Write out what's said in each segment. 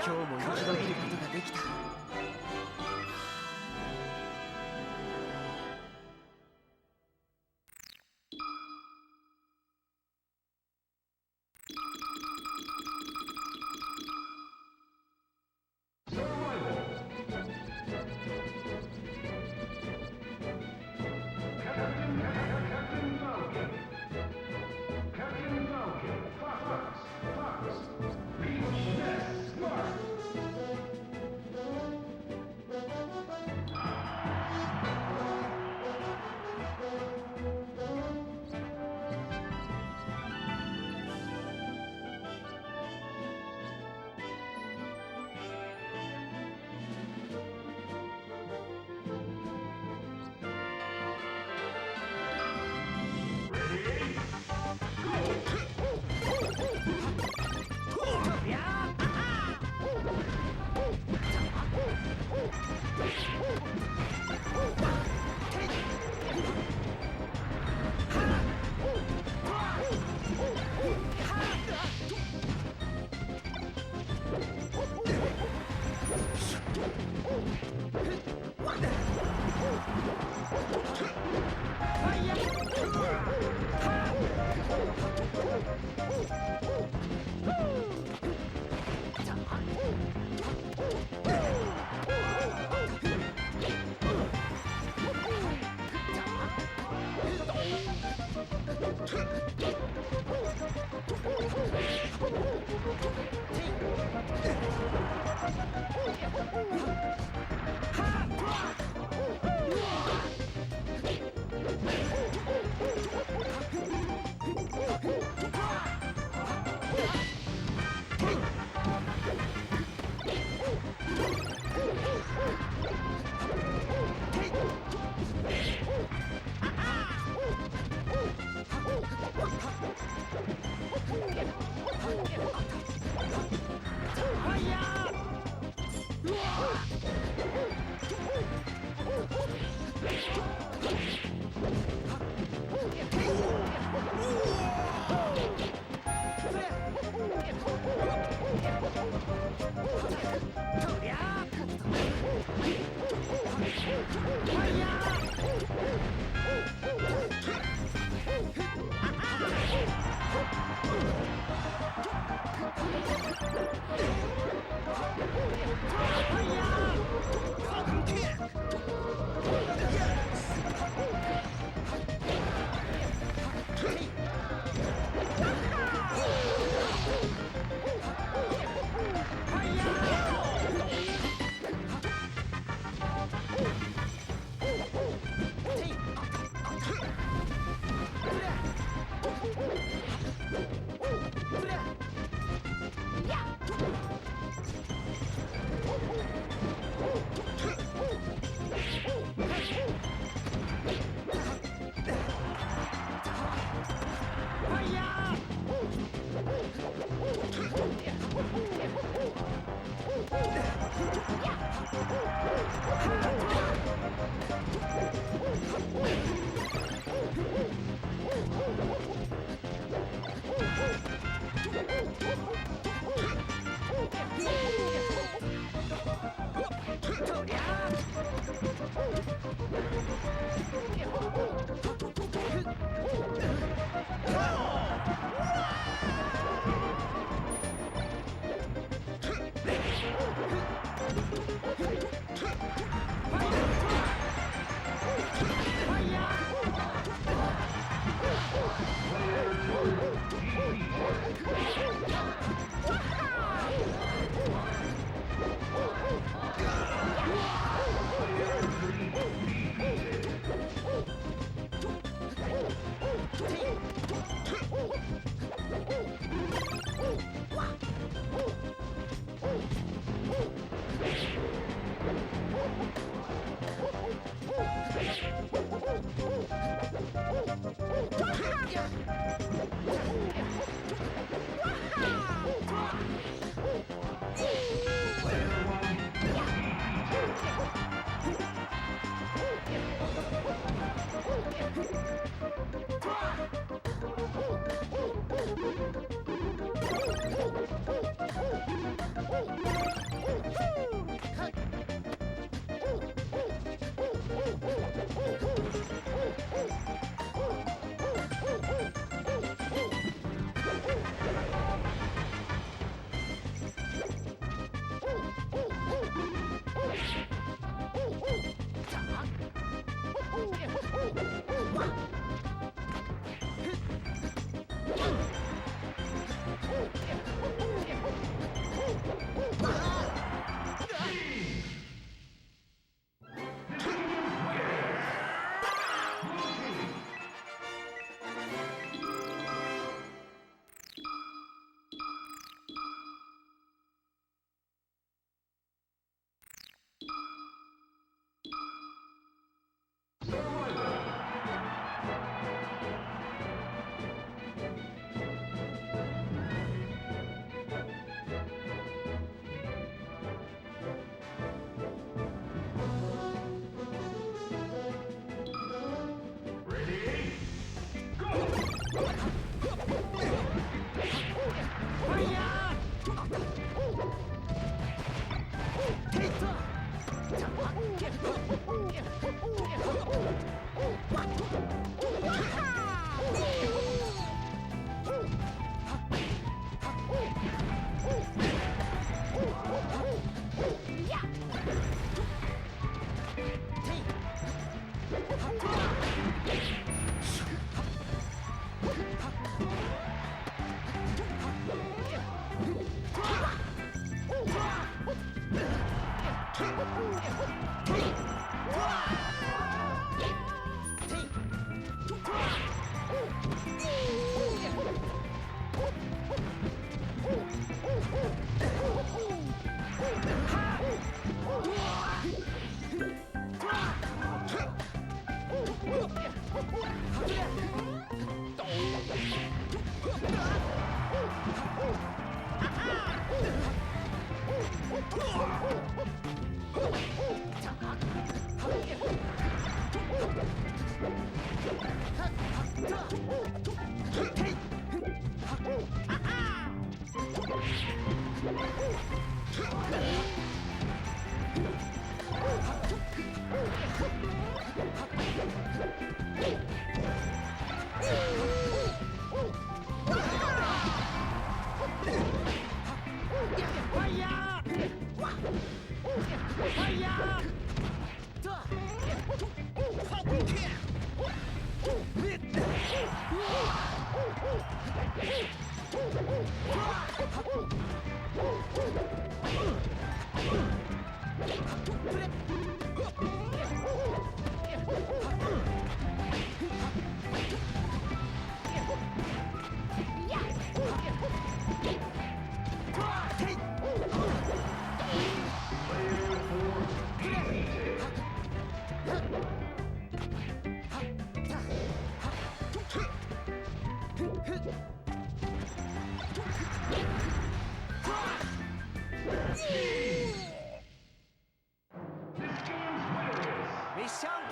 今日も生き延びることができた。Reach this mark!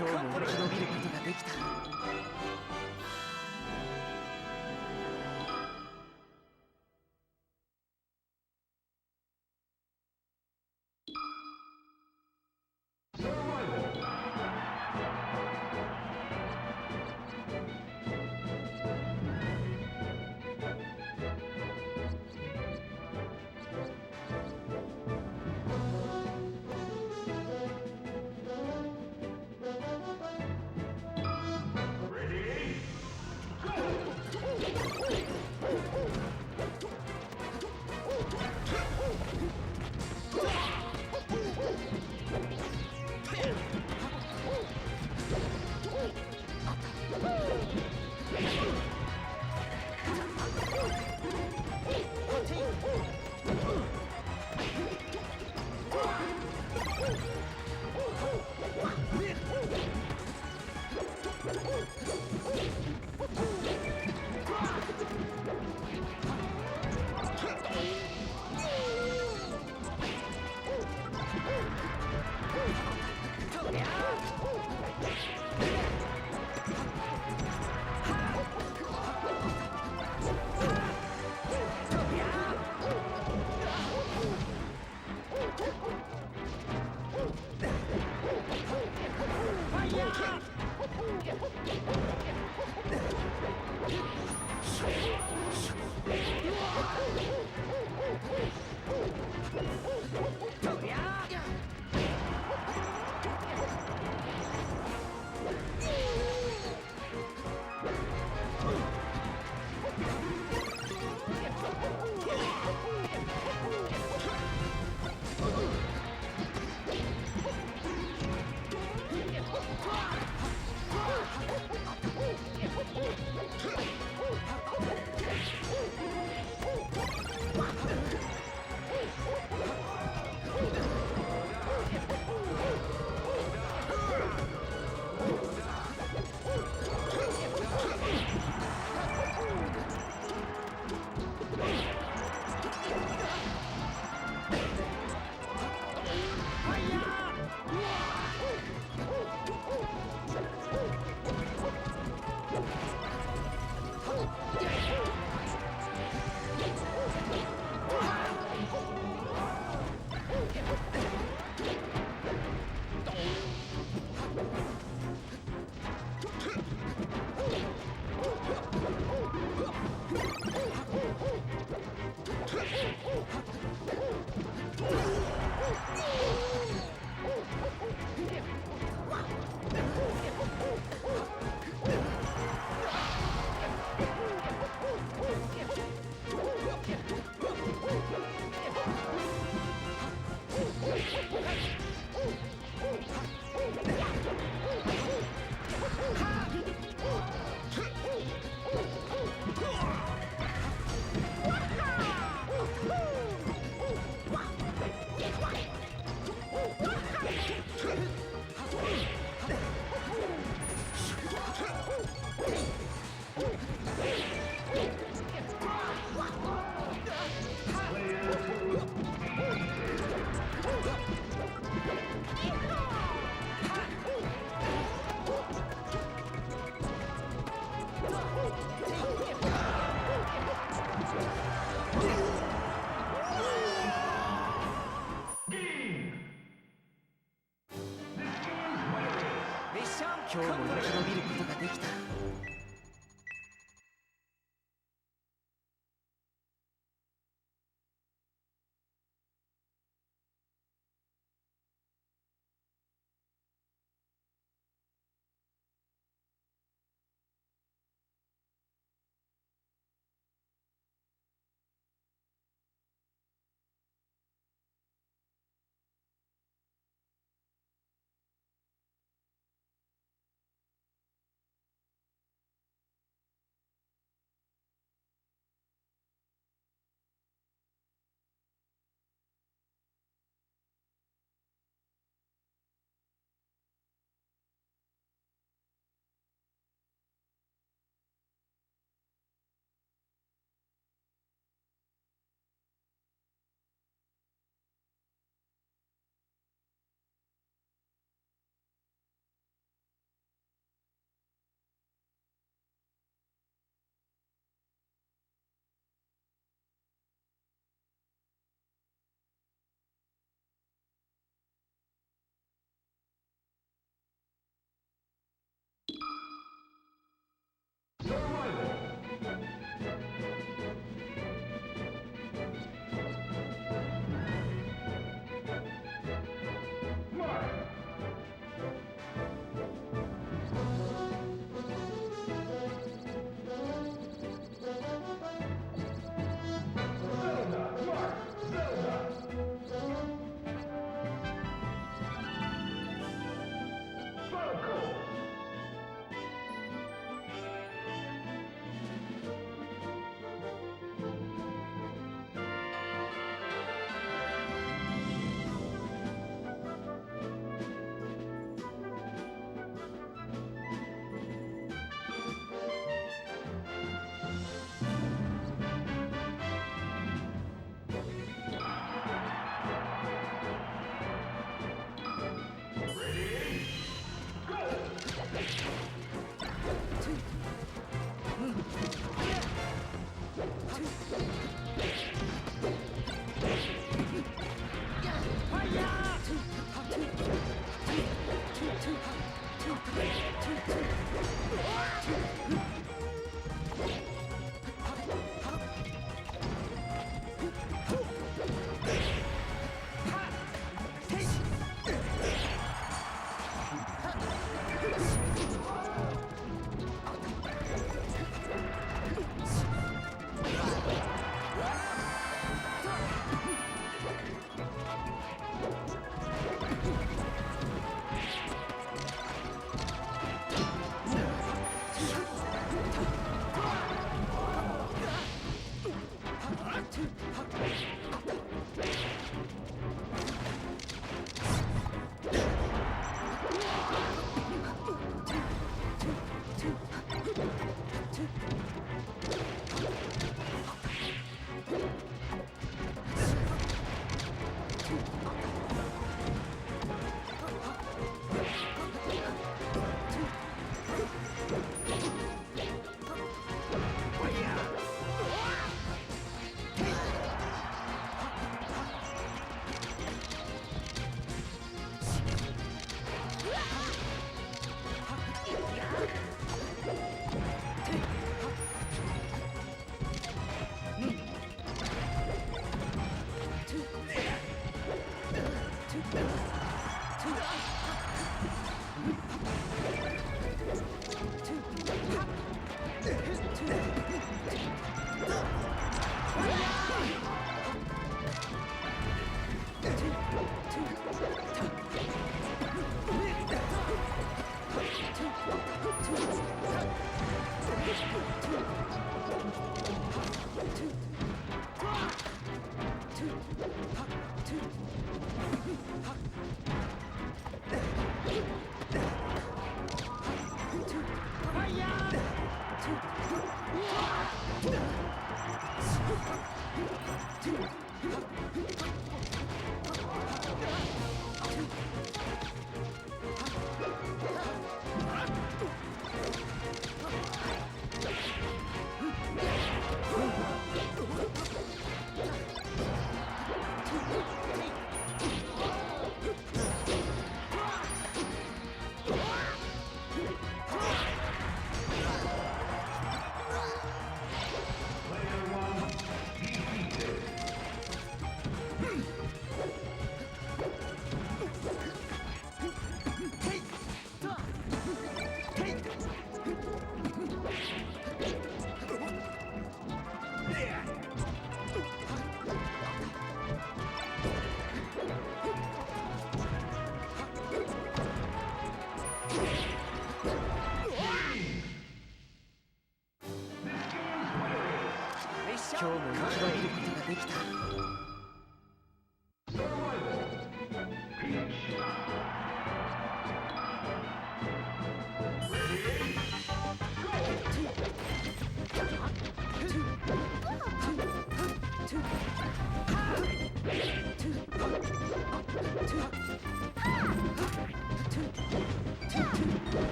今日も生き延びることができた。今日も生き延びることができた。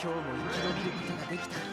今日も生き延びることができた。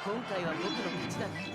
今回は僕の勝ちだね。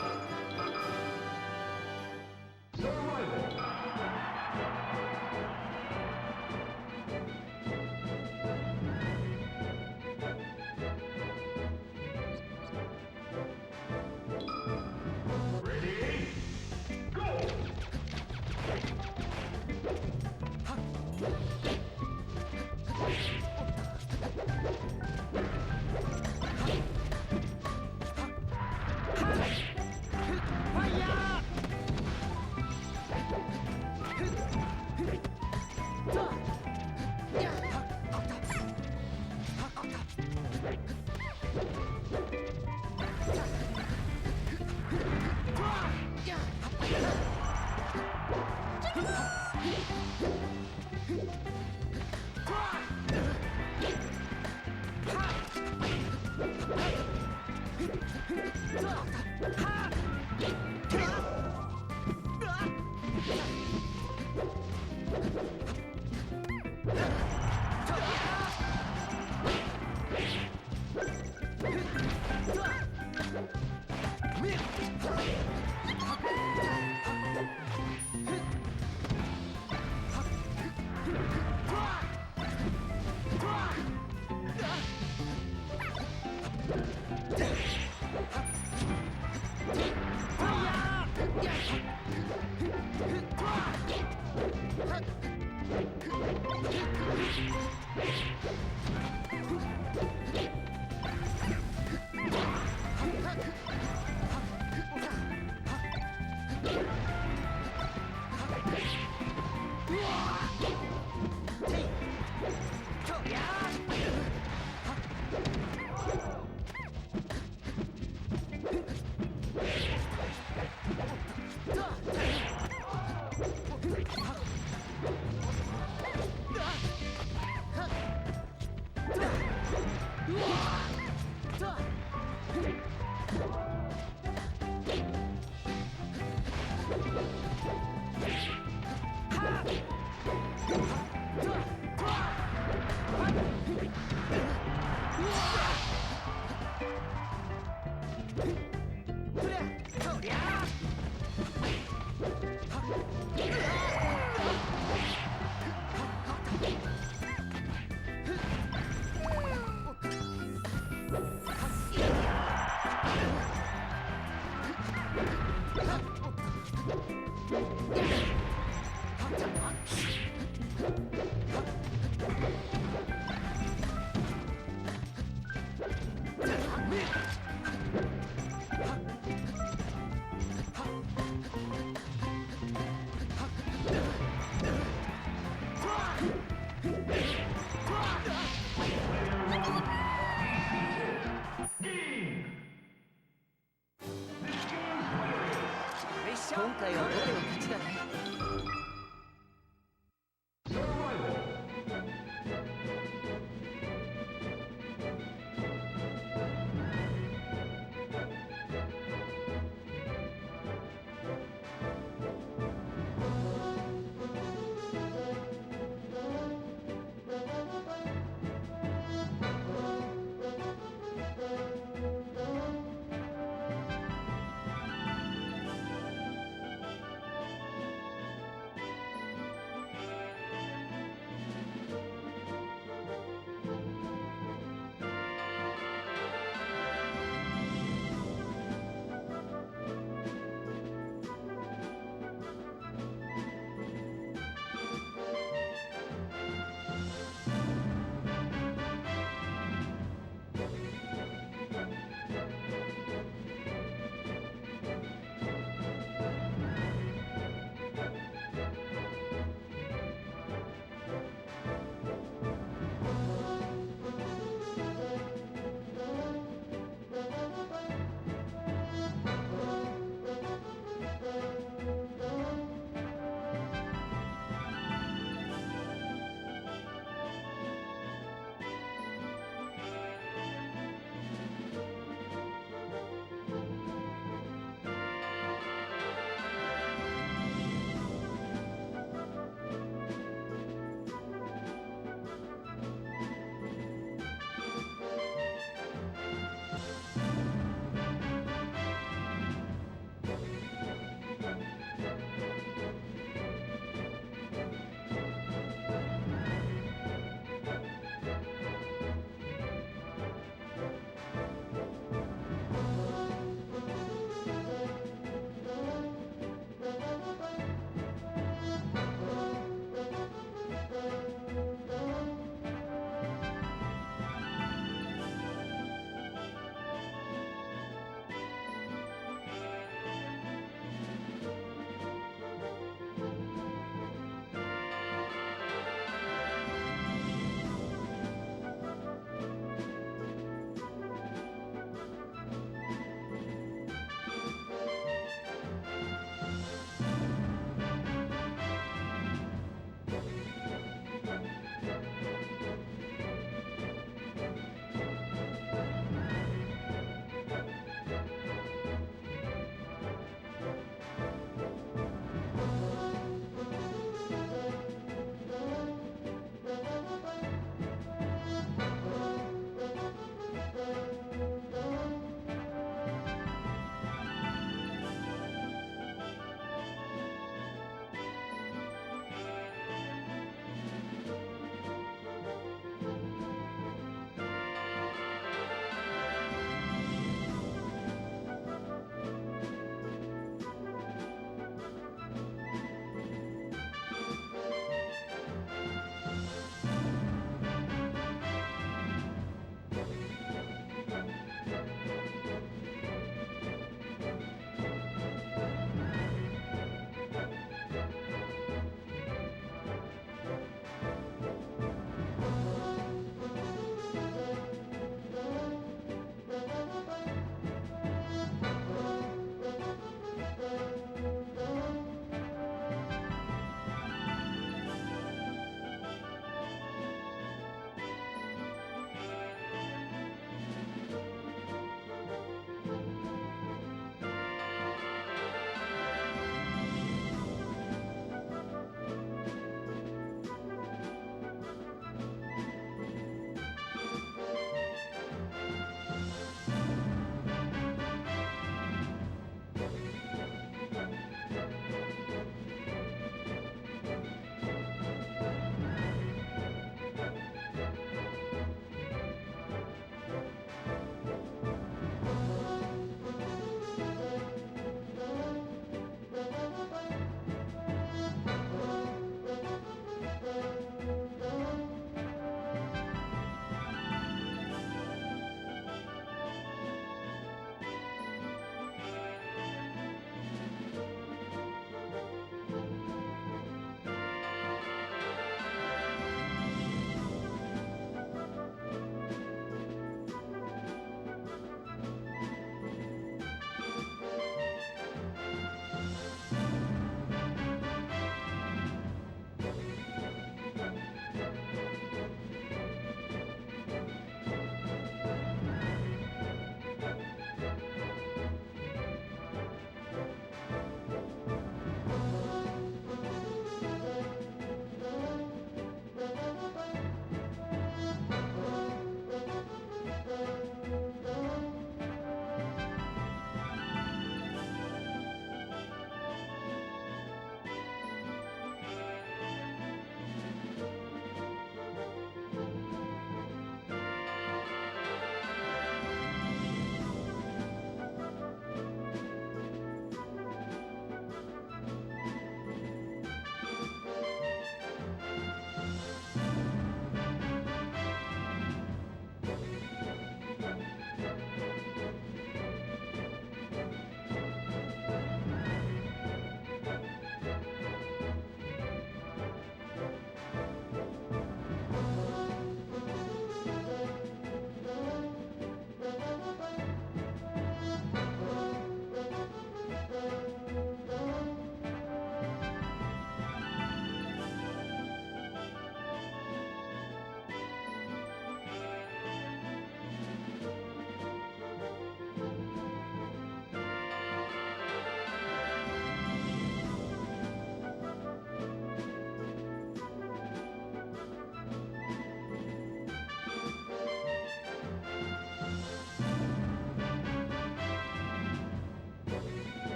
今回は僕の勝ちだね。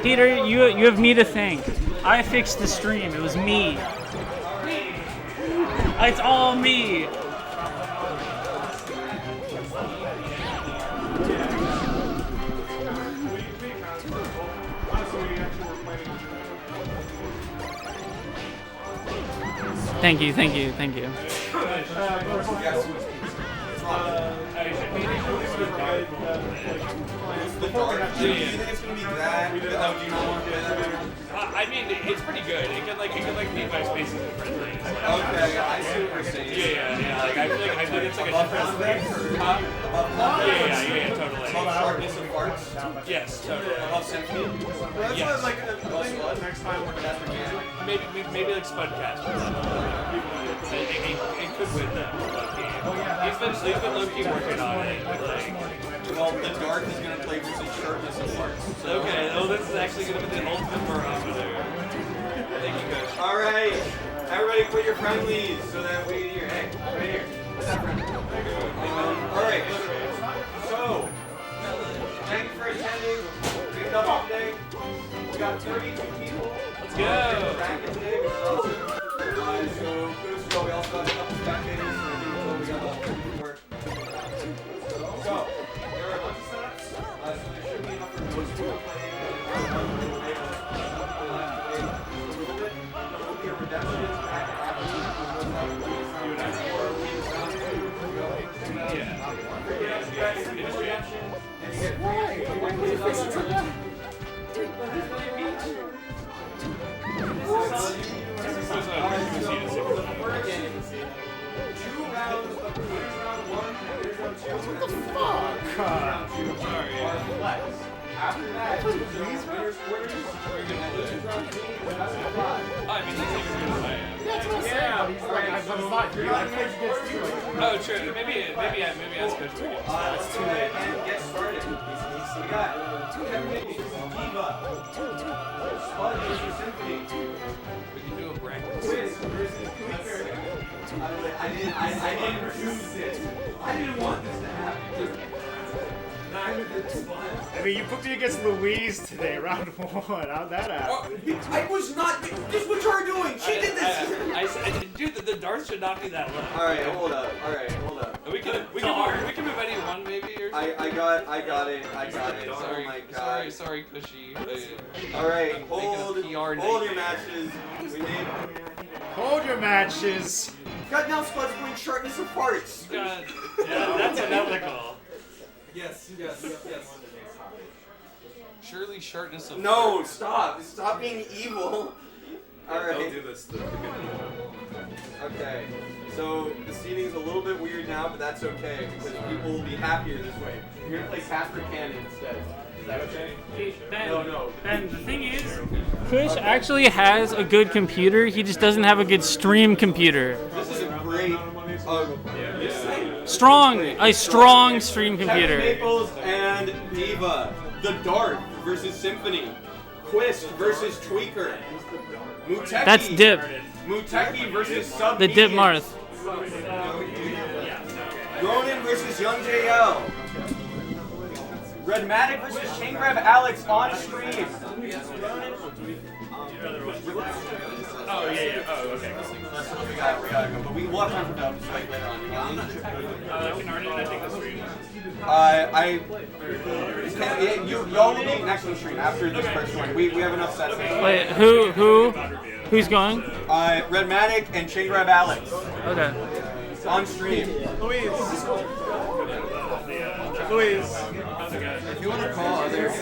Peter, you have me to thank. I fixed the stream. It was me. It's all me. Thank you, thank you, thank you. Do you think it's gonna be that? Do you not want I mean, it's pretty good. It can paint my spaces in different things. okay, I see what you're saying. Yeah. Like I feel like it's like a different thing. Yeah, totally. Sharpness of parts. Yes, totally. Above centipede. That's Yes. what, like, I think next time we're gonna Maybe like Spudcast. It could win that. He's been low-key working on it. Like, Well, the dark is gonna play with some sharpness of parts. So. okay, this is actually gonna be the ultimate barometer. Thank you, Kush. All right, everybody, put your friendlies so that we can hear. Hey, right here. What's that friend? All right. So, thank you for attending. Big double today. We got 32 people. Let's go. Bracket today, which is awesome. So kudos to all. We also got a couple spectators. So we got a lot of work. So, there are a bunch of setups. So there should be enough for most people playing. There will be a redemption back after and you get two rounds of round 1 and round 2. After that, these winners quarters, we're gonna lose. I mean, he's like as good as I am. That's what I'm saying. But he's like, but it's not. You're not going to get two. Oh, true. Maybe ask Kush to get Let's go ahead and get started. We got two heavyweights. Diva. Spud versus Symphony. We can do a bracket. Quist versus Kush. I didn't choose this. I didn't want this to happen. I mean, you put me against Louise today, round 1. How'd that happen? I was not. This is what you're doing. She did this. Dude, the darts should not be that low. All right, hold up. We can move anyone maybe or something. I got it. Oh my god. Sorry, Cushy. All right, hold PR your nightmare. matches. We need. Hold your matches. God, now Spud's going sharpness of parts. God, yeah, that's unethical. Yes. Surely sharpness of No, stop being evil. All right. Don't do this. Okay, so the seating's a little bit weird now, but that's okay because people will be happier this way. You're gonna play Casper Cannon instead. Is that okay? No. Ben, the thing is, Kush actually has a good computer. He just doesn't have a good stream computer. This is a great. A strong stream Kevin computer. Maples and Diva. The Dart versus Symphony. Quist versus Tweaker. Muteki. That's Dip. Muteki versus Sub. The Dip Marth. Ronan versus Young JL. Redmatic versus Chain Grab Alex on stream. Oh yeah. Oh okay. We gotta go, but we'll have time for Dub to fight later on. Can already take the stream. Y'all will be next on stream after this first one. We have enough sets. Wait, who's going? Redmatic and Chain Grab Alex Okay. on stream. Louise. If you want to call others,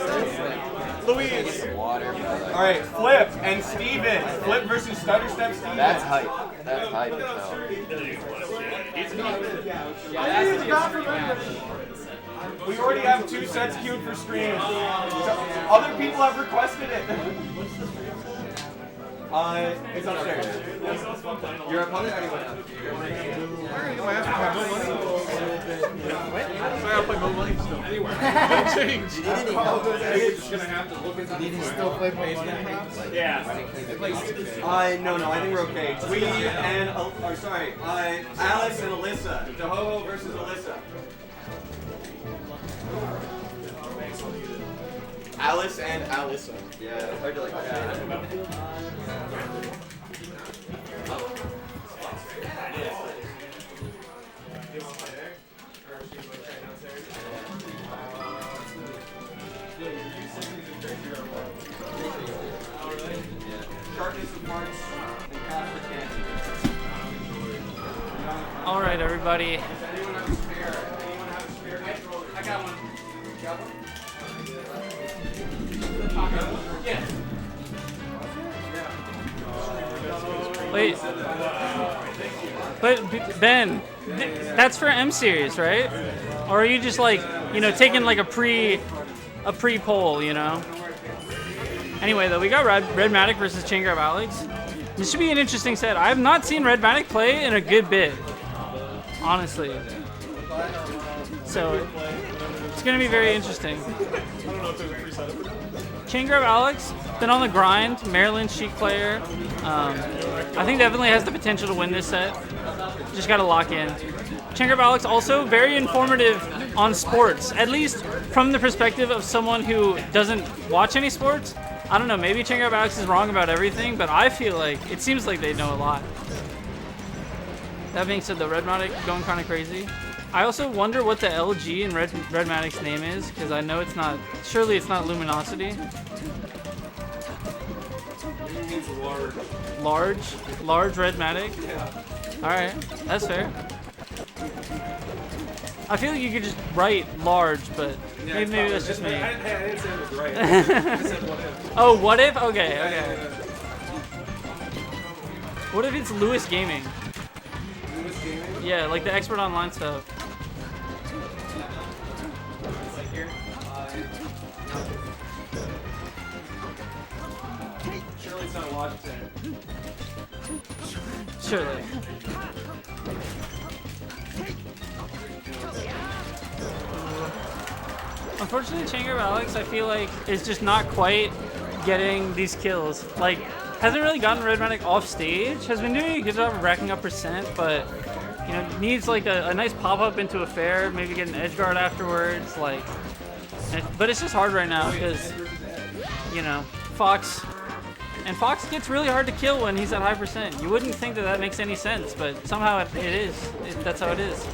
Louise. All right, Flip and Steven. Flip versus Stutter Step Steven. that's hype. That's hype as hell. We already have 2 sets queued for stream. Other people have requested it. It's upstairs. Your opponent already went up. Did he still play baseball? No, I think we're okay. Twee and, Alice and Alyssa. Jehovo versus Alyssa. Alice and Alyssa. Yeah, hard to like that. Sharpness of parts and Casper Cannon. All right, everybody. Anyone have a spare? I got one. You got one? Yes. Wait. But Ben, that's for M series, right? Or are you just like, taking like a pre-poll, Anyway, though, we got Redmatic versus Chain Grab Alex. This should be an interesting set. I have not seen Redmatic play in a good bit, honestly. So it's gonna be very interesting. Chain Grab Alex, been on the grind. Maryland Chic player. I think definitely has the potential to win this set. Just gotta lock in. Chain Grab Alex also very informative on sports, at least from the perspective of someone who doesn't watch any sports. I don't know, maybe Chain Grab Alex is wrong about everything, but I feel like it seems like they know a lot. That being said, the Redmatic going kind of crazy. I also wonder what the LG in Redmatic's name is, because I know it's not, surely it's not Luminosity. Large Redmatic? Alright, that's fair. I feel like you could just write large, but maybe that's just me. I didn't say it was right. I said what if. Oh, what if? Okay. What if it's Lewis Gaming? Lewis Gaming? Yeah, like the expert online stuff. Surely. Unfortunately, Chamber of Alex, I feel like, is just not quite getting these kills. Like, hasn't really gotten Red Medic off stage. Has been doing a good job of racking up percent, but you know, needs like a nice pop up into a fair, maybe get an edge guard afterwards. Like, but it's just hard right now because you know Fox gets really hard to kill when he's at high percent. You wouldn't think that that makes any sense, but somehow it is. That's how it is.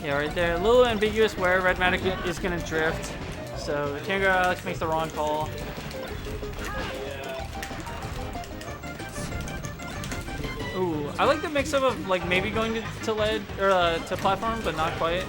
Yeah, right there. A little ambiguous where Red Medic is going to drift. So Tango Alex makes the wrong call. Ooh, I like the mix-up of like maybe going to lead or to platform, but not quite.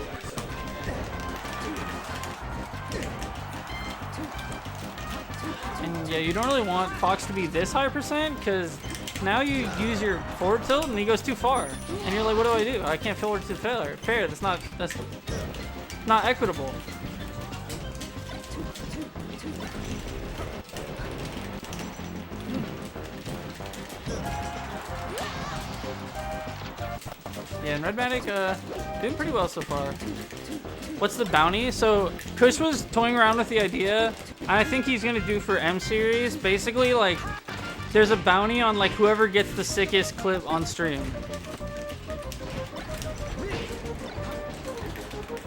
And yeah, you don't really want Fox to be this high percent because now you use your forward tilt and he goes too far, and you're like, what do I do? I can't forward to fair. That's not equitable. Yeah, and Red Medic doing pretty well so far. What's the bounty? So Kush was toying around with the idea. I think he's gonna do for M series. Basically, like, there's a bounty on like whoever gets the sickest clip on stream.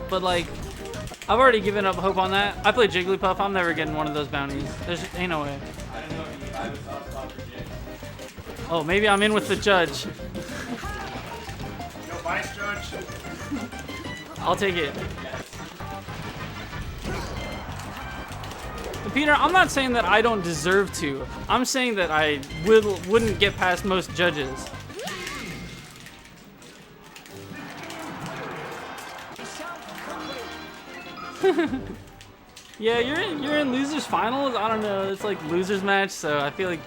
But like, I've already given up hope on that. I play Jigglypuff. I'm never getting one of those bounties. There's ain't no way. Oh, maybe I'm in with the judge. No vice judge. I'll take it. Peter, I'm not saying that I don't deserve to. I'm saying that I wouldn't get past most judges. Yeah, you're in losers finals. I don't know. It's like losers match, so I feel like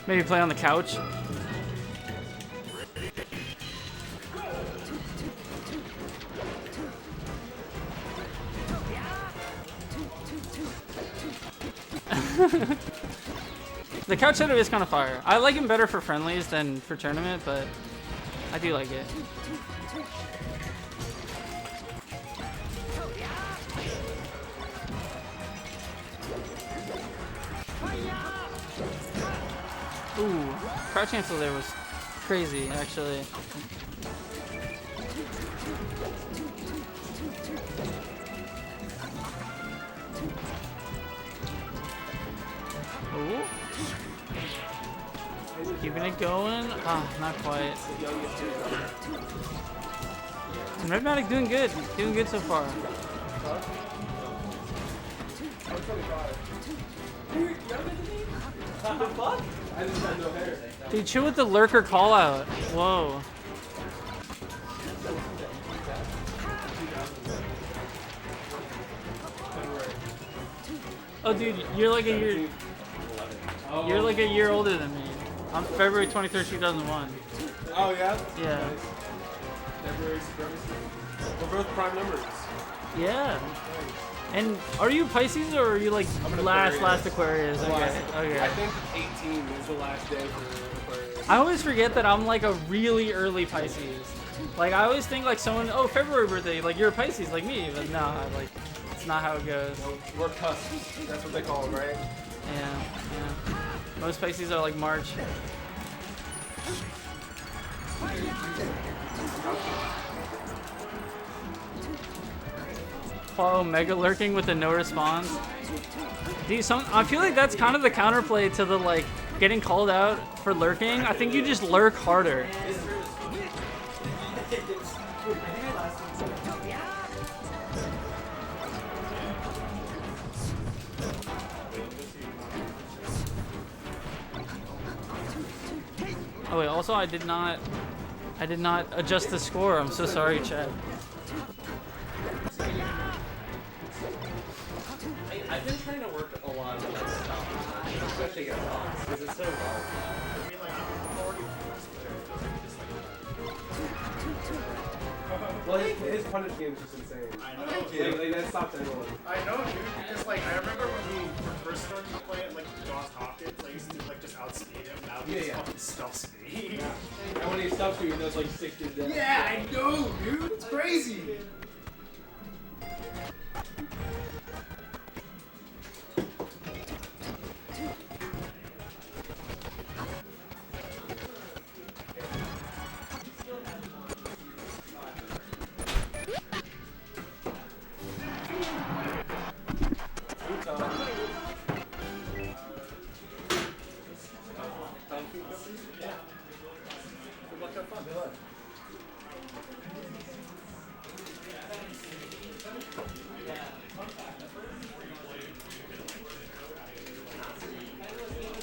maybe play on the couch. The couch setup is kind of fire. I like him better for friendlies than for tournament, but I do like it. Ooh, crouch cancel there was crazy, actually. Ooh. Keeping it going. Ah, oh, not quite. And Red Medic doing good. Doing good so far. Dude, chill with the lurker call out. Whoa. Oh, dude, you're like a year. You're like a year older than me. I'm February 23rd, 2001. Oh yeah. Yeah. February supremacy. We're both prime numbers. Yeah. And are you Pisces or are you like last Aquarius? Okay. Okay. I think 18 is the last day for Aquarius. I always forget that I'm like a really early Pisces. Like I always think like someone, oh, February birthday, like you're a Pisces like me, but no, like it's not how it goes. We're cusps. That's what they call them, right? Yeah, yeah. Most Pisces are like March. Oh, mega lurking with the no response. Dude, I feel like that's kind of the counterplay to the like getting called out for lurking. I think you just lurk harder. Oh wait, also I did not adjust the score. I'm so sorry, Chad. I've been trying to work a lot on that stuff, especially against Fox, because it's so hard. I mean, like, I'm already Well, his punish game is just insane. I know. Like that stops anyone. I know, dude. Because like I remember when we were first starting to play it, like Josh Hopkins, I used to like just outspeed him. Now he just fucking stuffs me. And when he stuffs you, he does like 60 deaths. Yeah, I know, dude. It's crazy.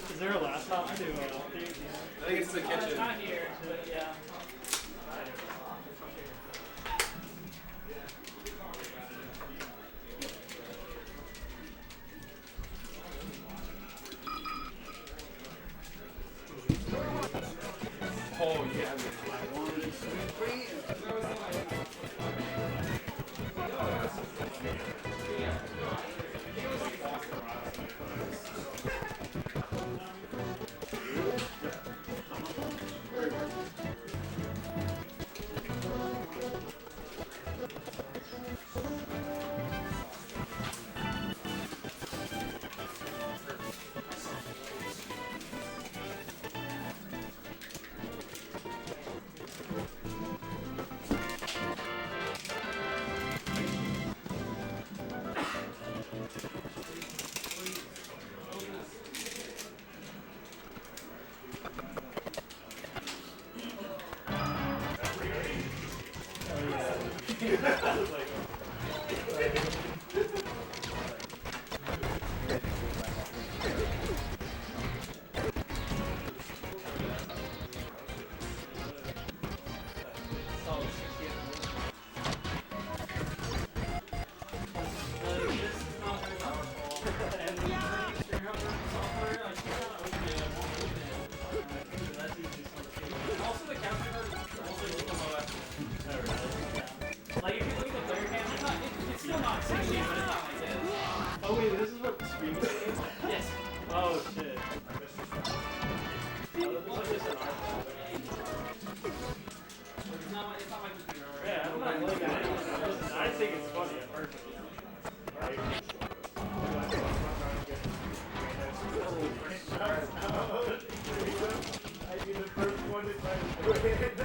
Is there a laptop too? I think it's the kitchen. Not here, but yeah. Oh yeah. Like if you look at the player cam, it's still not 60, but it's not like this. Oh wait, this is what the screen is saying? Yes. Oh shit. It's not my computer. Yeah, I'm not like that. I think it's funny at first. Right? I'd be the first one to try to do it.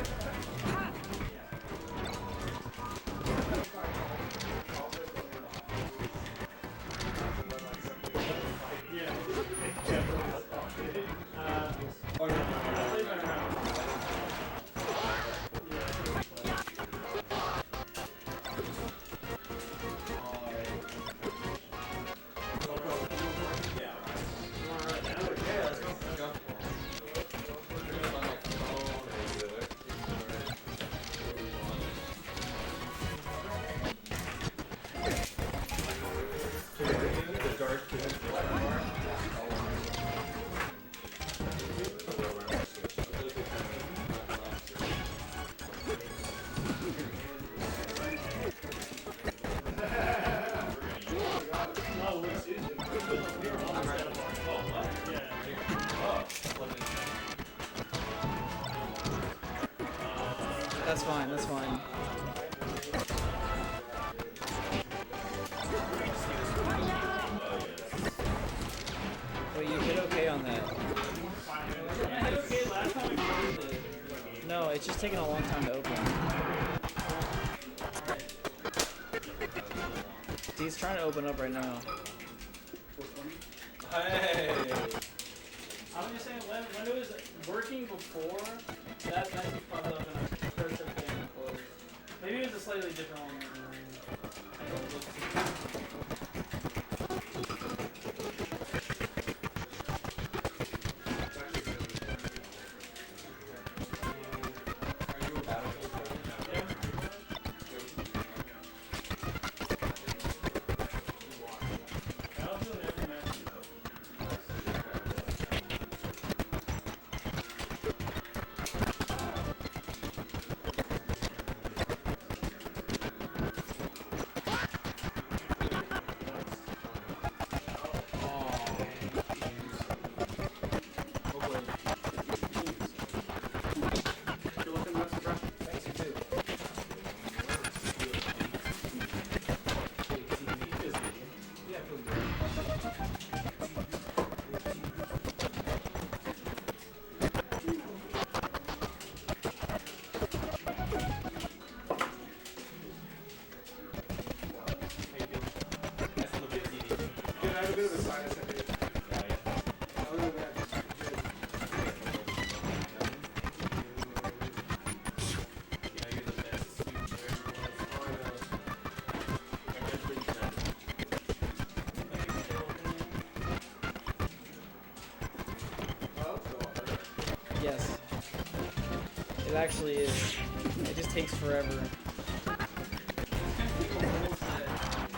That's fine, that's fine. Wait, you did okay on that. No, it's just taking a long time to open. He's trying to open up right now. Hey. I'm just saying, when it was working before, that night you popped up and I first everything and closed. Maybe it was a slightly different one. actually is. It just takes forever.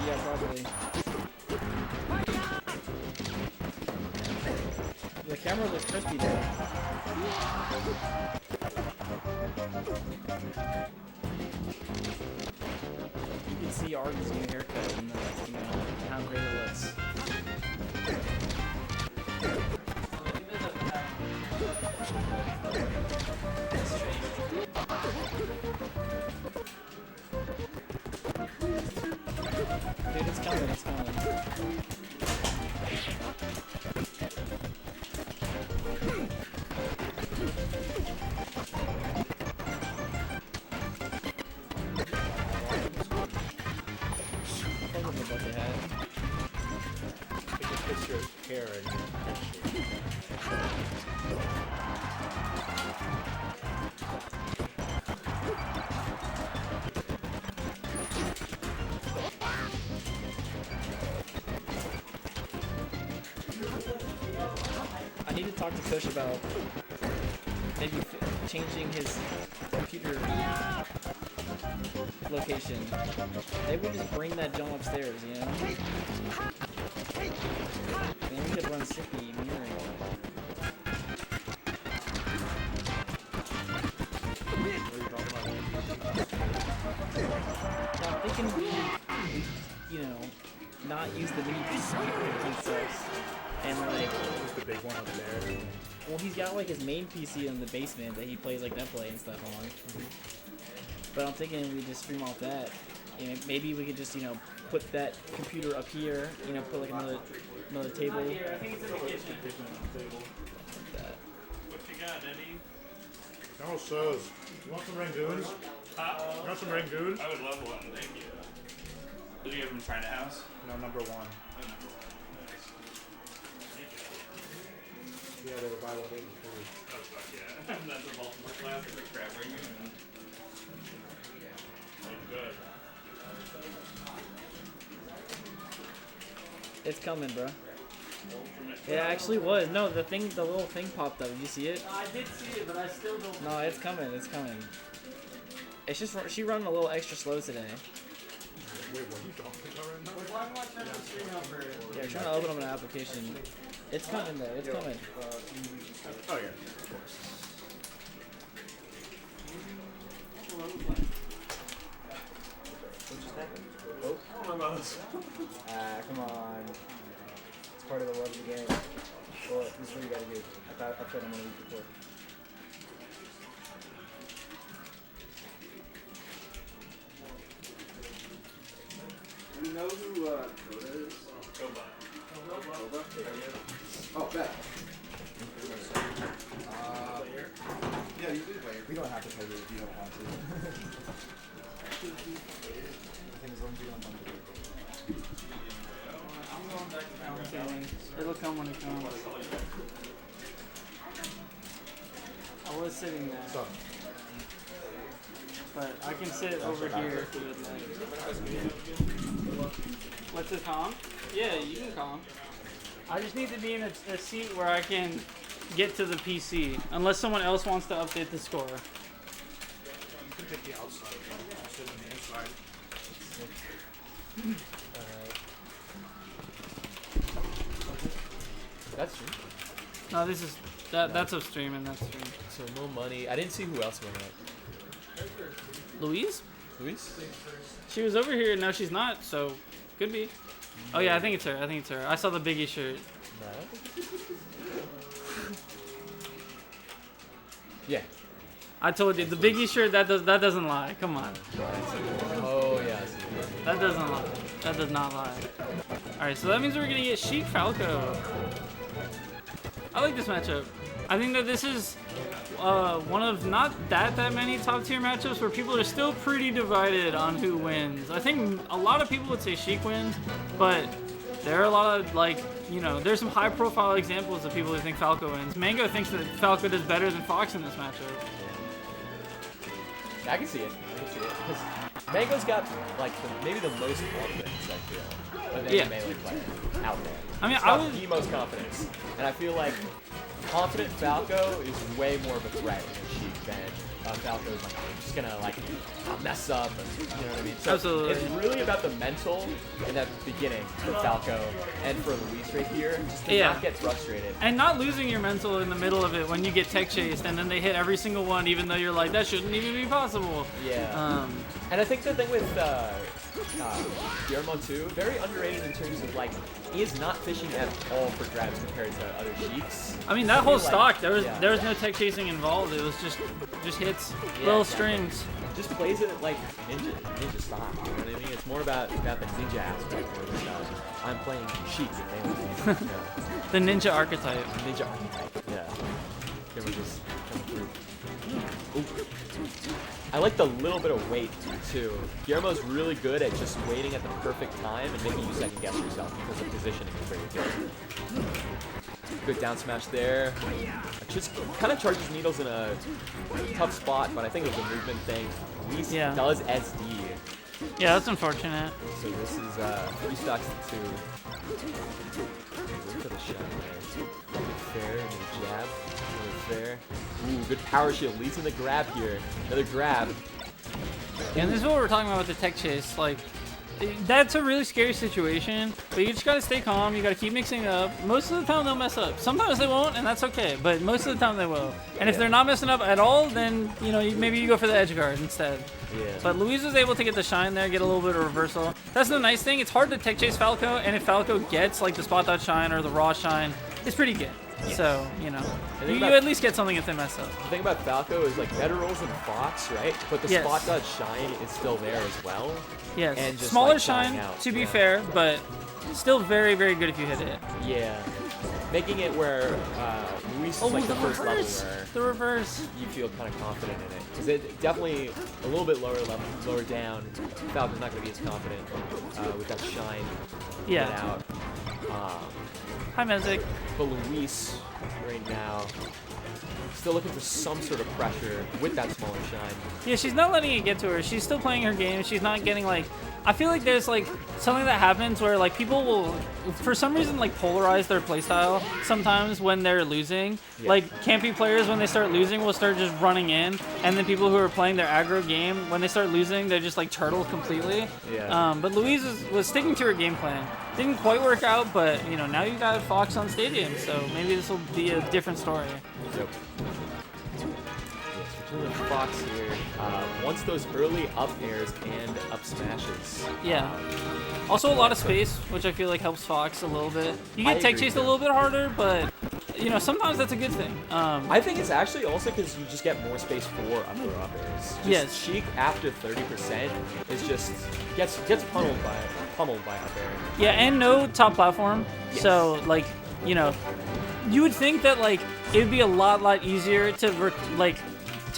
Yeah, probably. The camera looks crispy though. You can see Arden's new haircut and how great it looks. Dude, it's coming, it's coming. I need to talk to Kush about maybe changing his computer location. Maybe we just bring that jump upstairs, you know? Then we could run Sippy mirroring. Now, I'm thinking we, you know, not use the mini PC for stuff. And like, The big one up there. well, he's got like his main PC in the basement that he plays like Netplay and stuff on. But I'm thinking we just stream off that. And maybe we could just, you know, put that computer up here. You know, put like another table. Here, I think it's in the kitchen. Like that. What you got, Eddie? Colonel says, you want some Rangoons? You want some Rangoons? I would love one, thank you. Did you have them from China House? No, number one. Yeah, they were buy one, get one free. Oh, fuck yeah. That's a Baltimore classic, the crab ring. Good. It's coming, bro. It actually was. No, the little thing popped up. Did you see it? I did see it, but I still don't. No, it's coming. It's coming. It's just she running a little extra slow today. Wait, what are you talking about right now? Why am I trying to stream out for it? Yeah, we're trying to open up an application. It's coming though. It's coming. Oh, yeah, of course. I don't know about this. Come on. It's part of the love of the game. Well, this is what you gotta do. I played him 1 week before. Do you know who Coda is? Koba. Koba? Oh, bet. Yeah, you do play. We don't have to play it if you don't want to. I think as long as you don't want to. I'm going back to commentating. It'll come when it comes. I was sitting there, So, but I can sit over here if you would like. What's the calm? Yeah, you can calm. I just need to be in a seat where I can get to the PC, unless someone else wants to update the score. you could take the outside, I'll sit on the inside. That's true. No, this is that's upstream and that's stream. So no money. I didn't see who else went up. Louise? Luis? She was over here. No, she's not. So could be. Oh yeah, I think it's her. I think it's her. I saw the Biggie shirt. No. I don't think yeah. I told you the Biggie shirt. That doesn't lie. Come on. Oh yeah. I see. That doesn't lie. That does not lie. All right, so that means we're gonna get Sheik Falco. I like this matchup. I think that this is one of not that many top tier matchups where people are still pretty divided on who wins. I think a lot of people would say Sheik wins, but there are a lot of there's some high profile examples of people who think Falco wins. Mango thinks that Falco does better than Fox in this matchup. I can see it. I can see it. Because Mango's got like maybe the most confidence, I feel, of any melee player out there. I mean, He's got the most confidence, and I feel like confident Falco is way more of a threat in Sheik than Falco's like, I'm just gonna like mess up, and, you know what I mean? So Absolutely. it's really about the mental in that beginning for Falco and for Luis right here, just to Yeah. not get frustrated. And not losing your mental in the middle of it when you get tech chased and then they hit every single one, even though you're like, that shouldn't even be possible. Yeah. And I think the thing with Guillermo too, very underrated in terms of like, he is not fishing at all for grabs compared to other Sheiks. I mean, that whole Like, stock, there was yeah. no tech chasing involved. It was just hits, Yeah, little exactly. strings. Just plays it like ninja style. You know what I mean? It's more about the ninja aspect more than I'm playing Sheik. You know? The ninja archetype. Ninja archetype. Yeah. They were just coming through. Ooh. I like the little bit of weight too. Guillermo's really good at just waiting at the perfect time and making you second guess yourself because the positioning is very good. Good down smash there. Just kind of charges Needles in a tough spot, but I think it was a movement thing. Luis does SD. Yeah, that's unfortunate. So this is 3 stocks to 2. Look at the shot there. Good fair, and a jab. Another fair. Ooh, good power shield. Leads in the grab here. Another grab. And this is what we're talking about with the tech chase. Like, that's a really scary situation, but you just gotta stay calm. You gotta keep mixing it up. Most of the time they'll mess up. Sometimes they won't, and that's okay. But most of the time they will. And if they're not messing up at all, then maybe you go for the edge guard instead. Yeah. But Luis was able to get the shine there, get a little bit of reversal. That's the nice thing. It's hard to tech chase Falco, and if Falco gets like the spot dodge shine or the raw shine, it's pretty good. Yes. So you at least get something if they mess up. The thing about Falco is like better rolls than Fox, right? But the spot dodge shine is still there as well. Yes. And just, Smaller like, shine, dying out. to be fair, but still very, very good if you hit it. Yeah. Making it where Luis is like the first level reverse. where The reverse. you feel kind of confident in it. Because it definitely a little bit lower down. Falco's not going to be as confident with that shine. Yeah. Get out. Hi, Mezik. But Luis right now still looking for some sort of pressure with that smaller shine. Yeah, she's not letting it get to her. She's still playing her game. She's not getting like. I feel like there's like something that happens where like people will, for some reason, like polarize their playstyle sometimes when they're losing. Yeah. Like campy players, when they start losing, will start just running in, and then people who are playing their aggro game, when they start losing, they're just like turtle completely. Yeah. But Louise was sticking to her game plan. Didn't quite work out, but now you got Fox on Stadium, so maybe this will be a different story. Yep. Switching to Fox here. Wants those early up airs and up smashes. Yeah. Also a lot of space, which I feel like helps Fox a little bit. You I get tech agree chased too. a little bit harder, but sometimes that's a good thing. I think it's actually also because you just get more space for up airs. Just Yes. Sheik after 30% is just gets pummeled by up air. Yeah, and no top platform. Yes. So like, you would think that like it would be a lot easier to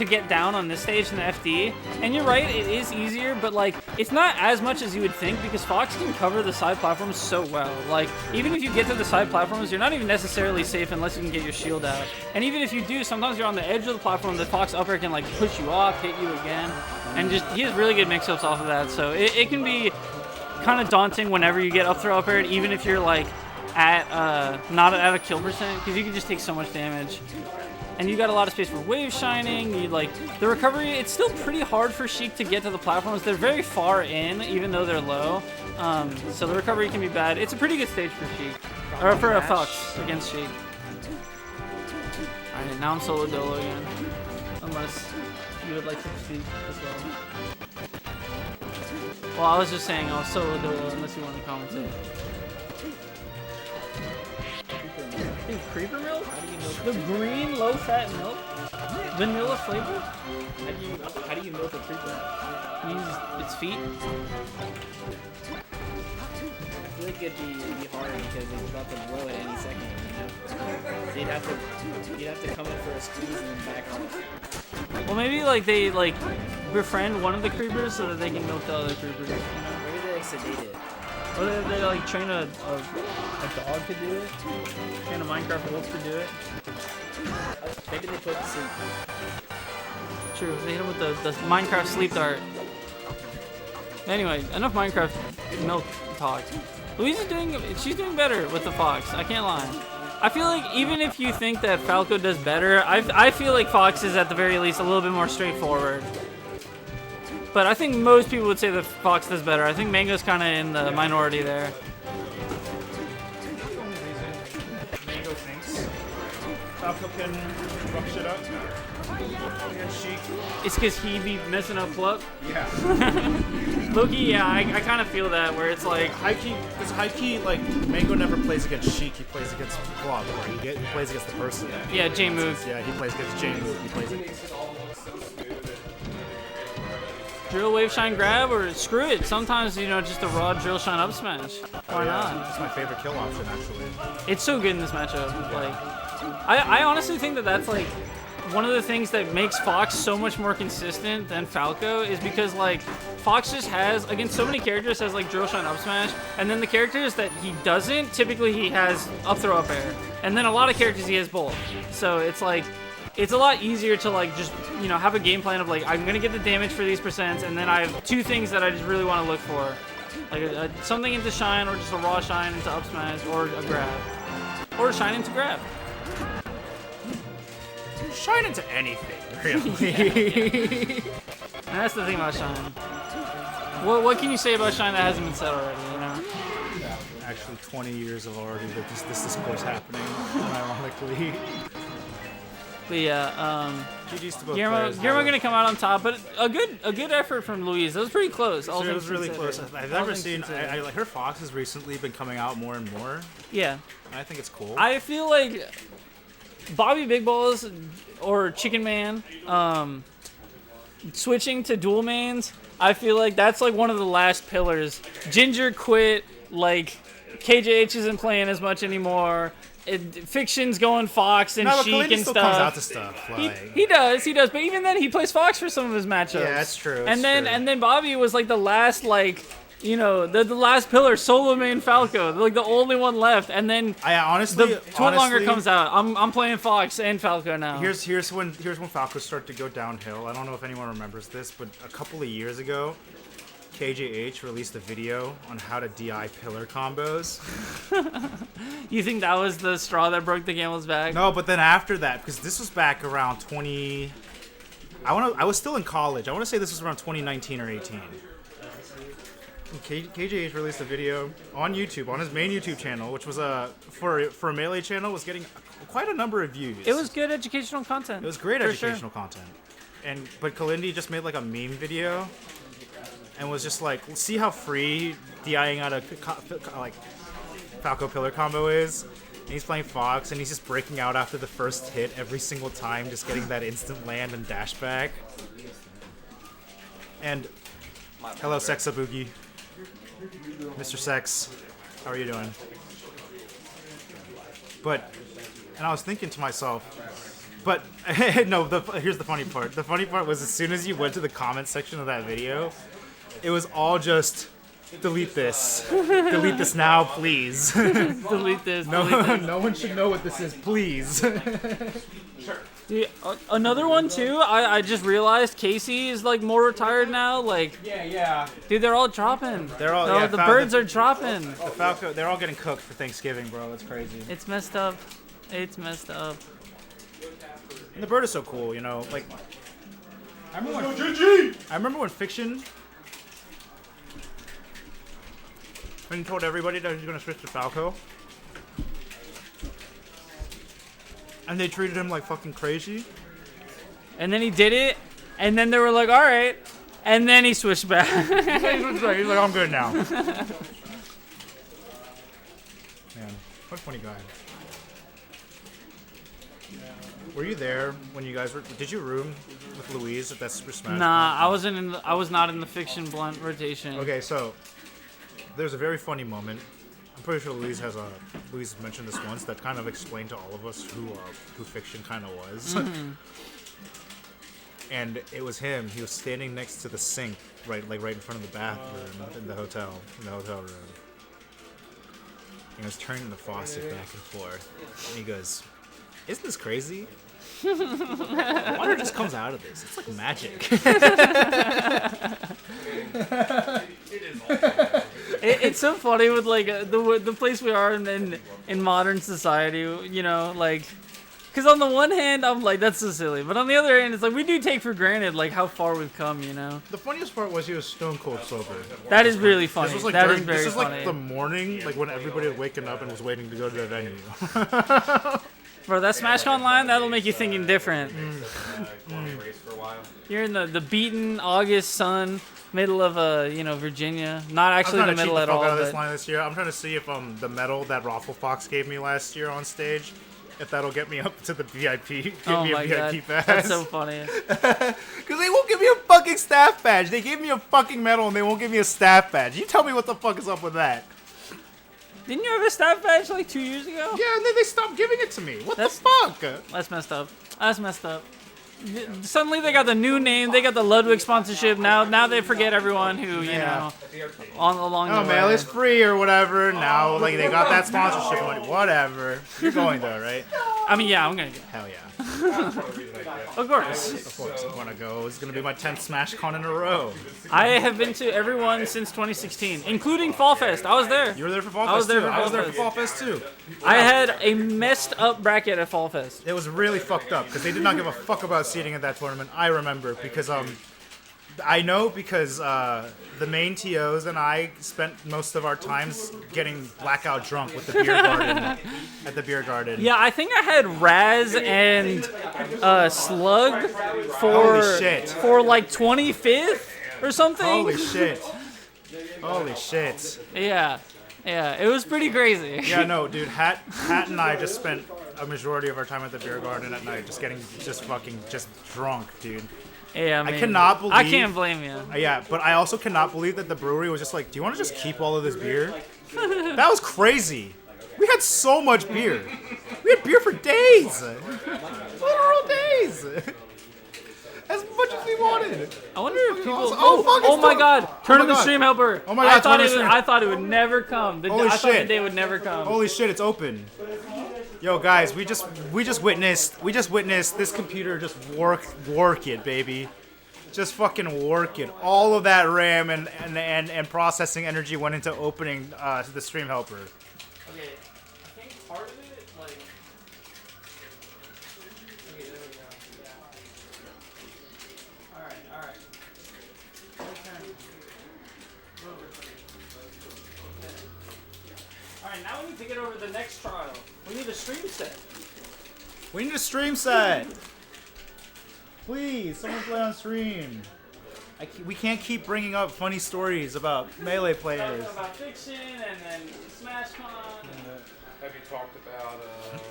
get down on this stage than the FD. And you're right, it is easier, but like it's not as much as you would think because Fox can cover the side platforms so well. Like even if you get to the side platforms, you're not even necessarily safe unless you can get your shield out. And even if you do, sometimes you're on the edge of the platform, the Fox up air can like push you off, hit you again. And just he has really good mix-ups off of that. So it can be kind of daunting whenever you get up throw up air, even if you're like at not at a kill percent, because you can just take so much damage. And you got a lot of space for wave shining. You like the recovery. It's still pretty hard for Sheik to get to the platforms. They're very far in, even though they're low. So the recovery can be bad. It's a pretty good stage for Sheik, or for a Fox against Sheik. All right, now I'm solo dolo again, unless you would like to speak as well. Well, I was just saying I'll solo dolo unless you want to commentate. Dude, creeper milk? How do you milk? The green low-fat milk? Vanilla flavor? How do you milk a creeper? Use its feet? I feel like it'd be hard because it's about to blow at any second. So you'd have to come in for a squeeze and then back off. Well, maybe like they like befriend one of the creepers so that they can milk the other creepers. Maybe they like sedate it. Or they like train a dog to do it. Train a Minecraft wolf to do it. Maybe they put some. True, they hit him with the Minecraft sleep dart. Anyway, enough Minecraft milk talk. Louise is she's doing better with the Fox. I can't lie. I feel like even if you think that Falco does better, I feel like Fox is at the very least a little bit more straightforward. But I think most people would say that Fox does better. I think Mango's kind of in the minority there. Mango thinks Falco can fuck shit up against Sheik. It's because he be messing up Pluck. Yeah. Loki, yeah, I kind of feel that where it's like High key, like Mango never plays against Sheik. He plays against Plug. He plays against the person. yeah, J-Move. Yeah, he plays against J-Move. He plays against. Drill, wave, shine, grab, or screw it. Sometimes, you know, just a raw drill, shine, up smash. Why not? It's my favorite kill option, actually. It's so good in this matchup. Like, I honestly think that that's like one of the things that makes Fox so much more consistent than Falco is because like Fox just has against so many characters has like drill, shine, up smash, and then the characters that he doesn't, typically he has up throw, up air, and then a lot of characters he has both. So it's like. It's a lot easier to like just, you know, have a game plan of like, I'm going to get the damage for these percents, and then I have two things that I just really want to look for. Like something into shine, or just a raw shine into up smash, or a grab. Or shine into grab. Shine into anything, really. And that's the thing about shine. What can you say about shine that hasn't been said already, you know? Actually, 20 years of already that this discourse happening, ironically. But yeah, GG's to both Guillermo gonna come out on top, but a good effort from Louise. That was pretty close. So it was really close. I've never seen. I like her Fox has recently been coming out more and more. Yeah, And I think it's cool. I feel like Bobby Big Balls or Chicken Man switching to dual mains. I feel like that's like one of the last pillars. Ginger quit. Like KJH isn't playing as much anymore. Fiction's going Fox and Sheik and still stuff. comes out to stuff. Like. He does, but even then he plays Fox for some of his matchups. Yeah, that's true. And then Bobby was like the last like, you know, the last pillar, solo main Falco, like the only one left. And then I honestly, Longer comes out. I'm playing Fox and Falco now. Here's when Falco started to go downhill. I don't know if anyone remembers this, but a couple of years ago, KJH released a video on how to DI pillar combos. You think that was the straw that broke the camel's back? No, but then after that, because this was back around 20. I was still in college. I want to say this was around 2019 or 18. KJH released a video on YouTube, on his main YouTube channel, which was for a Melee channel, was getting quite a number of views. It was good educational content. It was great for educational sure. content. But Kalindi just made like a meme video and was just like, see how free DIing out a like Falco pillar combo is. And he's playing Fox and he's just breaking out after the first hit every single time, just getting that instant land and dash back. And hello, Sexaboogie. Mr. Sex, how are you doing? And I was thinking to myself, but no, here's the funny part. The funny part was as soon as you went to the comment section of that video, it was all just, delete this. Delete this now, please. Delete this. No one should know what this is, please. Dude, another one too. I just realized Casey is like more retired now. Like, Yeah. dude, they're all dropping. They're all the birds are dropping. The Falco, they're all getting cooked for Thanksgiving, bro. It's crazy. It's messed up. It's messed up. And the bird is so cool, you know. Like, I remember when Fiction. When he told everybody that he was gonna switch to Falco. And they treated him like fucking crazy. And then he did it, and then they were like, all right. And then he switched back. He's like, I'm good now. Man, what a funny guy. Were you there when you guys were? Did you room with Louise at that Super Smash? Nah, I was not in the Fiction blunt rotation. Okay, so there's a very funny moment. I'm pretty sure Louise mentioned this once that kind of explained to all of us who Fiction kind of was. Mm-hmm. And it was him. He was standing next to the sink, right in front of the bathroom in the hotel room. And he was turning the faucet back and forth. And he goes, "Isn't this crazy? Water just comes out of this. It's like magic." It's so funny with like the place we are in modern society, you know, like, because on the one hand I'm like that's so silly, but on the other hand it's like we do take for granted like how far we've come, you know. The funniest part was he was stone cold sober. That is really funny. This was like That is very this is funny. like the morning, like when everybody was waking up and was waiting to go to the venue. Bro, that SmashCon line, that'll make you thinking different. Race for a while. You're in the beaten August sun, middle of Virginia. Not actually I'm the trying to cheat middle the at fuck all. out of this But line this year. I'm trying to see if the medal that Raffle Fox gave me last year on stage, if that'll get me up to the VIP. Give oh me a my VIP god, pass. that's so funny. Because they won't give me a fucking staff badge. They gave me a fucking medal and they won't give me a staff badge. You tell me what the fuck is up with that. Didn't you have a staff badge like 2 years ago? Yeah, and then they stopped giving it to me. What That's- the fuck? That's messed up. That's messed up. Suddenly they got the new name. They got the Ludwig sponsorship. Now they forget everyone who Yeah. along Oh, the mail way. is free or whatever. Now, like, they got that sponsorship money. Whatever. You're going though, right? I mean, yeah, I'm gonna go. Hell yeah. Of course. Of course I'm gonna go. It's gonna be my 10th Smash Con in a row. I have been to everyone since 2016, including Fall Fest. I was there. You were there for Fall Fest I was there too. for I was Fall there for Fest. Fall Fest too. I had a messed up bracket at Fall Fest. It was really fucked up because they did not give a fuck about seating at that tournament. I remember because I know because the main TOs and I spent most of our times getting blackout drunk with the beer garden at the beer garden. Yeah, I think I had Raz and Slug Holy shit. for like 25th or something. Holy shit. Holy shit. Yeah, it was pretty crazy. Yeah, no, dude. Hat and I just spent a majority of our time at the beer garden at night, just drunk, dude. Yeah, man. I cannot believe. I can't blame you. Yeah, but I also cannot believe that the brewery was just like, do you want to just keep all of this beer? That was crazy. We had so much beer. We had beer for days. Literal days. As much as we wanted. I wonder if people. Awesome. Oh, fuck, Oh it's my done. God! Turn Oh on my the God. stream helper. Oh my God, turn on the stream. I thought it would never come. Holy I thought the shit. day would never come. Holy shit, it's open. Yo, guys, we just witnessed this computer just work it, baby. Just fucking work it. All of that RAM and processing energy went into opening the stream helper. Okay, I think part of it, like. Okay, there we go. Yeah. All right. All right, now we need to get over to the next trial. We need a stream set. We need a stream set. Please, someone play on stream. We can't keep bringing up funny stories about Melee players. About fiction and then SmashCon. Have you talked about, what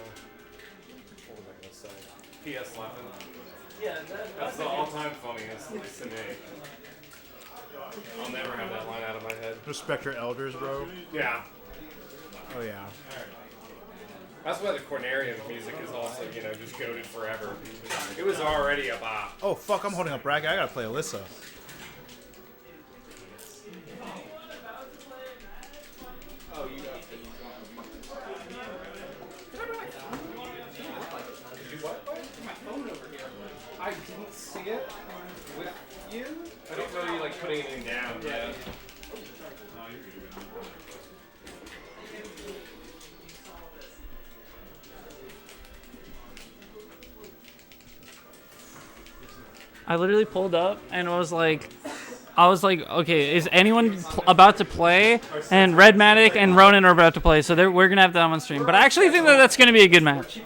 was I going to say? PS11. Yeah, That's the all-time funniest to me. I'll never have that line out of my head. Respect your elders, bro. Yeah. Oh yeah. That's why the Cornerian music is also, just goated forever. It was already a bop. Oh fuck, I'm holding up bracket. I gotta play Alyssa. Oh, you got Did you what? My phone over here. I didn't see it with you. I don't know you like putting anything down. Yeah. I literally pulled up and I was like, okay, is anyone about to play? And Redmatic and Ronan are about to play, so we're gonna have them on stream. But I actually think that that's gonna be a good match.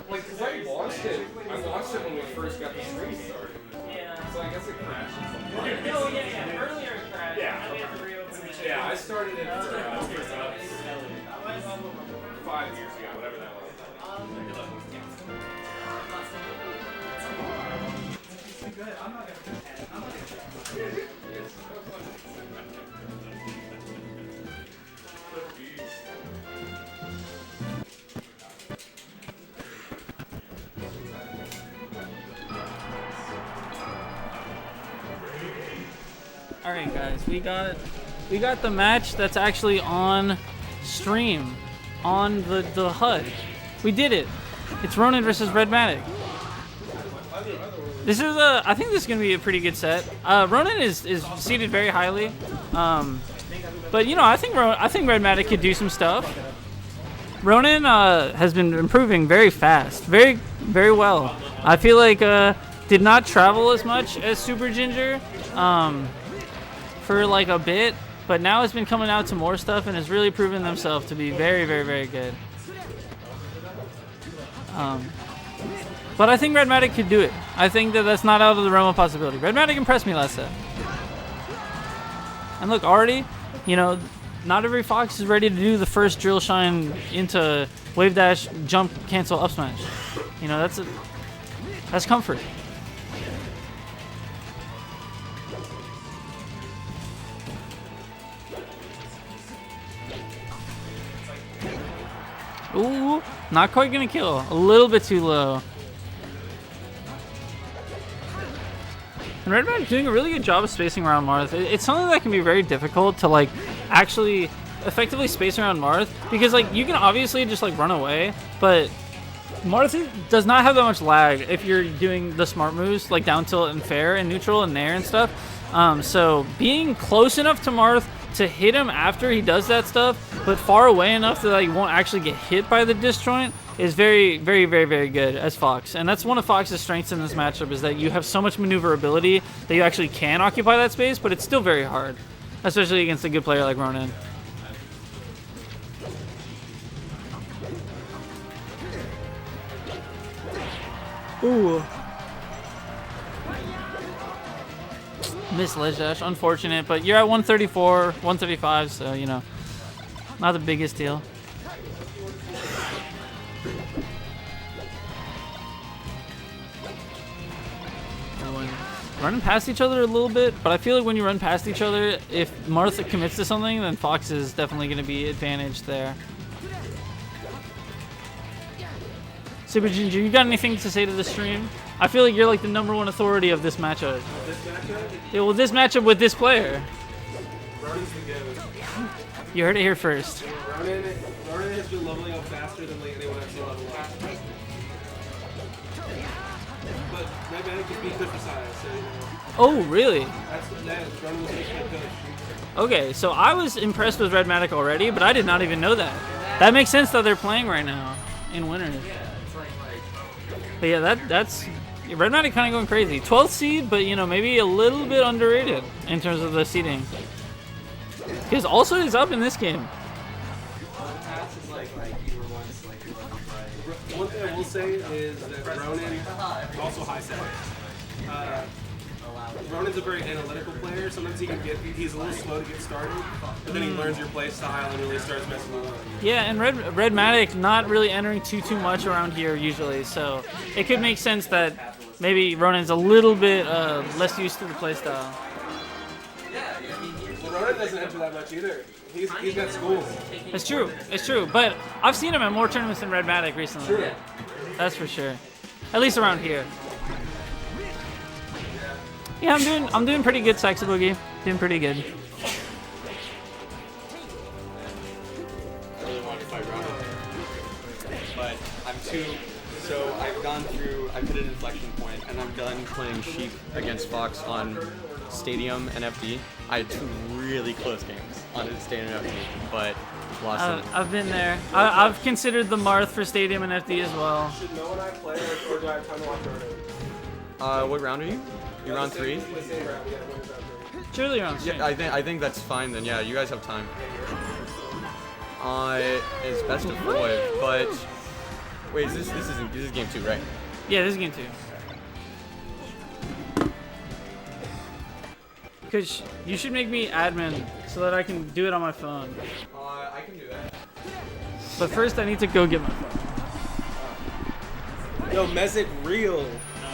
Like, cause I launched it when we first got the stream started. Yeah. So I guess it crashed. No, yeah. Earlier it crashed. Yeah. Yeah, I started it 5 years ago, whatever that was. All right, guys, we got the match that's actually on stream on the HUD. We did it. It's Ronin versus Redmatic. This is I think this is gonna be a pretty good set. Ronin is seated very highly, but you know I think Redmatic could do some stuff. Ronin has been improving very fast, very well. I feel like did not travel as much as Super Ginger for like a bit, but now has been coming out to more stuff and has really proven themselves to be very good. But I think Redmatic could do it. I think that's not out of the realm of possibility. Redmatic impressed me last set. And look, already, you know, not every Fox is ready to do the first drill shine into wave dash, jump, cancel, up smash. You know, that's comfort. Ooh, not quite gonna kill. A little bit too low. And Redmatic doing a really good job of spacing around Marth. It's something that can be very difficult to like actually effectively space around Marth because like you can obviously just like run away, but Marth does not have that much lag if you're doing the smart moves like down tilt and fair and neutral and nair and stuff. So being close enough to Marth to hit him after he does that stuff, but far away enough that you won't actually get hit by the disjoint is very good as Fox. And that's one of Fox's strengths in this matchup is that you have so much maneuverability that you actually can occupy that space, but it's still very hard, especially against a good player like Ronin. Ooh. Miss ledge dash, unfortunate, but you're at 134, 135, so you know, not the biggest deal. Running past each other a little bit, but I feel like when you run past each other, if Martha commits to something, then Fox is definitely going to be advantaged there. Super Ginger, you got anything to say to the stream? I feel like you're like the #1 authority of this matchup. This matchup? Yeah, well, this matchup with this player. Ronin's the goat. You heard it here first. Ronin has been leveling up faster than like anyone I've seen level up. But Redmatic just beat Kush Messiah, so you know. Oh, really? That's Ronin was taking a Kush. Okay, so I was impressed with Redmatic already, but I did not even know that. That makes sense that they're playing right now in winners. But yeah, that's Redmatic kind of going crazy. 12th seed, but you know maybe a little bit underrated in terms of the seeding. Because also is up in this game. One thing I will say is that Ronin also high set. Ronin's a very analytical player. Sometimes he's a little slow to get started, but then he learns your play style and really starts messing with it. Yeah, and Redmatic not really entering too much around here usually, so it could make sense that maybe Ronin's a little bit less used to the play style. Well, Ronin doesn't enter that much either. He's got schools. It's true, but I've seen him at more tournaments than Redmatic recently. Sure. That's for sure. At least around here. Yeah, I'm doing pretty good, Saxa Boogie. Doing pretty good. I really wanted to fight Ronin, but I'm too. So I've hit an inflection point, and I'm done playing Sheep against Fox on Stadium and FD. I had 2 really close games on Stadium and FD, but lost them. I've been there. I've considered the Marth for Stadium and FD as well. Should no one I play or do I have time to watch Ronin? What round are you? You're round 3? The same round, yeah, round 3. Surely you're on stream. Yeah, I think that's fine then. Yeah, you guys have time. It's best of 5, but wait, this is game 2, right? Yeah, this is game 2. Because you should make me admin so that I can do it on my phone. I can do that. But first I need to go get my phone. Yo, Mezit real.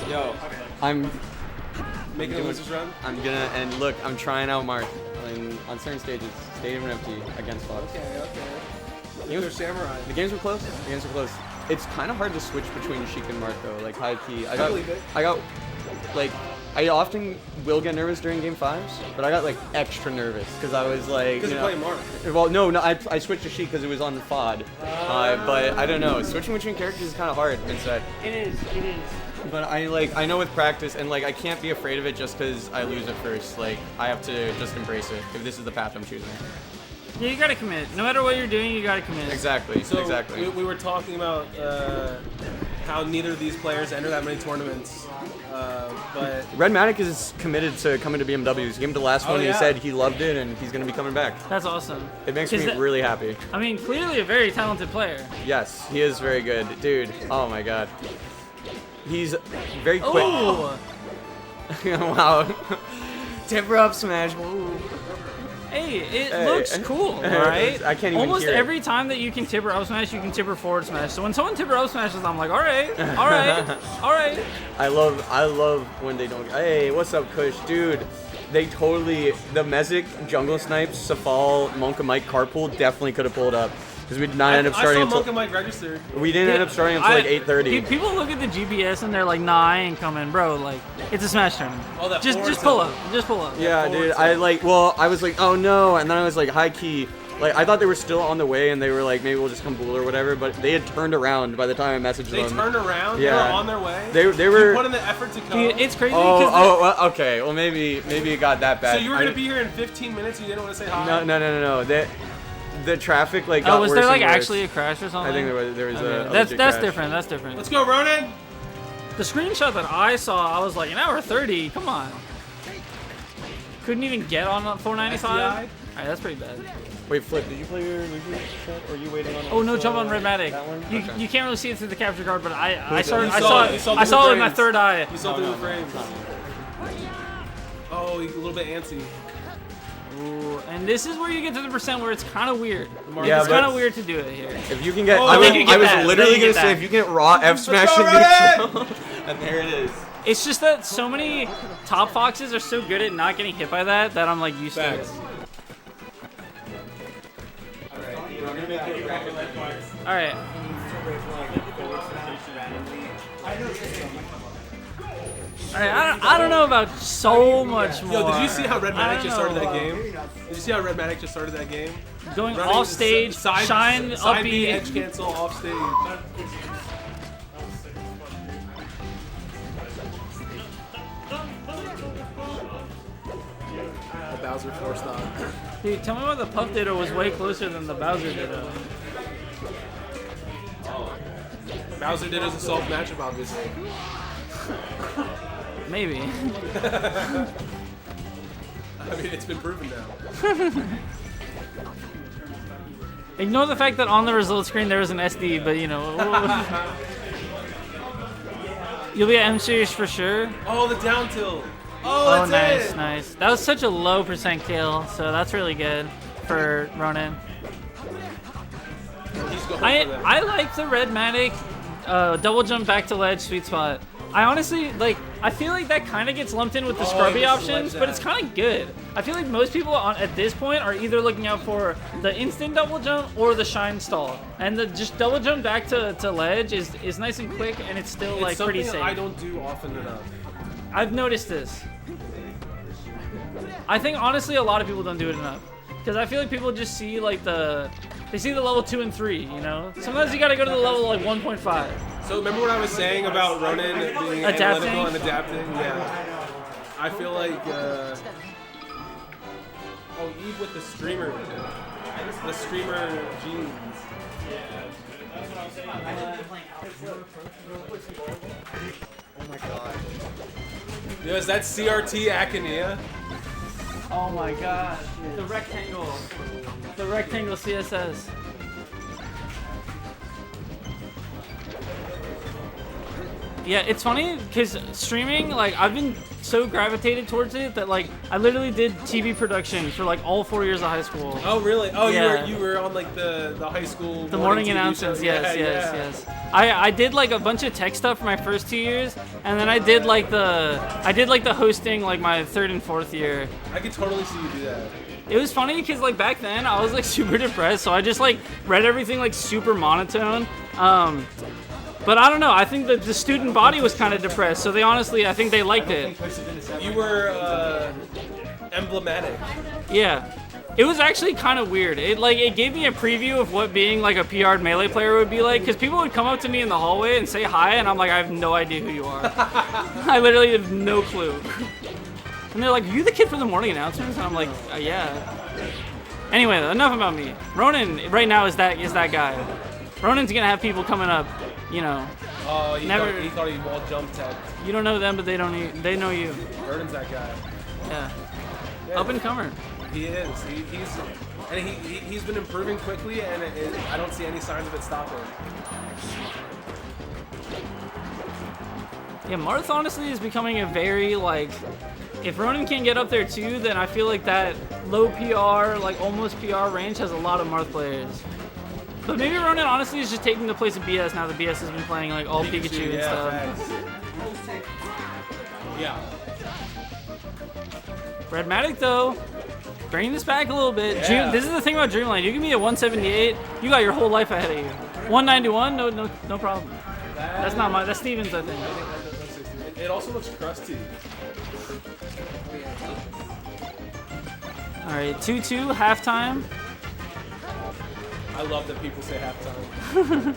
Yo, I'm Making a loser's run? I'm gonna, and look, I'm trying out Mark on certain stages, Stadium and empty against Fox. Okay. You're Samurai. The games were close. It's kind of hard to switch between Sheik and Mark though, like high key. I got like I often will get nervous during game 5s, but I got like extra nervous because I was like, Because you you're know, playing Mark. well, no, I switched to Sheik because it was on the FOD, but I don't know, switching between characters is kind of hard inside. It is. But I know with practice, and like I can't be afraid of it just because I lose at first. Like I have to just embrace it if this is the path I'm choosing. Yeah, you gotta commit. No matter what you're doing, you gotta commit. Exactly. So exactly. we were talking about how neither of these players enter that many tournaments, but Red Matic is committed to coming to BMW. He came to the last one. yeah. He said he loved it, and he's gonna be coming back. That's awesome. It makes 'Cause me that- really happy. I mean, clearly a very talented player. Yes, he is very good, dude. Oh my god. He's very quick. Oh! Wow. Timber up smash. Woo. Hey, it Hey. looks cool, right? I can't even Almost hear it. every time that you can tipper up smash, you can tipper forward smash. So when someone tipper up smashes, I'm like, all right, all right. I love when they don't. Hey, what's up, Kush, dude? They totally the Mesic jungle snipes, Safal, Monk and Mike carpool definitely could have pulled up because we did not end up starting I saw Monk until and Mike registered. we didn't end up starting until like 8:30. People look at the GPS and they're like, nah, I ain't coming, bro. Like, it's a smash tournament. Oh, that just forward pull tilt. up. Just pull up. Yeah, forward dude. tilt. I was like, oh no, and then I was like, high key. Like I thought they were still on the way, and they were like, maybe we'll just come blue or whatever. But they had turned around by the time I messaged They them. turned around. Yeah. They were on their way. They were. You put in the effort to come. Dude, it's crazy because Well, okay. Well, maybe it got that bad. So you were gonna I- be here in 15 minutes and you didn't want to say hi? No. The traffic like got was worse there like and worse. actually a crash or something? I think there was Okay. a That's legit that's crash. different. That's different. Let's go, Ronan. The screenshot that I saw, I was like, an hour 30. Come on. Couldn't even get on 495. All right, that's pretty bad. Wait, Flip, did you play your Luigi set, or are you waiting on? Oh no, jump on Red Matic. That one? You, Okay. you can't really see it through the capture card, but I You saw saw it. You saw I through saw the it with my frames. third eye. You saw through the frames. Oh, he's a little bit antsy. Ooh, and this is where you get to the percent where it's kind of weird. Yeah, it's but- kind of weird to do it here. If you can get, Oh, I then you get was that, literally then you gonna get say that. if you get raw F smash go, in neutral, and there it is. It's just that so many top foxes are so good at not getting hit by that I'm like used Facts. to it. All right. All right, I don't know about so much more. Yo, did you see how Red I Matic don't just started know. that game? Did you see how Red Matic just started that game? Going Running off stage, side, shine, side up B, B. edge cancel, off stage. The Bowser forced on. Dude, tell me why the Puff Ditto was way closer than the Bowser Ditto. Bowser did as a soft matchup, obviously. Maybe. I mean, it's been proven now. Ignore the fact that on the result screen there was an SD, but you know. You'll be at M Series for sure. Oh, the down tilt. Oh, that's nice, it. nice. That was such a low percent kill, so that's really good for Ronan. He's going for I that. like the Red Matic double jump back to ledge sweet spot. I honestly like. I feel like that kind of gets lumped in with the scrubby just options, ledge but it's kind of good. I feel like most people at this point are either looking out for the instant double jump or the shine stall, and the just double jump back to ledge is nice and quick, and it's still It's like pretty something safe. I don't do often enough. I've noticed this. I think honestly a lot of people don't do it enough. Because I feel like people just see like they see the level 2 and 3, you know? Sometimes you gotta go to the level like 1.5. So remember what I was saying about Ronan being Adapting? analytical and adapting? Yeah. I feel like, oh, Eve with the streamer. The streamer jeans. Oh my god. Yo, is that CRT Akineia? Oh my gosh. The rectangle. The rectangle CSS. Yeah, it's funny because streaming, like, I've been so gravitated towards it that, like, I literally did TV production for, like, all 4 years of high school. Oh, really? Oh, Yeah. you were on like the high school. The morning TV announcements, show. yes, Yeah, yes, yeah. yes. I did like a bunch of tech stuff for my first 2 years, and then I did like the hosting like my third and fourth year. I could totally see you do that. It was funny because like back then I was like super depressed, so I just like read everything like super monotone. But I don't know. I think that the student body was kind of depressed, so they honestly, I think they liked it. You were emblematic. Yeah. It was actually kind of weird. It gave me a preview of what being like a PR'd Melee player would be like, because people would come up to me in the hallway and say hi, and I'm like, I have no idea who you are. I literally have no clue. And they're like, are you the kid from the morning announcements? And I'm like, yeah. Anyway, enough about me. Ronan right now is that guy. Ronan's gonna have people coming up, you know. Oh, he thought he wall jump tech. You don't know them, but they know you. Burden's that guy. Yeah. Up and comer. He is. He's been improving quickly, and I don't see any signs of it stopping. Yeah, Marth honestly is becoming a very like. If Ronan can't get up there too, then I feel like that low PR, like almost PR range has a lot of Marth players. But maybe Ronan honestly is just taking the place of BS now that BS has been playing like all Pikachu and stuff. Yeah. Redmatic though, bringing this back a little bit. Yeah. This is the thing about Dreamland. You give me a 178, you got your whole life ahead of you. 191, no problem. That's Steven's, I think. It also looks crusty. All right, 2-2 halftime. I love that people say halftime.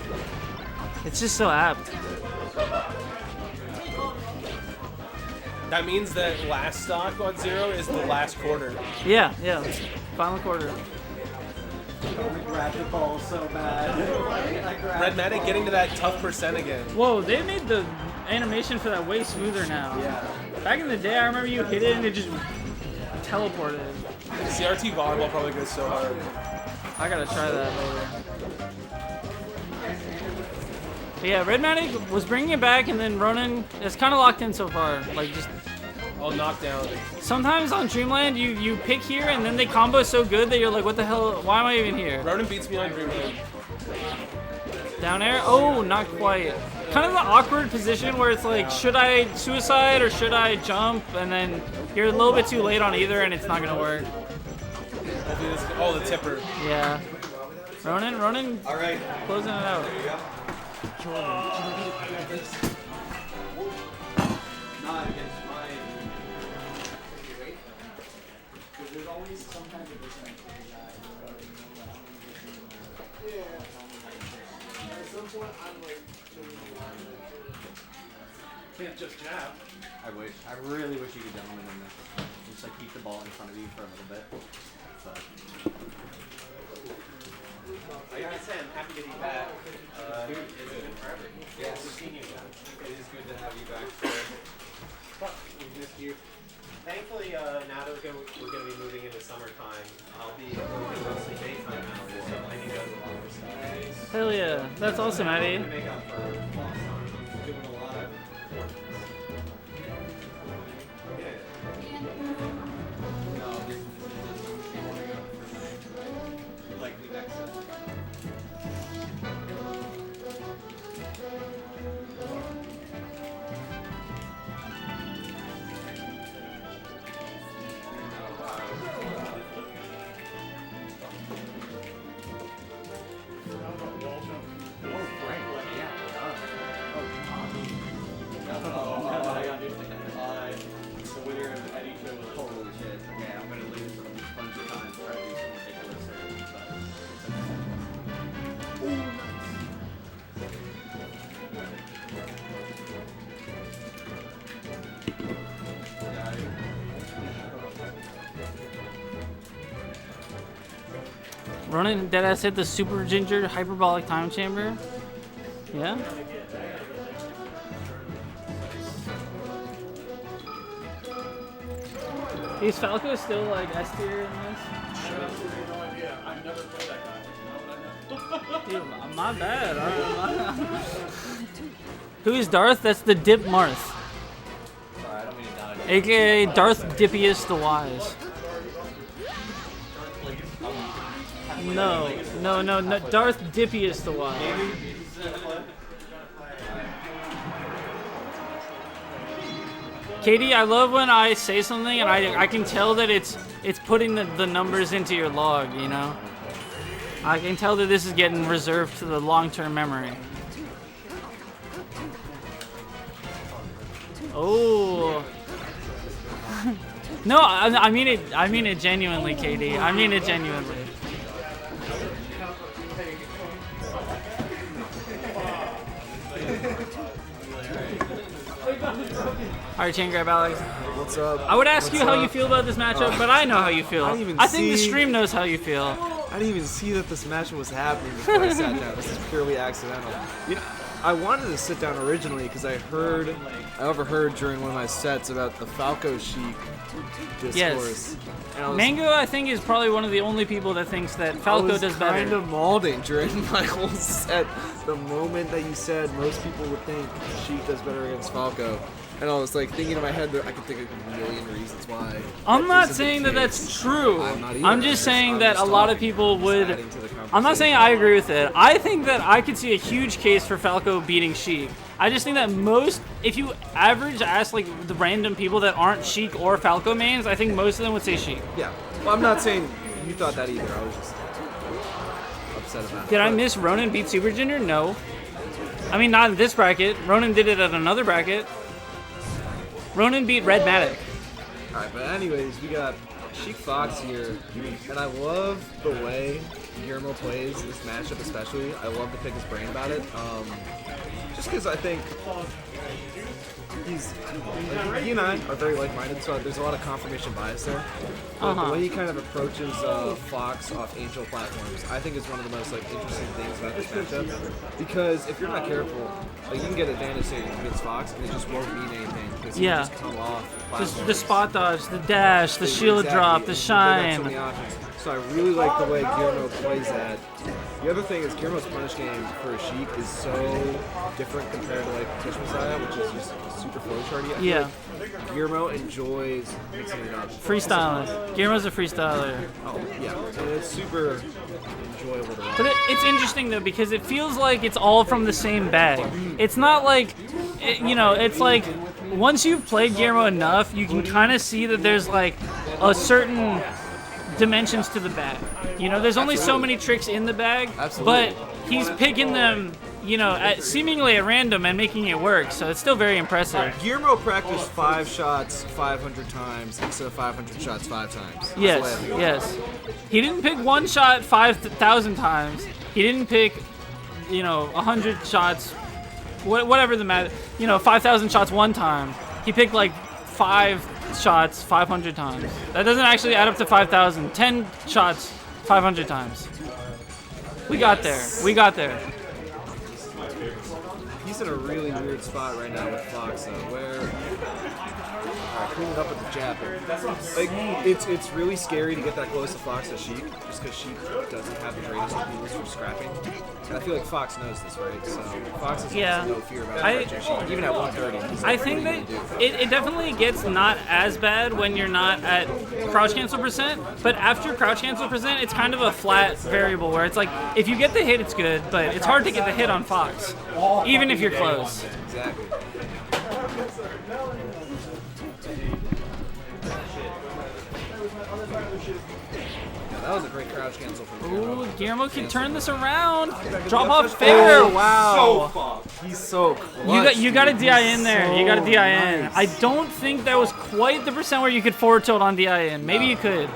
It's just so apt. That means that last stock on 0 is the last quarter. Yeah. Final quarter. I grabbed the ball so bad. Redmatic getting to that tough percent again. Whoa, they made the animation for that way smoother now. Yeah. Back in the day, I remember you hit it and it just teleported. CRT volleyball probably goes so hard. I gotta try that later. But yeah, Redmatic was bringing it back, and then Ronan is kind of locked in so far. Like just All knocked down. sometimes on Dreamland, you pick here, and then they combo so good that you're like, what the hell? Why am I even here? Ronan beats me on Dreamland. Down air? Oh, not quite. Kind of the awkward position where it's like, should I suicide or should I jump? And then you're a little bit too late on either, and it's not gonna work. Oh, the tipper. Yeah. Ronan. All right. Closing it out. There you go. Not against my. There's always some kind of percent for the guy. Yeah. At some point, I'm like, Can't just jab. I really wish you could gentleman in this. Just like keep the ball in front of you for a little bit. But I gotta say, I'm happy to be back. It's been forever. Yes. We've seen you again. It is good to have you back, sir. Fuck, we missed you. Thankfully, now that we're gonna be moving into summertime, I'll be moving mostly daytime hours, so I can go to a lot more stuff. Hell yeah. That's awesome, Eddie. To make up for lost time. I'm doing a lot of. Yeah. No, this is warming up for my likely next set. The winner of the Eddie show was holy shit. Okay, I'm gonna lose a bunch of times trying to do some ridiculous things, Ronan deadass hit the Super Ginger Hyperbolic Time Chamber. Yeah? Is Falco still like S tier in this? I've never played that guy. Dude, my bad. Who is Darth? That's the Dip Marth. sorry, I don't mean to dodge. AKA Darth Dippius the Wise. No, Darth Dippius the Wise. Katie, I love when I say something and I can tell that it's putting the numbers into your log, you know? I can tell that this is getting reserved to the long-term memory. Oh. No, I mean it. I mean it genuinely, KD. I mean it genuinely. All right, chain grab, Alex. What's up? I would ask What's you how up? you feel about this matchup, but I know how you feel. I didn't even I think the see- stream knows how you feel. I didn't even see that this match was happening before I sat down. This is purely accidental. You know, I wanted to sit down originally because I overheard during one of my sets about the Falco Sheik discourse. Yes. And I was, Mango, I think, is probably one of the only people that thinks that Falco does better. I was kind of mauling during my whole set. The moment that you said most people would think Sheik does better against Falco. And I was like thinking in my head that I could think of a million reasons why. I'm that not isn't saying the that case. that's true. I'm not either. I'm just saying I'm that just a lot of talking. people Just would. adding to the I'm not saying I conversation. agree with it. I think that I could see a huge case for Falco beating Sheik. I just think that if you ask like the random people that aren't Sheik or Falco mains, I think most of them would say Sheik. Yeah. Well, I'm not saying you thought that either. I was just upset about it. Did I But miss Ronan beat Super Junior? No. I mean, not in this bracket. Ronan did it at another bracket. Ronan beat Red Matic. Alright, but anyways, we got Sheik Fox here, and I love the way Guillermo plays this matchup especially. I love to pick his brain about it. Just because I think he and I are very like-minded, so there's a lot of confirmation bias there. But the way he kind of approaches Fox off Angel platforms, I think is one of the most interesting things about this matchup. Because if you're not careful, you can get advantage against Fox, and it just won't mean anything because he Yeah. just come off The platforms. spot dodge, the dash, the shield Exactly. drop, the They got so many shine. options. So I really like the way Guillermo plays that. The other thing is Guillermo's punish game for Sheik is so different compared to Kush Messiah, which is just super flowcharty. I feel Yeah. like Guillermo enjoys mixing it up. Freestyling. Guillermo's a freestyler. Oh yeah, and it's super enjoyable to watch. But it's interesting though because it feels like it's all from the same bag. It's not like, it's like once you've played Guillermo enough, you can kind of see that there's like a certain dimensions to the bag. There's only so many tricks in the bag, but he's picking them, seemingly at random and making it work. So it's still very impressive. Guillermo practiced 5 shots 500 times instead of 500 shots 5 times. That's the way I Yes, think. yes. He didn't pick one shot 5,000 times. He didn't pick, 100 shots, whatever the matter, 5,000 shots one time. He picked like 5 shots 500 times. That doesn't actually add up to 5,000. 10 shots 500 times. We got there. We got there. He's in a really weird spot right now with Fox, though, where cleaning up with the jab. It's really scary to get that close to Fox as Sheik, just because Sheik doesn't have the greatest tools for scrapping. And I feel like Fox knows this, right? So Fox has no fear about approaching Sheik, even at 130. He's I like, think what are you gonna that do? it definitely gets not as bad when you're not at crouch cancel percent, but after crouch cancel percent, it's kind of a flat variable where it's like, if you get the hit, it's good, but it's hard to get the hit on Fox, even if you're close. Exactly. Yeah, that was a great crouch cancel from Guillermo. Ooh, Guillermo can turn this around. Drop off fair. Oh, wow. So He's so clutch. You got a dude. DI He's in there. You so got a DI in. nice. I don't think that was quite the percent where you could forward tilt on DI in. Maybe you could.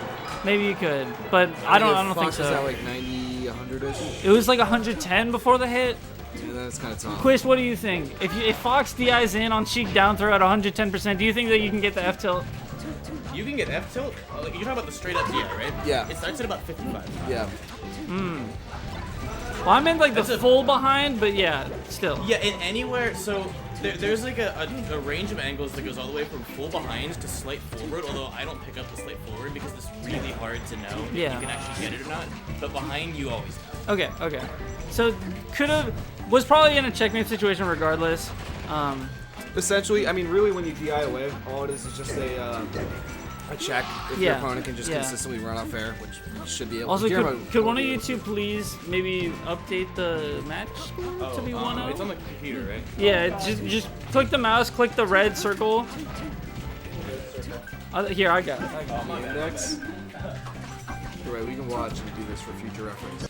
Maybe you could. But I don't think Fox was at so. like 90, 100-ish. It was like 110 before the hit. Yeah, that's kind of tough. Quist, what do you think? If Fox DI's in on Sheik down throw at 110%, do you think that you can get the F tilt? You can get F tilt. You're talking about the straight up DI, right? Yeah. It starts at about 55. Yeah. Well, I meant like the full behind, but yeah, still. Yeah, in anywhere. So there's like a range of angles that goes all the way from full behind to slight forward. Although I don't pick up the slight forward because it's really hard to know if Yeah. you can actually get it or not. But behind you always know. Okay. So was probably in a checkmate situation regardless. Essentially, I mean, really, when you DI away, all it is just a check if your Yeah. opponent can just Yeah. consistently run off fair, which you should be able Also, to. Guillermo could one will of be you able two please maybe update the match score to be 1-0? It's on the computer, right? Yeah, just click the mouse, click the red circle. Here, I got it. to index. Right, we can watch and do this for future reference.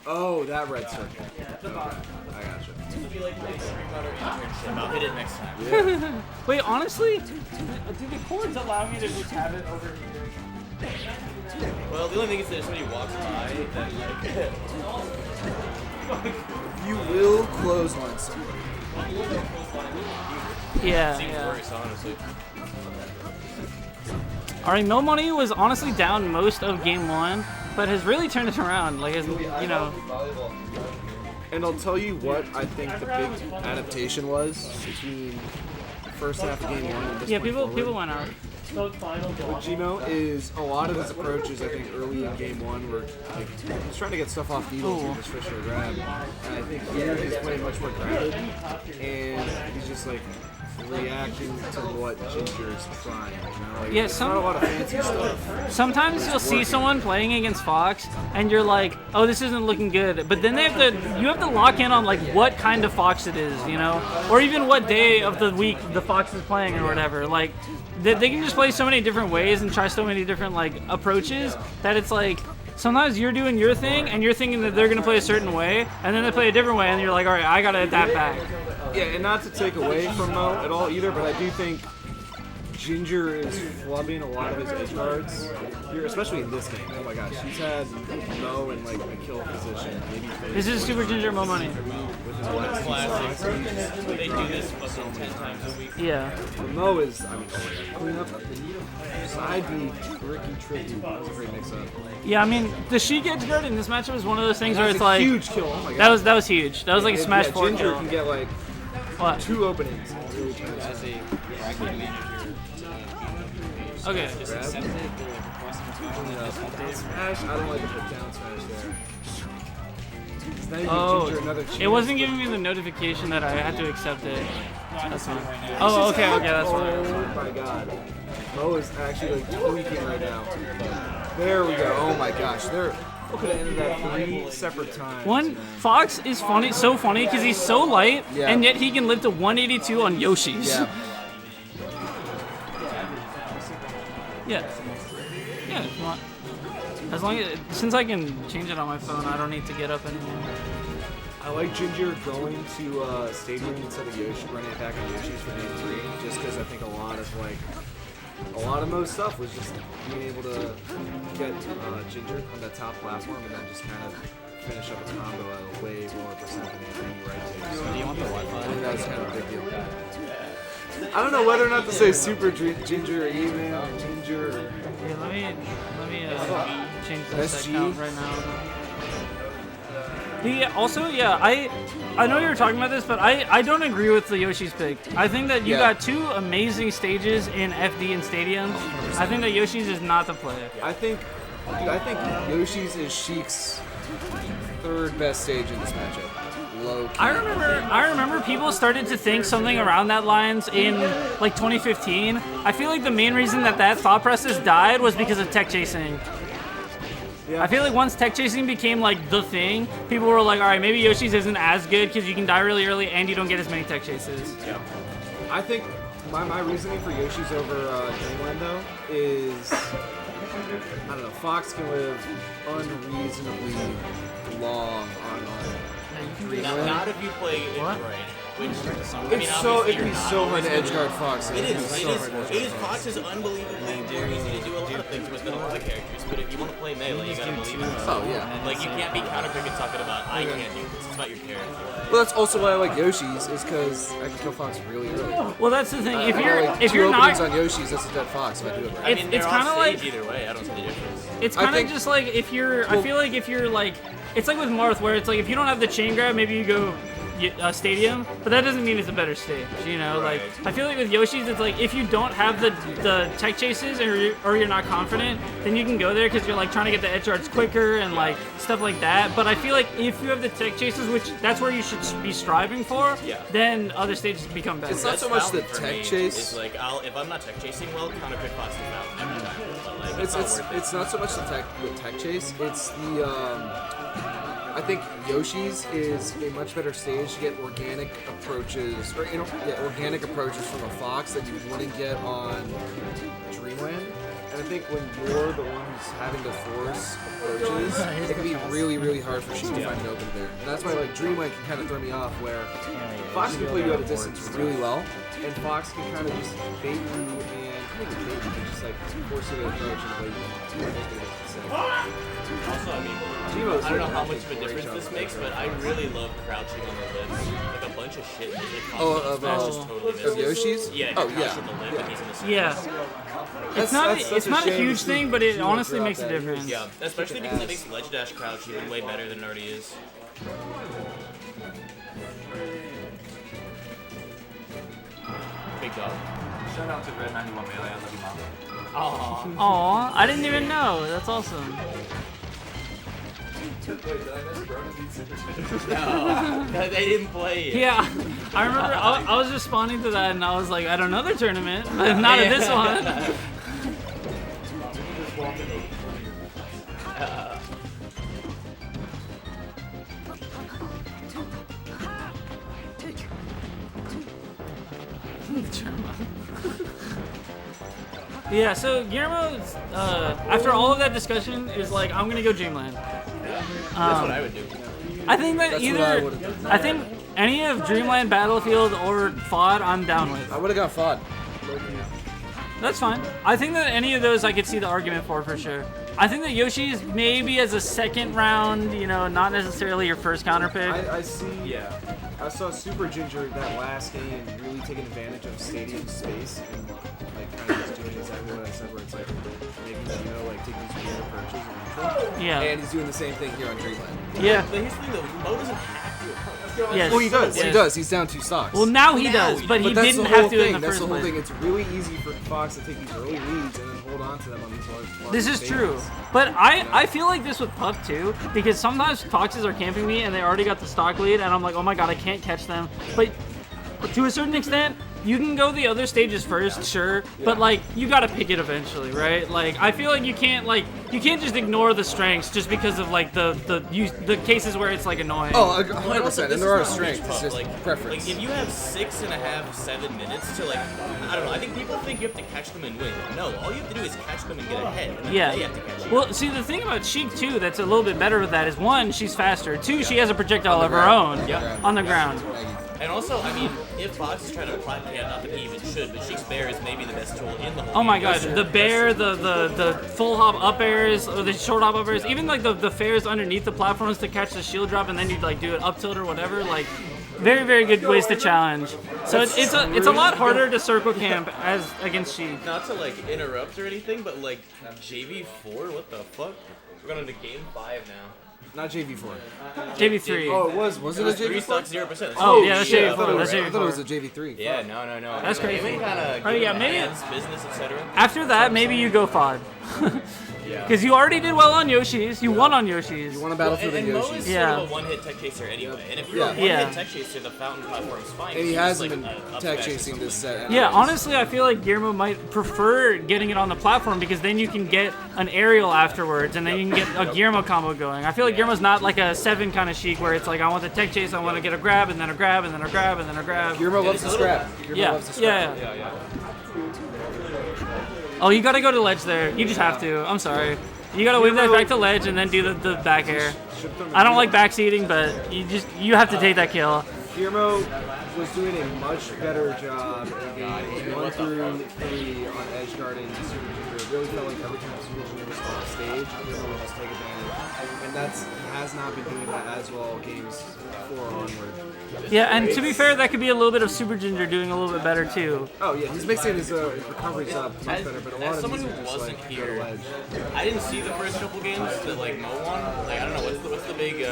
Oh, that red circle. Okay, I gotcha. It'll be like my Street Fighter internship. I'll hit it next time. Wait, honestly, do the cords allow me to just have it over here? Well, the only thing is that if somebody walks by, then like. You will clothesline somebody. Yeah. Seems yeah. worse, honestly. Alright, Mo Money was honestly down most of game 1, but has really turned it around. Like, has, you know. And I'll tell you what I think the big adaptation was between the first half of game 1 and this Yeah, point forward. people went out. With Gino is a lot of his approaches, I think, early in game 1 were like, he's trying to get stuff off needles or just fish or grab. And I think here he's playing much more grounded, and he's just like reacting to what Ginger's trying. You know? Like, Yeah, it's not a lot of fancy stuff. Sometimes you'll see someone playing against Fox, and you're like, "Oh, this isn't looking good." But then you have to lock in on like what kind of Fox it is, you know, or even what day of the week the Fox is playing or whatever. Like, they can just play so many different ways and try so many different like approaches that it's like sometimes you're doing your thing and you're thinking that they're gonna play a certain way, and then they play a different way, and you're like, "All right, I gotta adapt back." Yeah, and not to take away from Mo at all either, but I do think Ginger is flubbing a lot of his edge guards here, especially in this game. Oh my gosh, he's had Mo in like a kill position. Maybe This is Super Ginger Mo Money. Classic. They do this fucking 10 times a week. Yeah. But Mo is, I mean, clean up side B, tricky. That was a great mix-up. Yeah, I mean, the Sheik edge guard in this matchup is one of those things where That's it's a like huge kill. Oh my god. that was huge. That was like a smash 4 Ginger kill. can get like What? 2 openings. And really turn it As a bracket manager, Okay. grab. Smash. I don't like the put down smash there. It's not even Ginger another chance. It wasn't giving me the notification that I had to accept it. That's fine. Oh, okay, that's Oh fine. my god. Mo is actually like tweaking right now. There we go. Oh my gosh. There. Could have ended that 3 separate times. One, Fox is funny, so funny because he's so light, Yeah. and yet he can live to 182 on Yoshi's. Yeah. Yeah. Yeah. if you want. As long as, since I can change it on my phone, I don't need to get up anymore. I like Ginger going to Stadium instead of Yoshi, running it back on Yoshi's for game 3, just because I think a lot of Mo's stuff was just being able to get Ginger on that top platform and then just kind of finish up a combo at a way lower percent than anything you right to. So Do you want the I Wi-Fi? think that was kind of a big deal. I don't know whether or not to say Super Ginger or even or Ginger. Or Yeah, let me change this SG? account right now. Also, yeah, I know you were talking about this, but I don't agree with the Yoshi's pick. I think that you got 2 amazing stages in FD and Stadium. I think that Yoshi's is not the play. I think Yoshi's is Sheik's 3rd best stage in this matchup. Low key. I remember people started to think something around that lines in like 2015. I feel like the main reason that thought process died was because of tech chasing. Yeah. I feel like once tech chasing became like the thing, people were like, all right, maybe Yoshi's isn't as good because you can die really early and you don't get as many tech chases. Yeah. I think my reasoning for Yoshi's over Dreamland though is, I don't know, Fox can live unreasonably long on Dreamland. not if you play it right. Which, It'd be so hard to edgeguard Fox. It is. Fox is unbelievably easy to do a lot of things with all the characters, but if you want to play Melee, you gotta believe in yourself. Oh, yeah. Like, you can't be counterpicking talking about, I can't do this. It's about your character. Well, that's also why I like Yoshi's, is because I can kill Fox really early. Well, that's the thing. If I you're got, like, if 2 you're openings not, on Yoshi's, that's a dead Fox if I do it right. I mean, it's kind of like either way. I don't see the difference. it's I kind of think- just like if you're. I feel like if you're like, it's like with Marth, where it's like if you don't have the chain grab, maybe you go Stadium, but that doesn't mean it's a better stage, you know. Like I feel like with Yoshi's, it's like if you don't have the tech chases or you're not confident, then you can go there because you're like trying to get the edge guards quicker and like stuff like that. But I feel like if you have the tech chases, which that's where you should be striving for, then other stages become better. It's not so much the For tech me, chase. It's like, if I'm not tech chasing well, counterpick Fox to Fountain every time. But like, It's not so much the tech chase. It's the I think Yoshi's is a much better stage to get organic approaches, organic approaches from a Fox that you wouldn't get on Dreamland. And I think when you're the one who's having to force approaches, it can be really, really hard for Sheik to find an open there. And that's why like Dreamland can kind of throw me off, where Fox can play you at a distance really well, and Fox can kind of just bait you and kind of bait you, but just like force you to approach and play you. Also, I mean, I don't know how much of a difference this makes, but I really love crouching on the lips. Like a bunch of shit music. Just totally Of Yoshi's? Yeah, oh crouch yeah. on the lip and he's in the center. Yeah. It's not a huge thing, but it honestly makes a difference. Yeah, especially because it makes ledge dash crouch even way better than it already is. Big dog. Shout out to Red 91 Melee. I love you, Mom. Aw, I didn't even know. That's awesome. No, they didn't play it. Yeah, I remember I was responding to that and I was like, at another tournament, but not at this one. Yeah, so Guillermo, after all of that discussion, is like, I'm gonna go Dreamland. That's what I would do. I think that I think any of Dreamland, Battlefield, or FOD, I'm down with. I would have gone FOD. That's fine. I think that any of those I could see the argument for sure. I think that Yoshi's maybe as a second round, you know, not necessarily your first counter pick. I see. Yeah. I saw Super Ginger that last game really taking advantage of stadium space and like kind of just doing exactly what I said, where it's like making like take these weird approaches and neutral. Yeah. And he's doing the same thing here on Dreamland. Yeah. But here's the thing though, Mo doesn't have to approach. Yes. Oh, he does. Yes. He does. He's down 2 stocks. Well, now he does, but he that's didn't the whole have to thing. in the That's first the whole place. thing. It's really easy for Fox to take these early leads and then hold on to them on these large. This is true. But I feel like this with Puck too, because sometimes Foxes are camping me and they already got the stock lead, and I'm like, oh my god, I can't catch them. But to a certain extent, you can go the other stages first, sure, but like you gotta pick it eventually, right? Like I feel like you can't just ignore the strengths just because of like the cases where it's like annoying. Oh, Well, 100%. And there are strengths. It's just preference. Like if you have 6.5, 7 minutes to like, I don't know. I think people think you have to catch them and win. No, all you have to do is catch them and get ahead. And then Yeah. they have to catch you. Well, see, the thing about Sheik too that's a little bit better with that is one, she's faster. Two, she has a projectile of her own on the ground. And also, I mean, if Fox is trying to apply, not that he even should, but Sheik's Bear is maybe the best tool in the whole Oh my game. god, the bear, the full hop up airs, or the short hop up airs, even like the fairs underneath the platforms to catch the shield drop and then you like do it up tilt or whatever, like very, very good ways to challenge. So it's a lot harder to circle camp as against Sheik. Not to like interrupt or anything, but like JV4, what the fuck? We're going into game 5 now. Not JV4. JV3. Oh, it was. Was it a Three JV4? stocks 0%. Oh, yeah, that's shit, I thought JV4. it That's was- I thought it was JV4. a JV3. Yeah, no. That's crazy. They kind of Oh, yeah, maybe- business, etc. After that, maybe you go FOD. Yeah. Because you already did well on Yoshi's. You won on Yoshi's. You want a Battlefield and and Mo Yoshi. is Yeah. sort of a one-hit tech chaser anyway. And if you're a Yeah. one-hit tech chaser, the fountain platform's fine. And he It's hasn't just been like a up tech smash or chasing this something. set. Yeah, anyways. honestly, I feel like Guillermo might prefer getting it on the platform because then you can get an aerial afterwards and then you can get a Guillermo combo going. I feel like Guillermo's not like a 7 kind of Sheik where it's like I want the tech chase, I want to get a grab and then a grab and then a grab and then a grab. Guillermo loves to scrap. Guillermo Yeah, loves to scrap. yeah. Oh, you gotta go to ledge there. You just have to. I'm sorry. You gotta wave that back to ledge and then do the back air. I don't like backseating, but you have to take that kill. Guillermo was doing a much better job in games 1 through 3 on edge guarding Super Junior. It really felt like every time Super Junior was on stage, Guillermo would just take advantage. And he has not been doing that as well games 4 onward. Yeah, and to be fair, that could be a little bit of Super Ginger doing a little bit better too. Oh yeah, he's mixing his recoveries up much better, but a lot As of someone these who are just wasn't like go here, to ledge. I didn't see the first couple games that like Mo won. Like I don't know what's the big.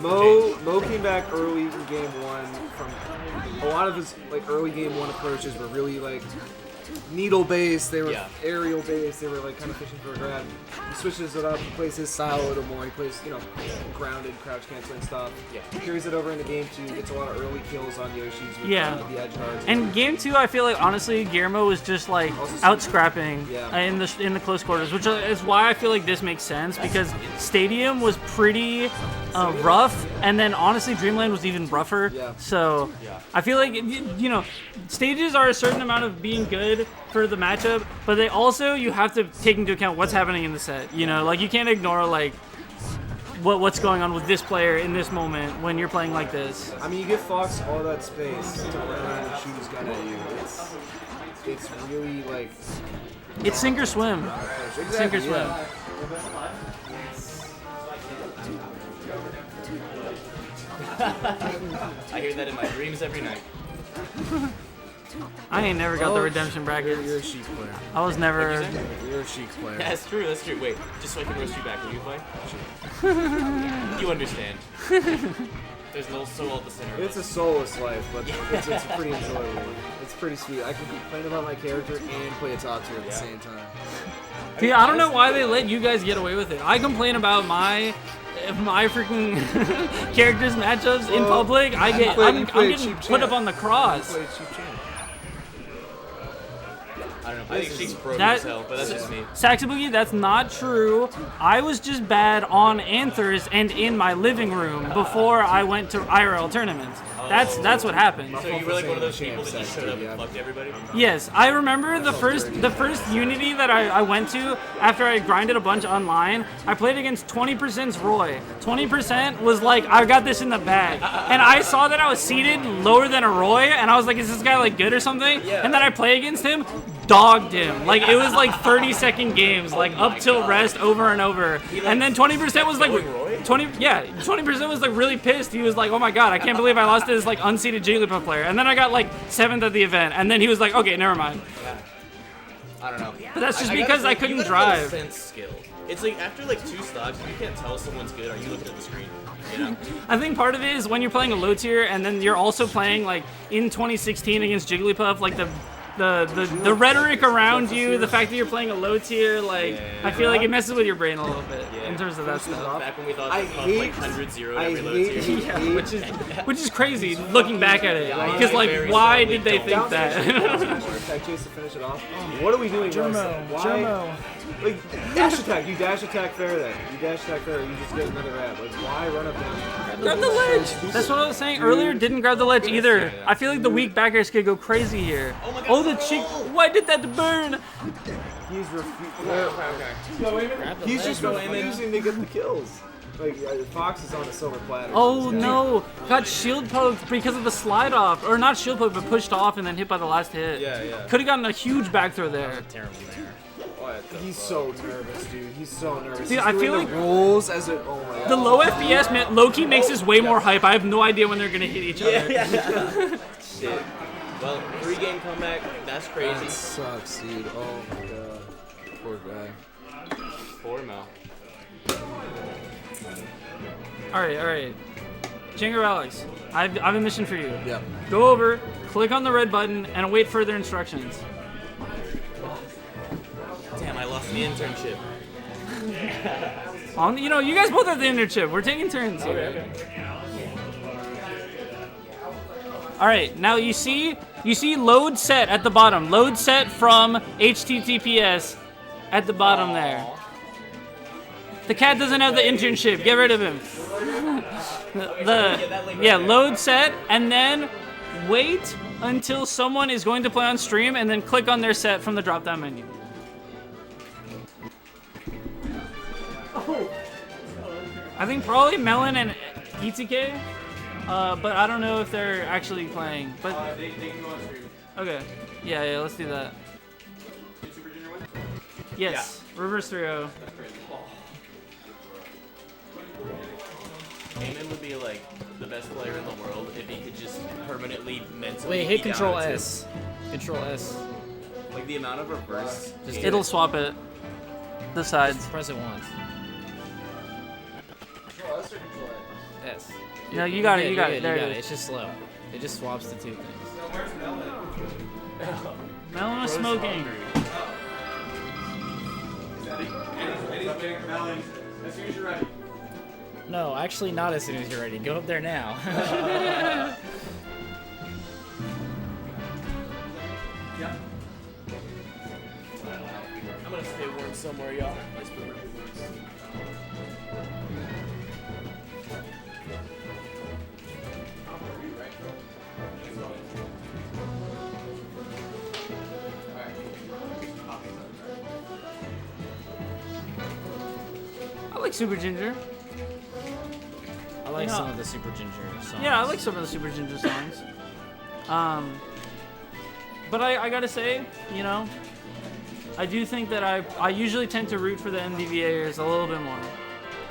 Mo came back early in game 1 from a lot of his like early game 1 approaches were really like needle based, they were aerial based, they were like kind of fishing for a grab. He switches it up, he plays his style a little more, he plays, grounded, crouch canceling stuff. Yeah. He carries it over into game 2, gets a lot of early kills on Yoshi's with the edge guards. And game 2, I feel like honestly, Guillermo was just like out scrapping in the close quarters, which is why I feel like this makes sense because Stadium was pretty rough, and then honestly, Dreamland was even rougher. So I feel like stages are a certain amount of being good for the matchup, but they also, you have to take into account what's happening in the set. You know, like you can't ignore like what's going on with this player in this moment when you're playing like this. I mean, you give Fox all that space to run around and shoot his gun at you. It's really like It's sink or swim. Sink or swim. Yeah. I hear that in my dreams every night. I ain't never got the redemption bracket. You're a Sheik player. I was never. You're a Sheik player. Yeah, that's true. That's true. Wait, just so I can roast you back, will you play? You understand. There's no soul at the center. It's a soulless life, but it's pretty enjoyable. It's pretty sweet. I can complain about my character and play a top tier at the same time. See, I don't know why they let you guys get away with it. I complain about my freaking characters matchups in public. I'm getting put up on the cross. I don't know. I think Sheik's pro That- as hell, but that's just me. Saxy Boogie, that's not true. I was just bad on Anthers and in my living room before I went to IRL tournaments. That's what happened. So you were like one of those people that just showed up and fucked everybody? Yes, I remember the first Unity that I went to after I grinded a bunch online. I played against 20%'s Roy. 20% was like, I got this in the bag. And I saw that I was seated lower than a Roy, and I was like, is this guy like good or something? And then I play against him, dogged him. Like it was like 30-second games, like up till rest over and over. And then 20% was like 20% was like really pissed. He was like, oh my god, I can't believe I lost to this like unseated Jigglypuff player. And then I got like 7th at the event, and then he was like, okay, never mind. I don't know. But that's just I gotta because say, I couldn't you gotta have a drive. sense skill. It's like after like 2 stocks, if you can't tell someone's good, are you looking at the screen? You know? I think part of it is when you're playing a low tier and then you're also playing like in 2016 against Jigglypuff, like the rhetoric around you, the fact that you're playing a low tier, like I feel like it messes with your brain a little bit in terms of that stuff. Back when we thought I that Puff, hate- like 100-0 I every low hate- tier. Yeah, which is crazy looking back at it, because like why did they think that? Attack chase to finish it off. What are we doing, Russ? Why? Like dash attack. You dash attack fair then. You dash attack fair. You just get another rab. Like why run up down? Grab the ledge. That's what I was saying earlier. Didn't grab the ledge either. I feel like the weak backers could go crazy here. Oh, the chick. Why did that burn? He's He's just refusing to get the kills. Like Fox is on a silver platter. Oh no! Got shield poked because of the slide off, or not shield poked, but pushed off and then hit by the last hit. Yeah. Could have gotten a huge back throw there. Terrible there. He's so nervous, dude. He's so nervous. Dude, He's I doing feel the like rules as it. Oh my god. The low FPS low-key makes this way more hype. I have no idea when they're gonna hit each other. Shit. Well, 3-game comeback. That's crazy. That sucks, dude. Oh my god. Poor guy. Poor Mel. All right. Jinger Alex, I have a mission for you. Yeah. Go over, click on the red button, and await further instructions. Damn, I lost the internship. You guys both have the internship. We're taking turns here. Okay. All right, now you see load set at the bottom. Load set from HTTPS at the bottom there. The cat doesn't have the internship. Get rid of him. Load set, and then wait until someone is going to play on stream, and then click on their set from the drop-down menu. I think probably Melen and ETK, but I don't know if they're actually playing. But They can go on stream. okay, yeah, let's do that. Did Super Junior win? Yes, reverse 3-0. Eamon would be like the best player in the world if he could just permanently mentally. Wait, hit be down Control to- S. Control S. Like the amount of reverse. It'll swap it. The sides. Press it once. S. No, you got it. You got it. There You got it is. It's just slow. It just swaps the 2 things. Melen was smoking. Eddie's getting Melen. As soon as you're ready. No, actually not as soon as you're ready. Go up there now. Yeah. I'm gonna stay warm somewhere, y'all. like Super Ginger. I like Yeah. some of the Super Ginger songs. Yeah, I like some of the Super Ginger songs. But I gotta say, you know, I do think that I usually tend to root for the MDVAers a little bit more.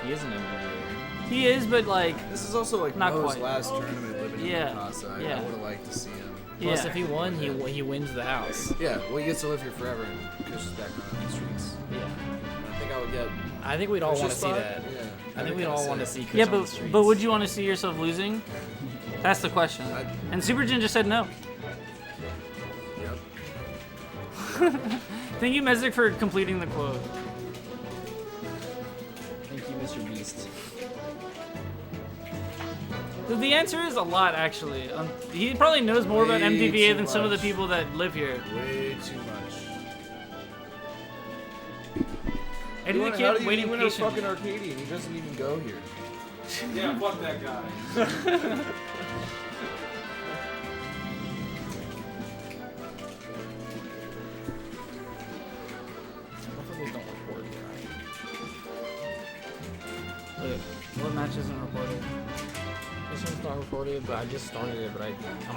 He is an MVA. He is, but like, This is also like Not Mo's quite. last tournament living Yeah. in Casa. Yeah. I would have liked to see him. Plus, yeah. if he won, he wins the house. Yeah, well, he gets to live here forever and Kush is back on the streets. Yeah. And I think I would get I think we'd all Kush's want to see spot. that. Yeah. I think we'd all want to see Kush Yeah, on the but streets. would you want to see yourself losing? That's the question. And Super Ginger said no. Yep. Thank you, Mezek, for completing the quote. Thank you, Mr. Beast. The answer is a lot, actually. He probably knows more about Way MDVA too than some of the much. people that live here. Way too much. Eddie the How do Kid you waiting win a patiently. fucking Arcadian? He doesn't even go here. Yeah, fuck that guy. Motherfuckers don't report. Wait, what match isn't reported? This one's not recorded, but I just started it. But I'm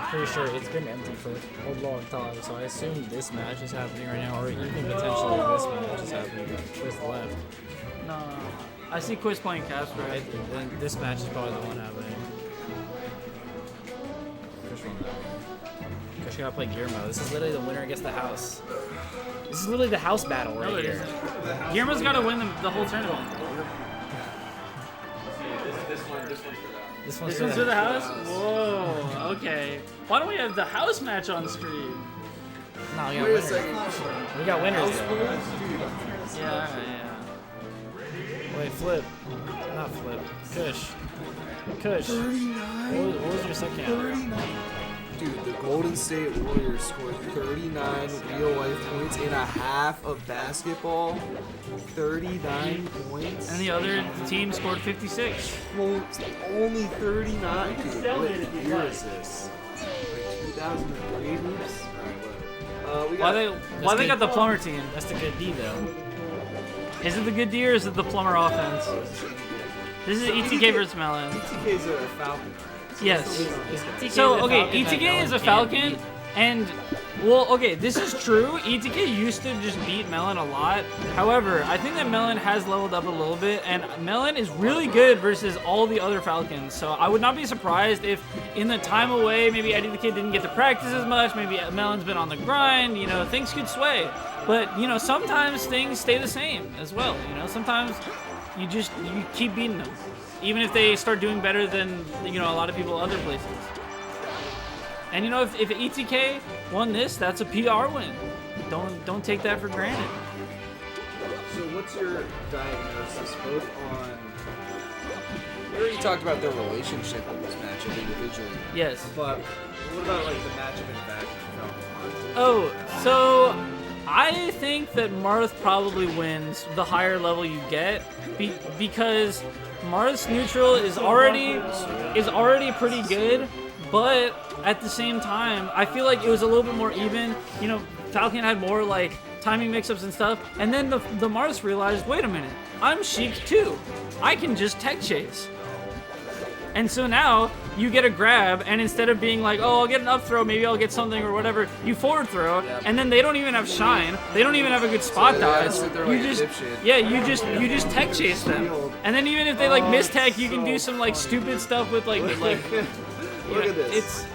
pretty sure it's been empty for a long time. So I assume this match is happening right now, or even potentially this match is happening with left. No. I see Quist playing Casper. Then this match is probably the one happening. Kush won that one. Kush gotta play Guillermo. This is literally the winner gets the house. This is literally the house battle right No, it here. isn't. Guillermo's got to win the whole tournament. This This one's for the house? Whoa, okay. Why don't we have the house match on stream? No, we got Wait a winners. second. We got winners though. Yeah, alright, yeah. Wait, flip. Not flip. Kush. Kush. 39. What was your second out? Dude, the Golden State Warriors scored 39 real-life points in a half of basketball. 39 points. And the other team scored 56. Well, only 39. Dude, what year is this? Like 2003 hoops? Alright, whatever. Why they got the plumber team? That's the good D though. Is it the good D or is it the plumber offense? This is ETK versus Melen. TK's a Falcon. Yes. TK So, the okay, Falcon that ETK no is one a can Falcon, beat. and, well, okay, this is true. ETK used to just beat Melen a lot. However, I think that Melen has leveled up a little bit, and Melen is really good versus all the other Falcons. So I would not be surprised if in the time away, maybe Eddie the Kid didn't get to practice as much, maybe Melen's been on the grind, you know, things could sway. But, you know, sometimes things stay the same as well, you know, sometimes you keep beating them. Even if they start doing better than, you know, a lot of people other places. And you know, if ETK won this, that's a PR win. Don't take that for granted. So what's your diagnosis both on... We already talked about their relationship in this matchup individually. Yes. But what about like the matchup in vacuum? Oh, so I think that Marth probably wins the higher level you get because Marth's neutral is already pretty good, but at the same time, I feel like it was a little bit more even. You know, Falcon had more like timing mix-ups and stuff, and then the Marths realized, wait a minute, I'm Sheik too. I can just tech chase. And so now you get a grab, and instead of being like, oh, I'll get an up throw, maybe I'll get something or whatever, you forward throw, and then they don't even have shine, they don't even have a good spot dodge. You you just tech chase them, and then even if they like miss tech, you can do some like stupid stuff with like Look at this. It's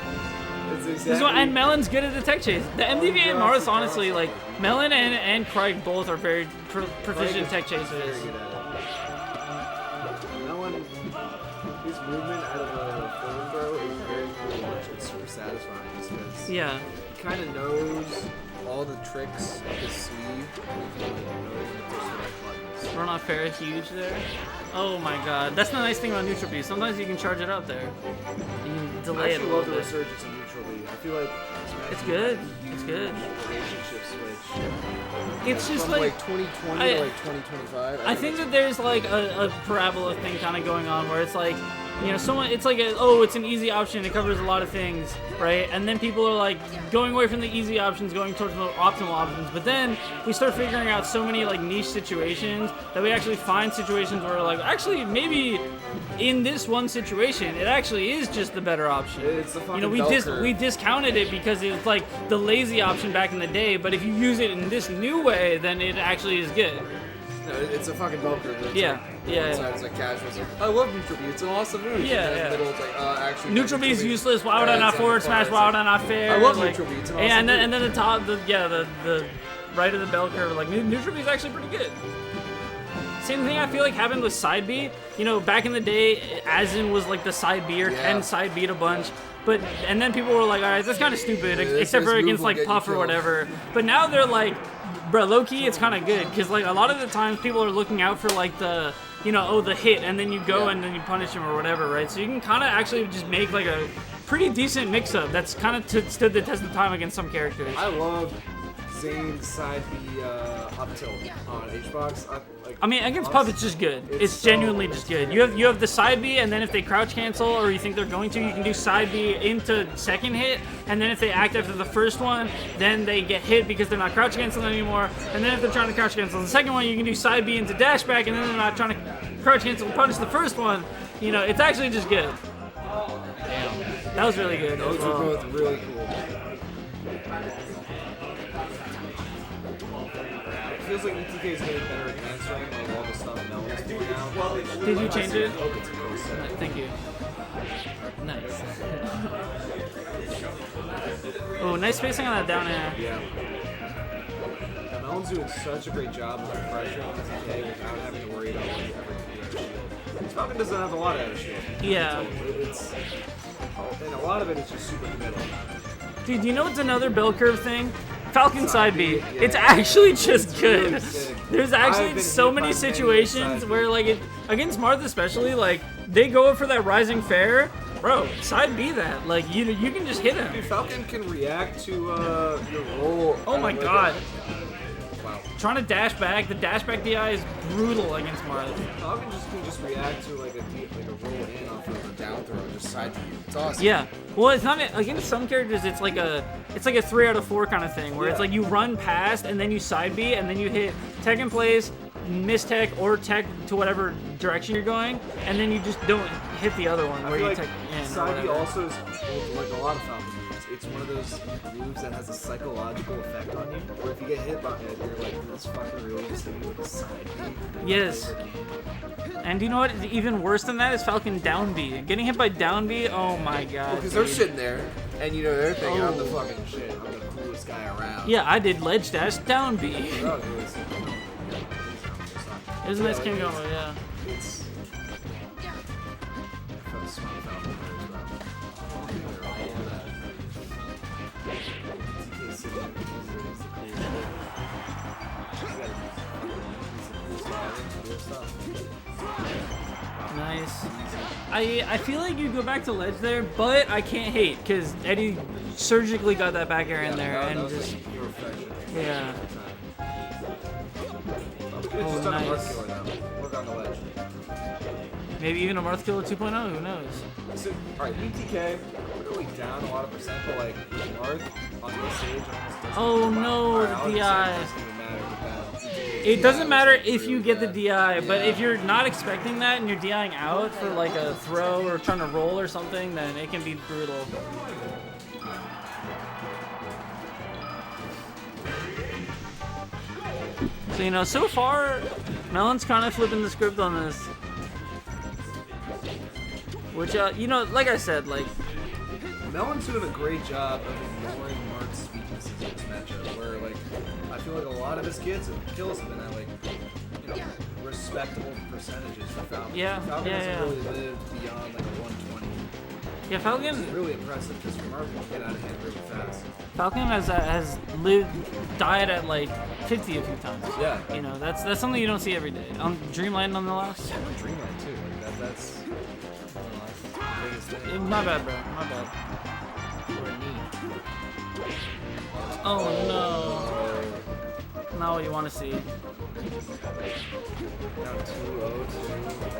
exactly... and Melen's good at the tech chase. The MDVA and Mars, honestly, like Melen and Craig both are very proficient tech chasers. Melen, his movement out of a forward throw is very cool. It's super satisfying because Yeah. he kind of knows all the tricks of his sleeve. And he can like know when to push the right buttons. Run off fair huge there. Oh my god. That's the nice thing about neutral B. Sometimes you can charge it up there. You can I delay it a actually little love the bit. resurgence of neutral B. I feel like this match It's is good. like a It's huge good. relationship switch. It's just From like 2020 I- to like 2025. I think that there's like a parabola thing kind of going on where it's like you know, someone, it's like, it's an easy option, it covers a lot of things, right? And then people are like going away from the easy options, going towards the optimal options. But then we start figuring out so many like niche situations that we actually find situations where like, actually, maybe in this one situation, it actually is just the better option. It's the fucking we discounted it because it's like the lazy option back in the day. But if you use it in this new way, then it actually is good. No, it's a fucking bell curve. It's Yeah, like, yeah, one yeah. side is like casual. It's like, I love neutral B. It's an awesome move. Yeah, And then yeah. in the middle, it's like, actually. Neutral B is useless. Why would I Yeah, not it's on forward the smash? far Why would side. I not fair? I love like, neutral B. It's an and awesome then move. the top, the right of the bell curve, like neutral B is actually pretty good. Same thing I feel like happened with side B. You know, back in the day, Asin was like the side B or Ken side B'd a bunch. But and then people were like, all right, that's kind of stupid, except for this move against will like get you Puff or killed. whatever. But now they're like, bro, low key, it's kind of good because like a lot of the times people are looking out for like the, you know, the hit, and then you go and then you punish him or whatever, right? So you can kind of actually just make like a pretty decent mix-up that's kind of stood the test of time against some characters. I love Zane's side B up tilt on H-Box. I mean, against Puff, it's just good. It's genuinely just good. You have the side B, and then if they crouch cancel or you think they're going to, you can do side B into second hit, and then if they act after the first one, then they get hit because they're not crouch canceling anymore. And then if they're trying to crouch cancel the second one, you can do side B into dash back, and then they're not trying to crouch cancel and punish the first one. You know, it's actually just good. Damn. That was really good. Those as are well. both really cool. It feels like ETK is getting better at answering like all the stuff Melen's doing now. Did you change it? I hope it's a cool set. Thank you. Nice. Oh, nice spacing on that down air. Yeah. Melen's doing such a great job with the pressure on ETK without having to worry about what he ever can do out of shield. Falcon doesn't have a lot out of shield. Yeah. It's, and a lot of it is just super committal. Dude, you know what's another bell curve thing? Falcon side B. It's actually just good. There's actually so many situations where, like, against Marth especially, like, they go up for that rising fair. Bro, side B that. Like, you can just hit him. Dude, Falcon can react to your roll. Oh my god. Wow. Trying to dash back, the dash back DI is brutal against Marth. Falcon can just react to like a roll in off of a down throw and just side to you. It's awesome. Yeah. Well, it's not against some characters. It's like a 3 out of 4 kind of thing where it's like you run past and then you side B and then you hit tech in place, miss tech or tech to whatever direction you're going, and then you just don't hit the other one I where feel you like tech in. or side B whatever. also is like a lot of Falcon moves. It's one of those moves that has a psychological effect on you. Where if you get hit by it, you're like, this fucking really just hit me with a side B. Yes. And you know what? Even worse than that is Falcon down B. Getting hit by down B. Oh my god. Because they're dude. sitting there, and you know they're thinking, I'm the Oh. fucking shit. I'm the coolest guy around. Yeah, I did ledge dash down B. That was really sick. It was a nice king combo, yeah. It's. Nice. I feel like you go back to ledge there, but I can't hate because Eddie surgically got that back air in there and just yeah. Oh, nice. Work on the ledge. Maybe even a Marth Killer 2.0. Who knows? So, alright, BTK, we're really down a lot of percent, but like, Marth on this stage almost doesn't Oh no, Alright, the I'll just say DI. it doesn't even matter with that. It doesn't matter if you get the DI, but if you're not expecting that and you're DIing out for like a throw or trying to roll or something, then it can be brutal. So, you know, so far, Melen's kind of flipping the script on this. Which, you know, like I said, like... Melen's doing a great job of ignoring Mark's weaknesses in this matchup, where, like, I feel like a lot of his kids and kills have been at, like, you know, respectable percentages for Falcon. Yeah, Falcon yeah, hasn't really lived beyond, like, a 120. Yeah, Falcon... It's really impressive, because Mark can get out of hand really fast. That's died at like 50 a few times. Yeah. You know, that's something you don't see every day. On Dreamland nonetheless. Yeah, Dreamland, too. Like, that's the biggest thing. My bad, bro. My bad. Oh no. Not what you want to see. Down 2-0 to,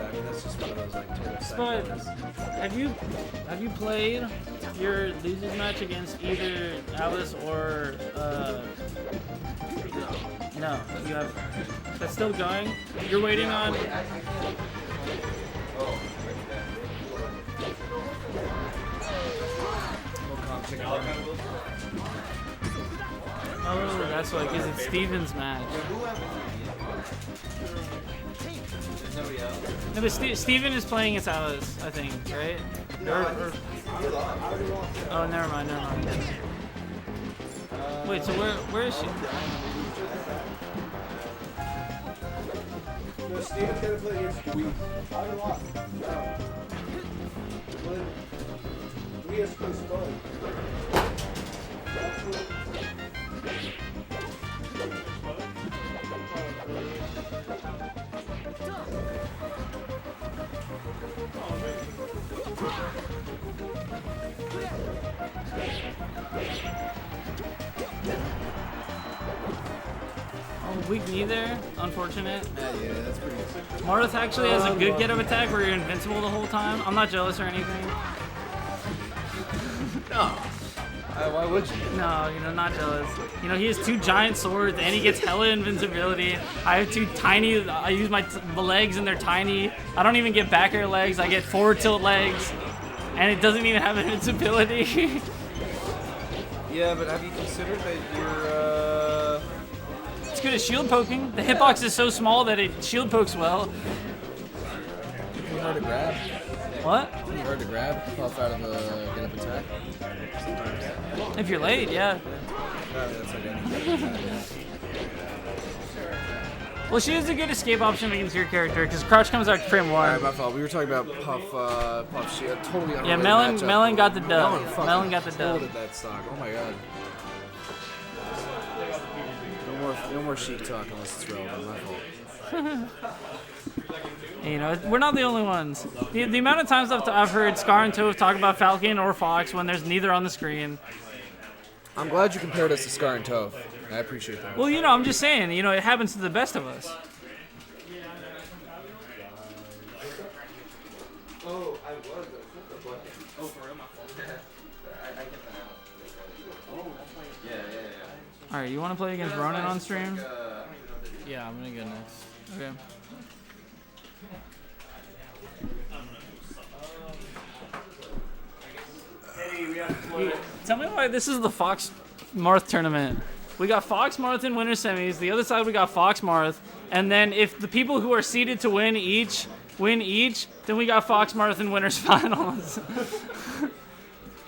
I mean, that's just one of those, like, total Spud, have you played your losers match against either Alice or no, you have. That's still going. You're waiting on. Oh, that's why, because it's Steven's match. No, but Steven is playing against Alice, I think, right? Oh, never mind. Wait, so where is she? No, Steven's gonna play against we. I lost. We are supposed to Oh, weak knee there. Unfortunate. Yeah, that's pretty good. Marth actually has a good get-up attack where you're invincible the whole time. I'm not jealous or anything. No. Why would you? No, not jealous. He has 2 giant swords and he gets hella invincibility. I have 2 tiny, I use my legs and they're tiny. I don't even get back air legs, I get forward tilt legs. And it doesn't even have invincibility. Yeah, but have you considered that you're, It's good at shield poking. The hitbox is so small that it shield pokes well. It's hard to grab. What? It's hard to grab, pop out of a get-up attack. Sometimes. If you're late, yeah. That's like anything. Well, she is a good escape option against your character because crouch comes out frame 1. Alright, my fault. We were talking about Puff Shield. Totally unrelated. Yeah, Melen got the dub. Melen got the dub. That stock. Oh my god. No more Sheik talk unless it's relevant. My fault. We're not the only ones. The amount of times I've heard Scar and Toph talk about Falcon or Fox when there's neither on the screen. I'm glad you compared us to Scar and Toph. I appreciate that. Well, I'm just saying, it happens to the best of us. Oh, I was. Oh, for real, my fault. I get that out. Oh, yeah. All right, you want to play against Ronan on stream? Yeah, I'm gonna go next. Okay. Tell me why this is the Fox Marth tournament. We got Fox Marth in winner semis. The other side we got Fox Marth, and then if the people who are seeded to win each, then we got Fox Marth in winners finals.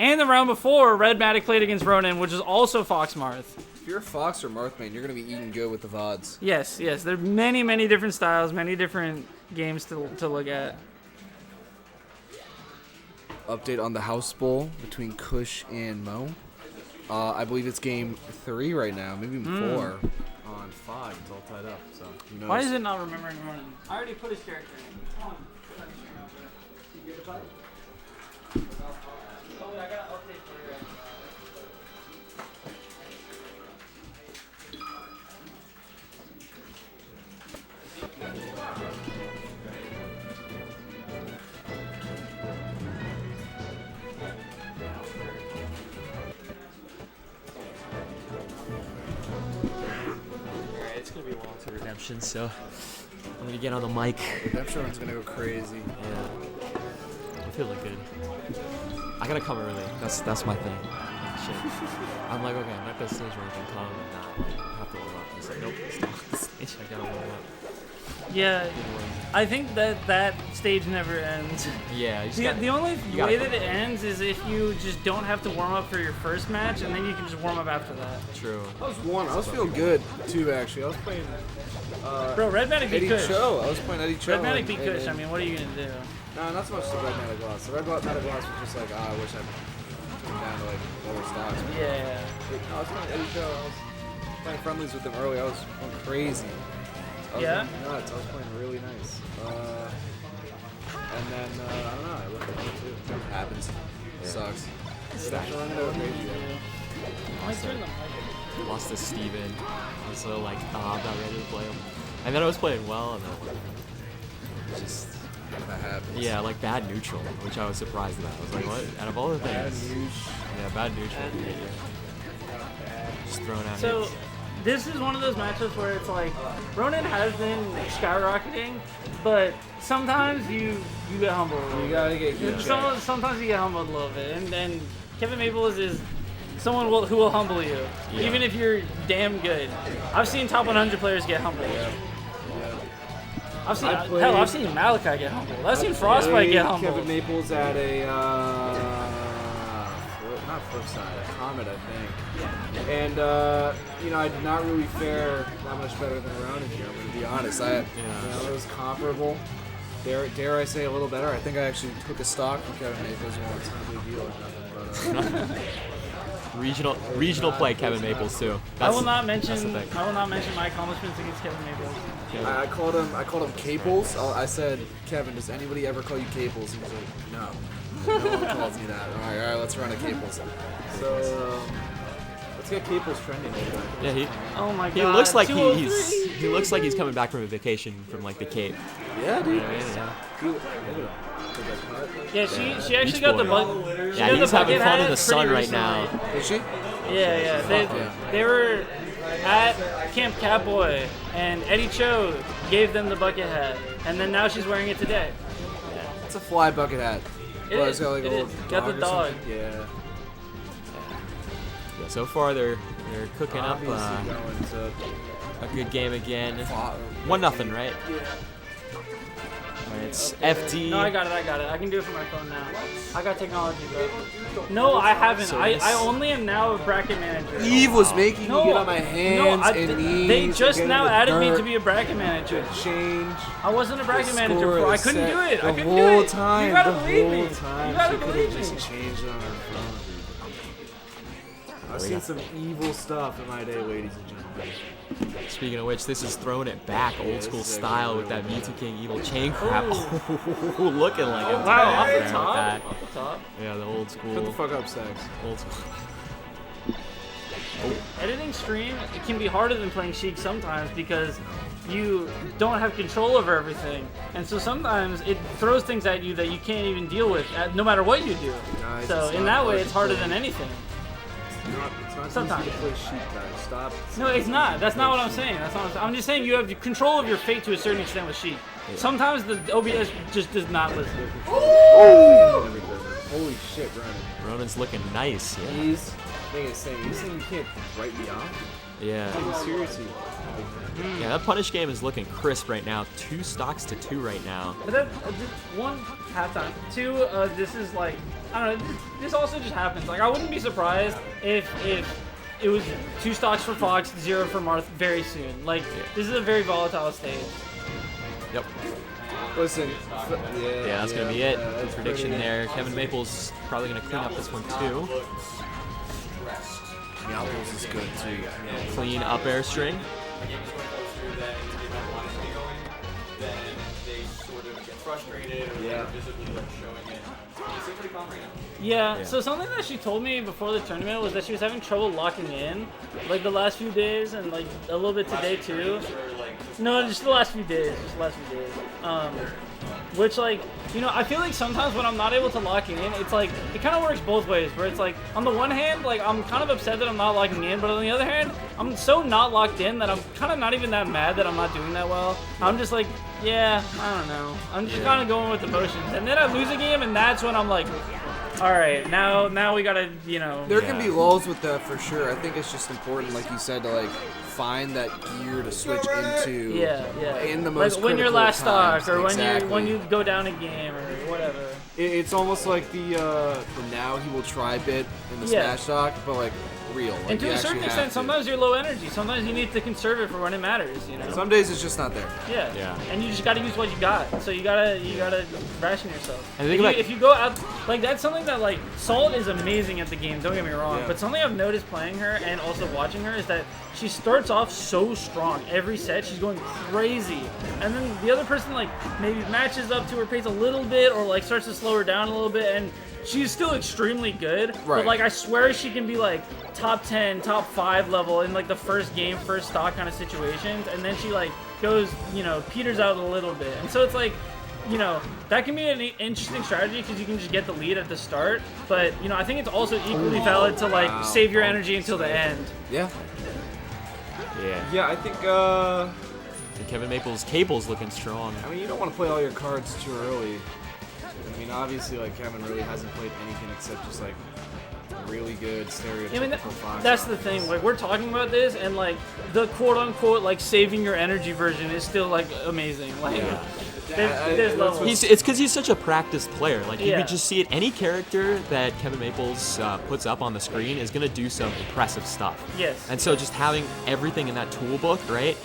And the round before, Red Matic played against Ronan, which is also Fox Marth. If you're a Fox or Marth main, you're gonna be eating good with the VODs. Yes. There are many different styles, many different games to look at. Update on the House Bowl between Kush and Mo. I believe it's game 3 right now, maybe even 4 on 5. It's all tied up. So who knows? Why is it not remembering Ronan? I already put his character in. Come on. You good to play? Oh, I got an update for you. Alright, it's gonna be long to Redemption, so I'm gonna get on the mic. Redemption's gonna go crazy. Yeah. I'm feeling good. I gotta come early. That's my thing. Shit. I'm like, okay, I'm at the stage where I can come and not have to warm up. It's like, nope, it's not the stage. I gotta warm up. Yeah, I think that stage never ends. Yeah. The only way that it ends is if you just don't have to warm up for your first match, and then you can just warm up after that. True. I was feeling good too, actually. I was playing. Bro, Red Matic beat Eddie Kush. Cho. I was playing Eddie Cho. Red Matic beat Kush. I mean, what are you gonna do? No, not so much the Red Matic Gloss. The Red Matic Gloss was just like, I wish I'd come down to like lower stocks. Yeah. I was playing Eddie Cho. I was playing friendlies with him early. I was going crazy. I was Yeah? going nuts. I was playing really nice. And then, I don't know, I looked at him too. It happens. It sucks. Stacks are running out crazy. Lost to Steven. I was so like, I'm not ready to play him. And then I was playing well, and then just that happens. Yeah, like bad neutral, which I was surprised about. I was like, what? Out of all the things. Yeah, bad neutral. Just throwing out So, hits. this is one of those matchups where it's like, Ronan has been skyrocketing, but sometimes you get humbled. You gotta get huge. Sometimes you get humbled a little bit, and Kevin Maples is someone who will humble you, even if you're damn good. I've seen top 100 players get humbled. I've seen Malachi get humbled. I've seen Frostbite get humbled. Kevin Maples at a not flip side, a Comet, I think. And I did not really fare that much better than Ronan here. I'm gonna be honest. It was comparable. Dare I say a little better? I think I actually took a stock from Kevin Maples once. Not a big deal or nothing, but. Regional play Kevin Maples too. I will not mention my accomplishments against Kevin Maples. I called him Caples. I said, Kevin, does anybody ever call you Caples? He was like, no. No one calls me that. All right, let's run a Caples. So let's get Caples trending. Yeah, oh my god. He looks like he looks like he's coming back from a vacation from like the Cape. Yeah, dude. Yeah, she actually got the bug. Yeah, he's having fun in the sun right now. Is she? Yeah. They were at Camp Catboy, and Eddie Cho gave them the bucket hat, and then now she's wearing it today. It's a fly bucket hat. It's got like a little got the dog. Yeah. So far they're cooking up Going a good game again. 1-0, right? It's FD. No, I got it. I can do it from my phone now. I got technology, bro. No, I haven't. I only am now a bracket manager. Eve was making me get on my hands and knees. They just now added me dirt. to be a bracket manager. Change. I wasn't a bracket manager before. I couldn't do it. I couldn't do whole it. time. You gotta The believe me. whole time. You gotta She could've believe me. just changed on her phone. I've seen some evil stuff in my day, ladies and gentlemen. Speaking of which, this is throwing it back old school style with that Mewtwo King Evil Chain Crab. Oh, looking like it. Wow, off the With top. that. Off the top. Yeah, the old school. Shut the fuck up, Stacks. Old school. Editing stream, it can be harder than playing Sheik sometimes because you don't have control over everything. And so sometimes it throws things at you that you can't even deal with, no matter what you do. Guys, So it's in not that way, hard it's to harder play. than anything. It's not Sometimes. easy to play sheep, guys. Stop. No, it's not. That's not what I'm saying. I'm just saying you have control of your fate to a certain extent with Sheik. Sometimes the OBS just does not listen. Holy shit, Ronan. Ronan's looking nice. Yeah. He's saying you can't write me off? Yeah. Like, seriously. Yeah, that punish game is looking crisp right now. 2 stocks to 2 right now. But that, one, halftime. Two, this is like, I don't know, this also just happens. Like, I wouldn't be surprised if it was 2 stocks for Fox, 0 for Marth very soon. Like, this is a very volatile stage. Yep. Listen. Yeah, that's going to be it. that's Prediction pretty- there. Kevin Maples probably going to clean up this one too. Meowples is good too. Clean up air string. Yeah. Yeah, so something that she told me before the tournament was that she was having trouble locking in, like the last few days and like a little bit today too. No, just the last few days, which like, you know, I feel like sometimes when I'm not able to lock in, it's like, it kind of works both ways, where it's like, on the one hand, like, I'm kind of upset that I'm not locking in, but on the other hand, I'm so not locked in that I'm kind of not even that mad that I'm not doing that well. I'm just like, yeah, I don't know. I'm just kind of going with the motions. And then I lose a game, and that's when I'm like, all right, now we gotta, you know. There can be lulls with that for sure. I think it's just important, like you said, to like find that gear to switch into. Yeah. In the most like when you're critical last times. stock, or Exactly. when you go down a game, or whatever. It's almost like the now he will try bit in the Yeah. smash stock, but like real. Like And to you a actually certain have extent, to. sometimes you're low energy. Sometimes you need to conserve it for when it matters. You know. Some days it's just not there. Yeah. And you just gotta use what you got. So you gotta ration yourself. And think about- If you go out, like that's something that like Salt is amazing at the game. Don't get me wrong. Yeah. But something I've noticed playing her and also watching her is that she starts off so strong. Every set she's going crazy, and then the other person like maybe matches up to her pace a little bit or like starts to slow her down a little bit, and she's still extremely good. Right. But like I swear she can be like top 10, top 5 level in like the first game, first stock kind of situations, and then she like goes, you know, peters out a little bit. And so it's like you know, that can be an interesting strategy because you can just get the lead at the start. But, you know, I think it's also equally valid to, like, save your energy until the end. Yeah. Yeah. Yeah, I think, And Kevin Maples' cable's looking strong. I mean, you don't want to play all your cards too early. I mean, obviously, like, Kevin really hasn't played anything except just, like, really good stereotypical I mean, Fox. that's the thing. Like, we're talking about this, and, like, the quote-unquote, like, saving your energy version is still, like, amazing. Like, there's levels. It's because he's such a practiced player. Like, you could just see it. Any character that Kevin Maples puts up on the screen is going to do some impressive stuff. Yes. And so just having everything in that toolbook, right?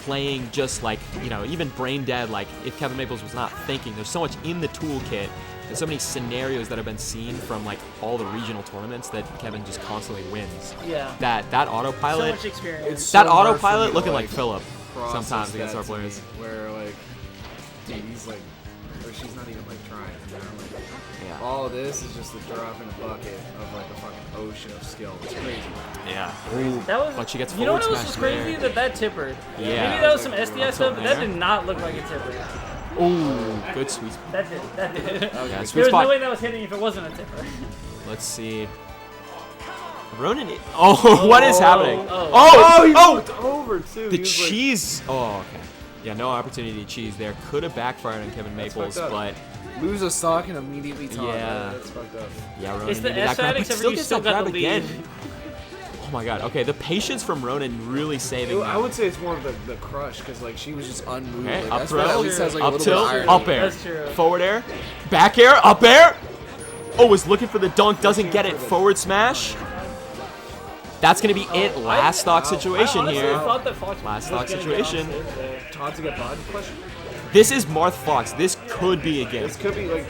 Playing just like, you know, even brain dead, like if Kevin Maples was not thinking, there's so much in the toolkit and so many scenarios that have been seen from like all the regional tournaments that Kevin just constantly wins. Yeah. That autopilot. So much experience. It's That so hard autopilot for me to, looking like Philip process sometimes against that our to me, players. Where, like, dude, he's like, or she's not even like trying. You know? Like, Yeah. all of this is just a drop in a bucket of like a fucking ocean of skill. It's crazy. Yeah. That was, But she gets you know what forward else was smash crazy? there. That tippered. Yeah. Maybe that was some SDI Up stuff, but that there. did not look like a tipper. Ooh, good sweet spot. That did. That did. Yeah, There sweet was spot. no way that was hitting if it wasn't a tipper. Let's see. Ronan. Oh, what is happening? Oh. He Oh! looked over too. The He was like, cheese. Oh, okay. Yeah, no opportunity to cheese there. Could have backfired on Kevin Maples, fucked up. but lose a stock and immediately taunt. Yeah. That's fucked up. yeah, Ronan It's the needed that S grab, side, but except still for you gets still that got grab the lead. again. Oh my god. Okay, the patience from Ronan really saving. I them. would say it's more of the crush because like she was just unmoved. Okay, Like, up that's what throw, at least has like a up little tilt, bit of irony. up air, That's true. forward air, back air, up air. Oh, was looking for the dunk, doesn't get it. Forward smash. That's gonna be it. Last stock situation I honestly here. thought that Fox Last was stock gonna get situation. on stage there. Taunt to get body question. This is Marth Fox. This could be a game. This could be like.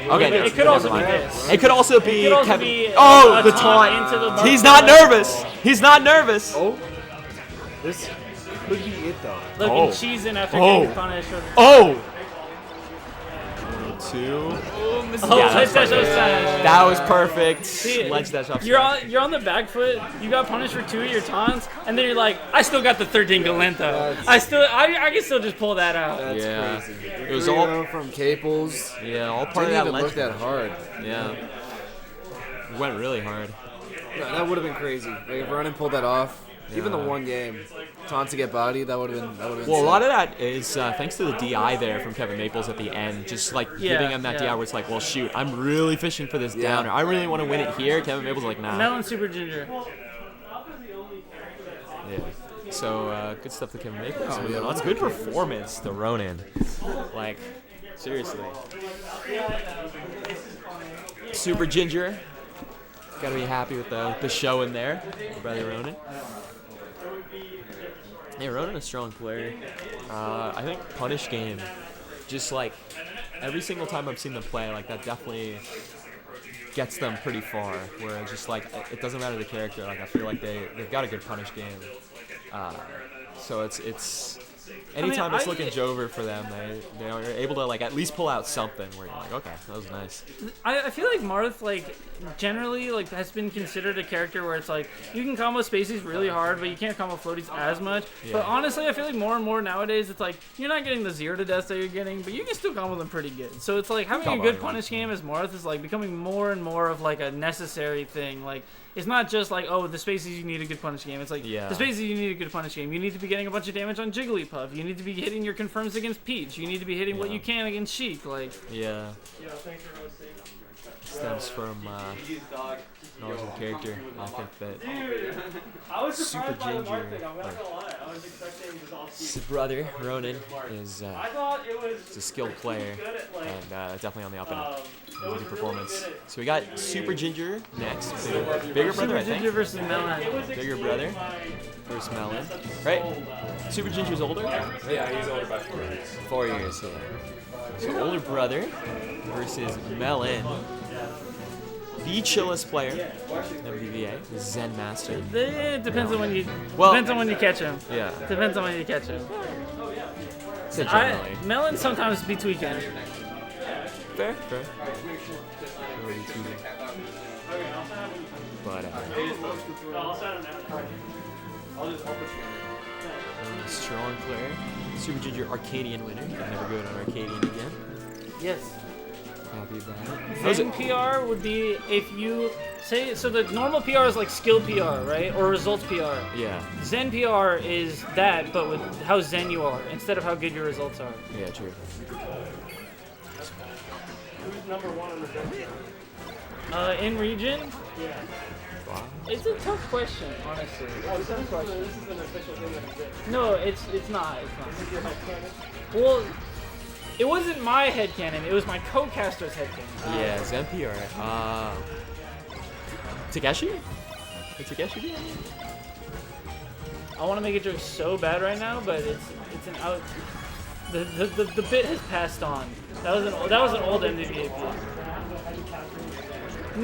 Okay. It could also be this. It could also be It could also Kevin. be, Oh, a the taunt into taunt. the He's Marth not Fox. nervous. He's not nervous. Oh, this could be it though. Looking Oh. cheesing after Oh. getting punished. With Oh. 2. Oh, Yeah, ledge that's dash perfect. outside. That was perfect. See, Ledge dash off. You're on the back foot. You got punished for 2 of your taunts, and then you're like, I still got the 13 Galento. I can still just pull that out. That's Yeah. crazy. It was all. 3-0 from Caples. Yeah, all part Didn't of that even ledge. look that hard. Yeah. Went really hard. No, that would have been crazy. Like if Ronan pulled that off, even the one game, taunt to get body, that would have been. That would have been. Well, a sick. lot of that is thanks to the DI there from Kevin Maples at the end. Just like giving him that DI where it's like, well, shoot, I'm really fishing for this downer. I really want to win it here. Kevin Maples is like, nah. Melen Super Ginger. Yeah. So good stuff to Kevin Maples. Oh, yeah, That's good performance to Ronan. Like, seriously. Super Ginger. Gotta be happy with the show in there. Brother Ronan. Yeah, Ronan a strong player. I think punish game, just like every single time I've seen them play, like that definitely gets them pretty far. Where it's just like it doesn't matter the character. Like I feel like they've got a good punish game. So it's anytime it's looking Jover for them, they are able to like at least pull out something where you're like, okay, that was nice. I feel like Marth like generally like has been considered a character where it's like you can combo spacies really hard, but you can't combo floaties as much. Yeah. But honestly, I feel like more and more nowadays it's like you're not getting the 0 to deaths that you're getting, but you can still combo them pretty good. So it's like having a good punish game as Marth is like becoming more and more of like a necessary thing. Like it's not just like, oh, the spaces you need a good punish game. It's like the spaces you need a good punish game. You need to be getting a bunch of damage on Jigglypuff. You need to be hitting your confirms against Peach. You need to be hitting what you can against Sheik. Like Stems from knowledge of the character. I think that I was Super surprised by the Ginger, Marth thing. I'm not gonna lie. I was expecting just all his brother Ronan is I thought it was a skilled player good at, like, and definitely on the up and up. it was Easy really performance. good So we got Super Ginger next. Bigger brother, I Super Ginger think. versus Melen. Bigger brother versus Melen. Right? Super Ginger's older? Yeah, he's older by 4 years. 4 years, yeah. So older brother versus Melen. The chillest player, MVVA, Zen Master. It depends on when you Well- depends on when you catch him. Yeah. Depends on when you catch him. So generally. Melen sometimes be tweaking. Fair. But strong player. Super Ginger Arcadian winner. Can never go to Arcadian again. Yes. Copy that. Zen PR would be if you say, so the normal PR is like skill PR, right? Or results PR. Yeah. Zen PR is that, but with how zen you are, instead of how good your results are. Yeah, true. Who's number 1 on the bench? In region? Yeah. Wow. It's a tough question, honestly. Oh, this is an official thing that exists. No, it's not. It's This is not. your head cannon? Well, it wasn't my headcanon, it was my co-caster's headcanon. Yeah, Zen PR. Takeshi? Did Takeshi be on it? I want to make a joke so bad right now, but it's an out. The bit has passed on. That was an old MWA piece.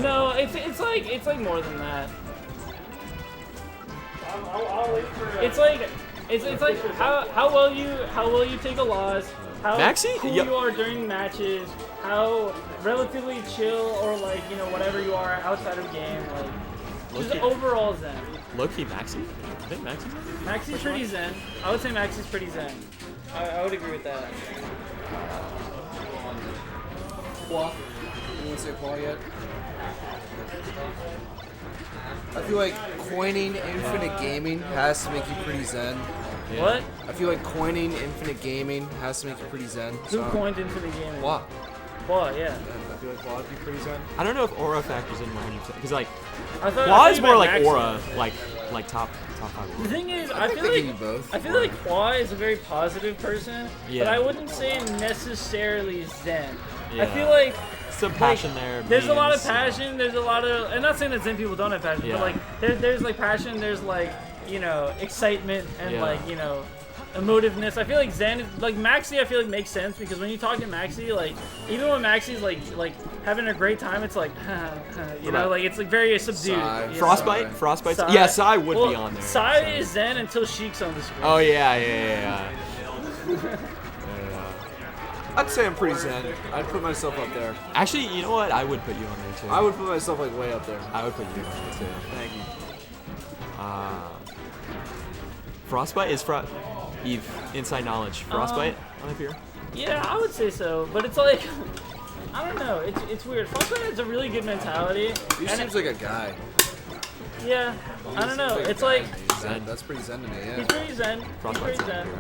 No, it's like more than that. I'll wait for. It's like how well you take a loss, how Maxi? cool Yep. you are during matches, how relatively chill or like whatever you are outside of game, like just Low-key. overall zen. Low-key Maxi? I think Maxi's on it? Maxi's pretty zen. I would say Maxi's pretty zen. I would agree with that. Qua. You want to say Qua yet? I feel like coining infinite gaming has to make you pretty zen. Yeah. What? I feel like coining infinite gaming has to make you pretty zen. Who coined into the game? Qua. Qua, yeah. And I feel like Qua would be pretty zen. I don't know if aura factors in 100%. Because, like, I Qua thought is you more meant like Maxi. aura. Like top 5. The thing is, I I think feel they like give you both. I feel like Qua is a very positive person, but Yeah. I wouldn't say necessarily zen. I Yeah. feel like Some passion there. there's a lot of means- passion. There's a lot of. I'm not saying that zen people don't have passion, Yeah. but like there's like passion. There's like excitement and Yeah. like emotiveness. I feel like zen, like Maxi, I feel like makes sense because when you talk to Maxi, like even when Maxi's like having a great time, it's like Right. like it's like very subdued. Sigh. you know? Frostbite? Frostbite? Sai- Yeah, Sai would well, be on there. Sai is zen until Sheik's on the screen. Oh, yeah. I'd say I'm pretty zen. I'd put myself up there. Actually, you know what? I would put you on there, too. I would put myself like way up there. I would put you on there, too. Thank you. Frostbite is Eve, inside knowledge. Frostbite on up here? Yeah, I would say so, but it's like I don't know. It's weird. Frostbite has a really good mentality. He and seems like a guy. yeah, I don't know. Seems It's a like guy. He's zen. That's pretty zen to me. Yeah. he's pretty zen. He's Frostbite's pretty on zen. here.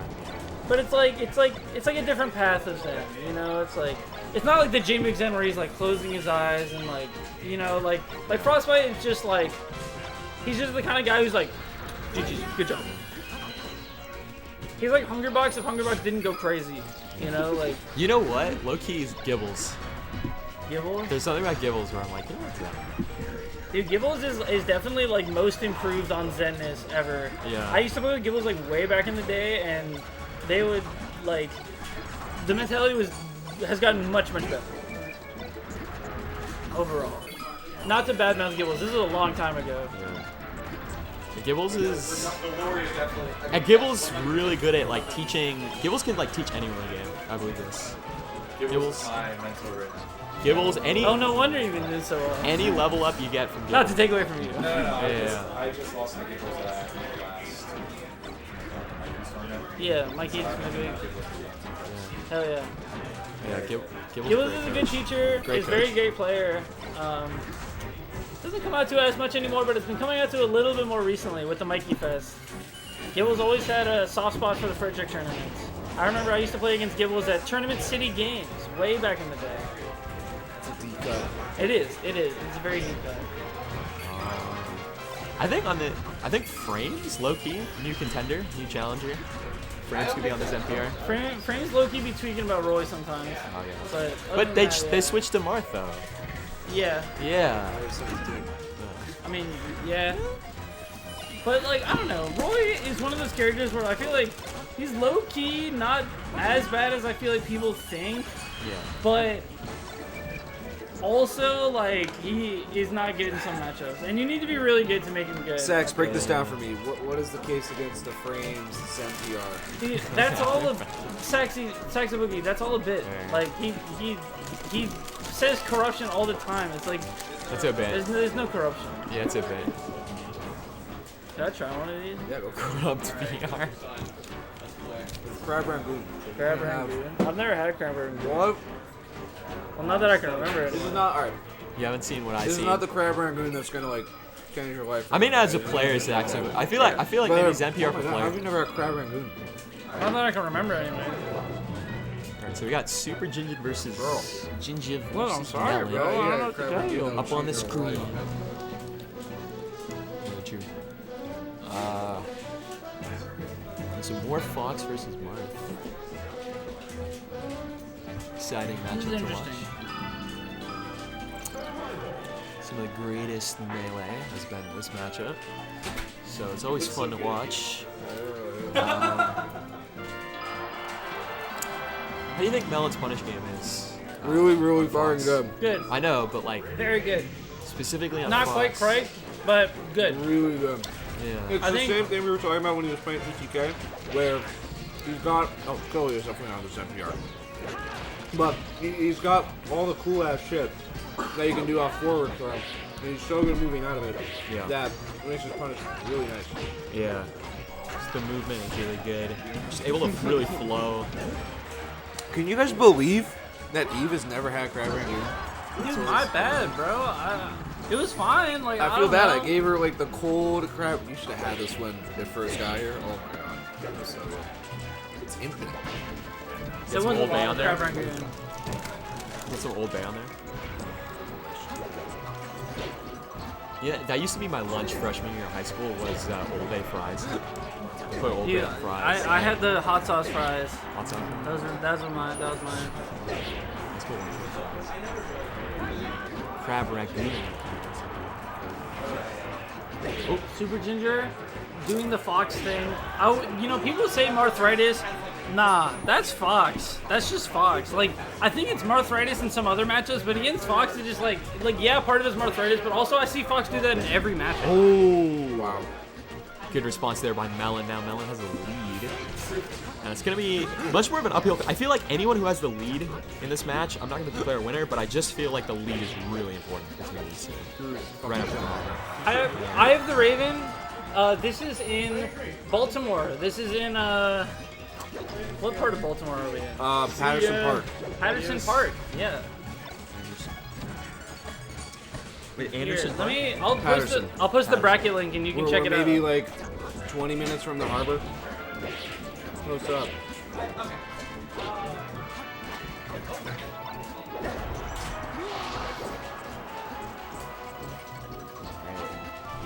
But it's like a different path of zen. It's like it's not like the J-Mug zen where he's like closing his eyes and like like Frostbite is just like he's just the kind of guy who's like, GG, good job. He's like Hungerbox if Hungerbox didn't go crazy. Like You know what? Low-key is Gibbles. Gibbles. There's something about Gibbles where I'm like, what's that? Dude, Gibbles is definitely like most improved on Zenness ever. Yeah. I used to play with Gibbles like way back in the day, and they would like the mentality has gotten much better overall. Not to badmouth Gibbles. This is a long time ago. Gibbles is... The Warriors definitely. And Gibbles really good at like teaching... Gibbles can like teach anyone a game. I believe this. Gibbles. My mental range. Gibbles, Oh, no wonder you've been doing so well. any level up you get from Gibbles. Not to take away from you. No, Yeah. I just lost my Gibbles last. Yeah, Mikey is maybe. Hell yeah. Yeah, Gibbles, Gibbles is a good teacher. Great He's a very coach. great player. Doesn't come out to as much anymore, but it's been coming out to a little bit more recently with the Mikey Fest. Gibbles always had a soft spot for the Frederick tournaments. I remember I used to play against Gibbles at Tournament City Games way back in the day. It's a deep cut. It is. It's a very deep cut. I think Frames, low-key, new contender, new challenger. Frames could be on this NPR. Frames low-key be tweaking about Roy sometimes. Oh, yeah. But, other But than they that, they yeah. switched to Marth, though. Yeah. Yeah. I mean, yeah. But, like, I don't know. Roy is one of those characters where I feel like he's low-key not as bad as I feel like people think. Yeah. But also, like, he is not getting some matchups. And you need to be really good to make him good. Sax, break this down for me. What is the case against the Frames Zen PR? Dude, that's all of Saxy Boogie. That's all a bit. Like, he says corruption all the time. It's like, It's a bit. there's no corruption. Yeah, it's a bit. Should I try one of these? Yeah, go Corrupt VR. Crab Rangoon. Crab Rangoon. I've never had a crab rangoon. What? Well, not that I can remember it. This is not alright. You haven't seen what I This see. is not the crab rangoon that's gonna like change your life. I mean, as a player, it's actually. I feel like maybe it's NPR for How have players. you never had crab rangoon? Not that I can remember anyway. Alright, so we got Super Gingiv versus Gingiv versus Well, I'm sorry, Melen. bro. I don't know what to tell you. Up on the screen. Yeah, true. So more Fox versus Marth. Exciting This is matchup to watch. interesting. Some of the greatest melee has been in this matchup. So it's always fun to watch. How do you think Melen's punish game is? Really, really fucking good. Good. I know, but like Very good. specifically on Not Fox. quite correct, but good. Really good. Yeah. It's I the think- same thing we were talking about when he was playing TTK, where he's got. Oh, Scully is definitely on this NPR. But he's got all the cool ass shit that you can do off forward throw, and he's so good moving out of it Yeah. that makes his punish really nice. Yeah. Just the movement is really good. Just able to really flow. Can you guys believe that Eve has never had crab rangoon? Dude, my bad, bro. It was fine. Like I feel don't bad. know. I gave her like the cold crab. You should have had this when it first got here. Oh my god, it was so good. It's infinite. There some was a Old Bay lot on of there. crab rangoon. Get some Old Bay on there. Yeah, that used to be my lunch freshman year of high school was Old Bay fries. Put Old Bay Yeah, on fries. I had the hot sauce fries. Hot sauce. That was mine. That's cool. Crab rangoon. Oh, Super Ginger doing the Fox thing. People say Marthritis. Nah, that's Fox. That's just Fox. Like, I think it's Marthritis in some other matchups, but against Fox, it's just like yeah, part of it's Marthritis, but also I see Fox do that in every matchup. Oh, wow. Good response there by Melen. Now Melen has the lead. And it's going to be much more of an uphill. I feel like anyone who has the lead in this match, I'm not going to declare a winner, but I just feel like the lead is really important between these two. Right up to the moment. I have the Raven. This is in Baltimore. This is in what part of Baltimore are we in? Patterson Park. Patterson Park. Yeah. Wait, Here, Anderson? I'll post the bracket link and you can check it out. Maybe like 20 minutes from the harbor. What's up?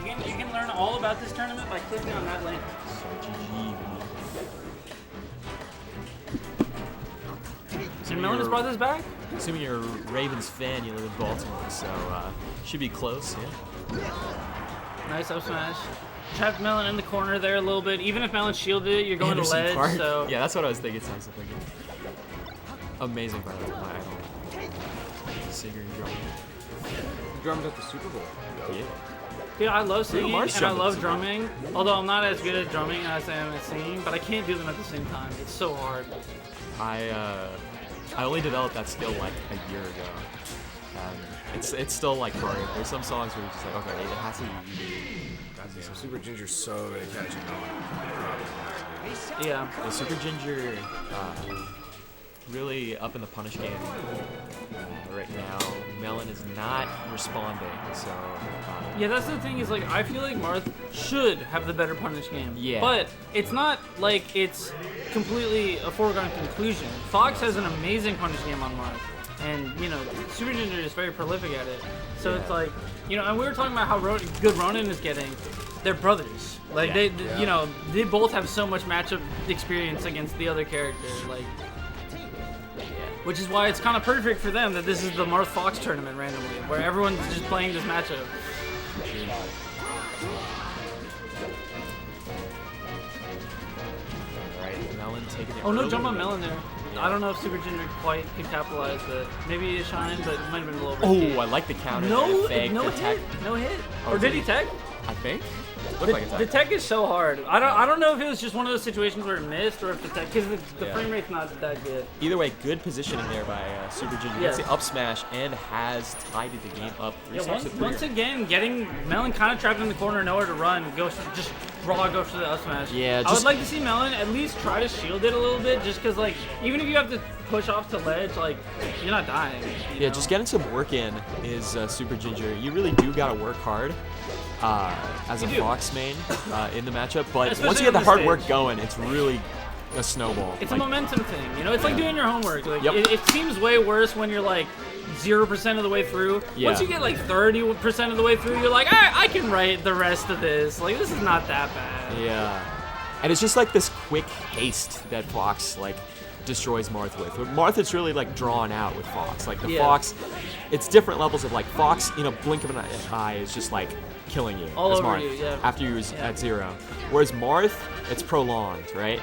You can learn all about this tournament by clicking on that link. So Melen has brought this back? Assuming you're a Ravens fan, you live in Baltimore, so should be close, yeah. Nice up smash. Trapped Melen in the corner there a little bit. Even if Melen shielded it, you're going Anderson to ledge. Park? So Yeah, that's what I was thinking. Sounds like amazing, by the way. My idol. Singer and drummer. Drummed at the Super Bowl. Yeah. dude, I love singing Mars and I jumping love too. drumming. Although I'm not as good at drumming as I am at singing, but I can't do them at the same time. It's so hard. I only developed that skill like a year ago. It's still like hard. There's some songs where you're just like, okay, it has to be easy. So Super Ginger's so good at catching on. Yeah. The Super Ginger really up in the punish game right now. Melen is not responding, so Yeah, that's the thing is like I feel like Marth should have the better punish game. Yeah. But it's not like it's completely a foregone conclusion. Fox has an amazing punish game on Marth. And, you know, Super Ginger is very prolific at it. So it's like, you know, and we were talking about how good Ronan is getting. They're brothers. Like, you know, they both have so much matchup experience against the other character. Like, which is why it's kind of perfect for them that this is the Marth Fox tournament randomly, where everyone's just playing this matchup. Alright, Melen taking it. Oh, no early. jump on Melen there. I don't know if Super Ginger quite could capitalize that. Maybe a shine, but it might have been a little risky. Oh, I like the counter. No, there. Fake, no the hit. tech. No hit. Oh, Or did he tech? I think. Looked like a The tech. tech is so hard. I don't know if it was just one of those situations where it missed or if the tech, because the Yeah. frame rate's not that good. Either way, good positioning there by Super Ginger. Yes. Gets the up smash and has tied the game up 3 Yeah, stocks to 3. once again, getting Melen kind of trapped in the corner, nowhere to run, goes just raw go for the up smash. Yeah, I would just- like to see Melen at least try to shield it a little bit, just because like even if you have to push off to ledge, like you're not dying. you Yeah, know? just getting some work in is Super Ginger. You really do gotta work hard as a You do. Fox main in the matchup, but Especially once you get on the this hard stage. work going, it's really a snowball. It's a Like, momentum thing, you know. It's like doing your homework. Like Yep. it seems way worse when you're like 0% of the way through. Yeah. Once you get like 30% of the way through, you're like, I can write the rest of this. Like this is not that bad. Yeah. And it's just like this quick haste that Fox like destroys Marth with. With Marth, it's really like drawn out with Fox. Like the Yeah. Fox, it's different levels of like Fox in a blink of an eye is just like killing you All as over Marth you, yeah. after you was Yeah. at 0. Whereas Marth, it's prolonged, right?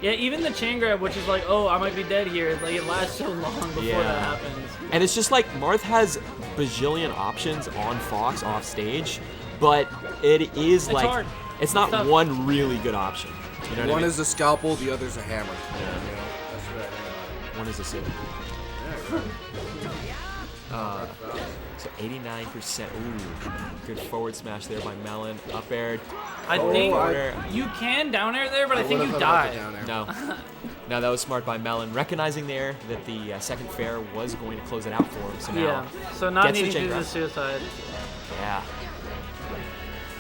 Yeah, even the chain grab, which is like, oh, I might be dead here. Like it lasts so long before Yeah. that happens. And it's just like Marth has bajillion options on Fox off stage, but it is It's like hard. it's not It's tough. one really good option. You know what I One mean? is a scalpel, the other's a hammer. One is a sip. So 89%. Ooh, good forward smash there by Melen. Up air. I think Corner. you can down air there, but I think you would've thought about die. the down air. No. No, that was smart by Melen. Recognizing there that the second fair was going to close it out for him. So now Yeah. So not gets the needing to chain do the grab. suicide. Yeah.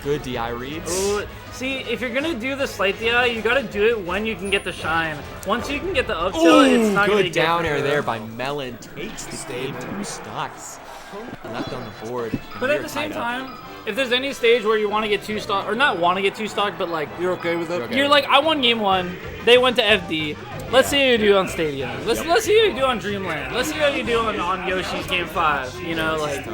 Good DI reads. Ooh, see, if you're gonna do the slight DI, you gotta do it when you can get the shine. Once you can get the up tilt, it's not gonna be Good down for air you. there by Melen. Takes the game 2 stocks. Left on the board. But We at are the same tied up. time, if there's any stage where you want to get 2 stock, or not want to get 2 stock, but like You're okay with it? you're like, I won game 1, they went to FD. Let's see how you do on Stadium. Let's see how you do on Dreamland. Let's see how you do on Yoshi's game 5. You know, like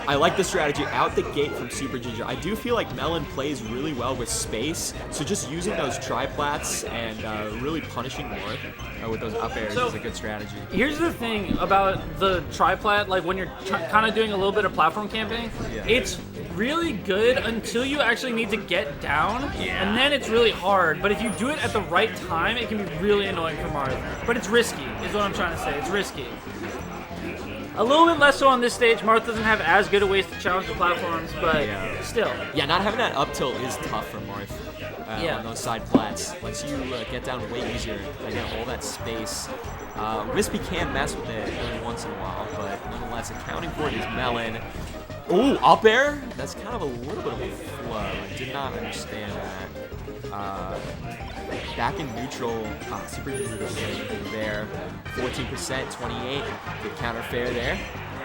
I like the strategy out the gate from Super Ginger. I do feel like Melen plays really well with space, so just using those triplats and really punishing Marth with those up airs So- is a good strategy. here's the thing about the triplat, like when you're kind of doing a little bit of platform camping, it's really good until you actually need to get down, and then it's really hard. But if you do it at the right time, it can be really annoying for Marth. But it's risky, is what I'm trying to say. It's risky. A little bit less so on this stage. Marth doesn't have as good a ways to challenge the platforms, but still. Yeah, not having that up tilt is tough for Marth Yeah. on those side plats. Lets you get down way easier. Again, all that space. Wispy can mess with it every once in a while, but nonetheless, accounting for it is Melen. Ooh, up air? That's kind of a little bit of a flow. I did not understand that. Back in neutral, Super Ginger there. 14%, 28. Good counter fair there.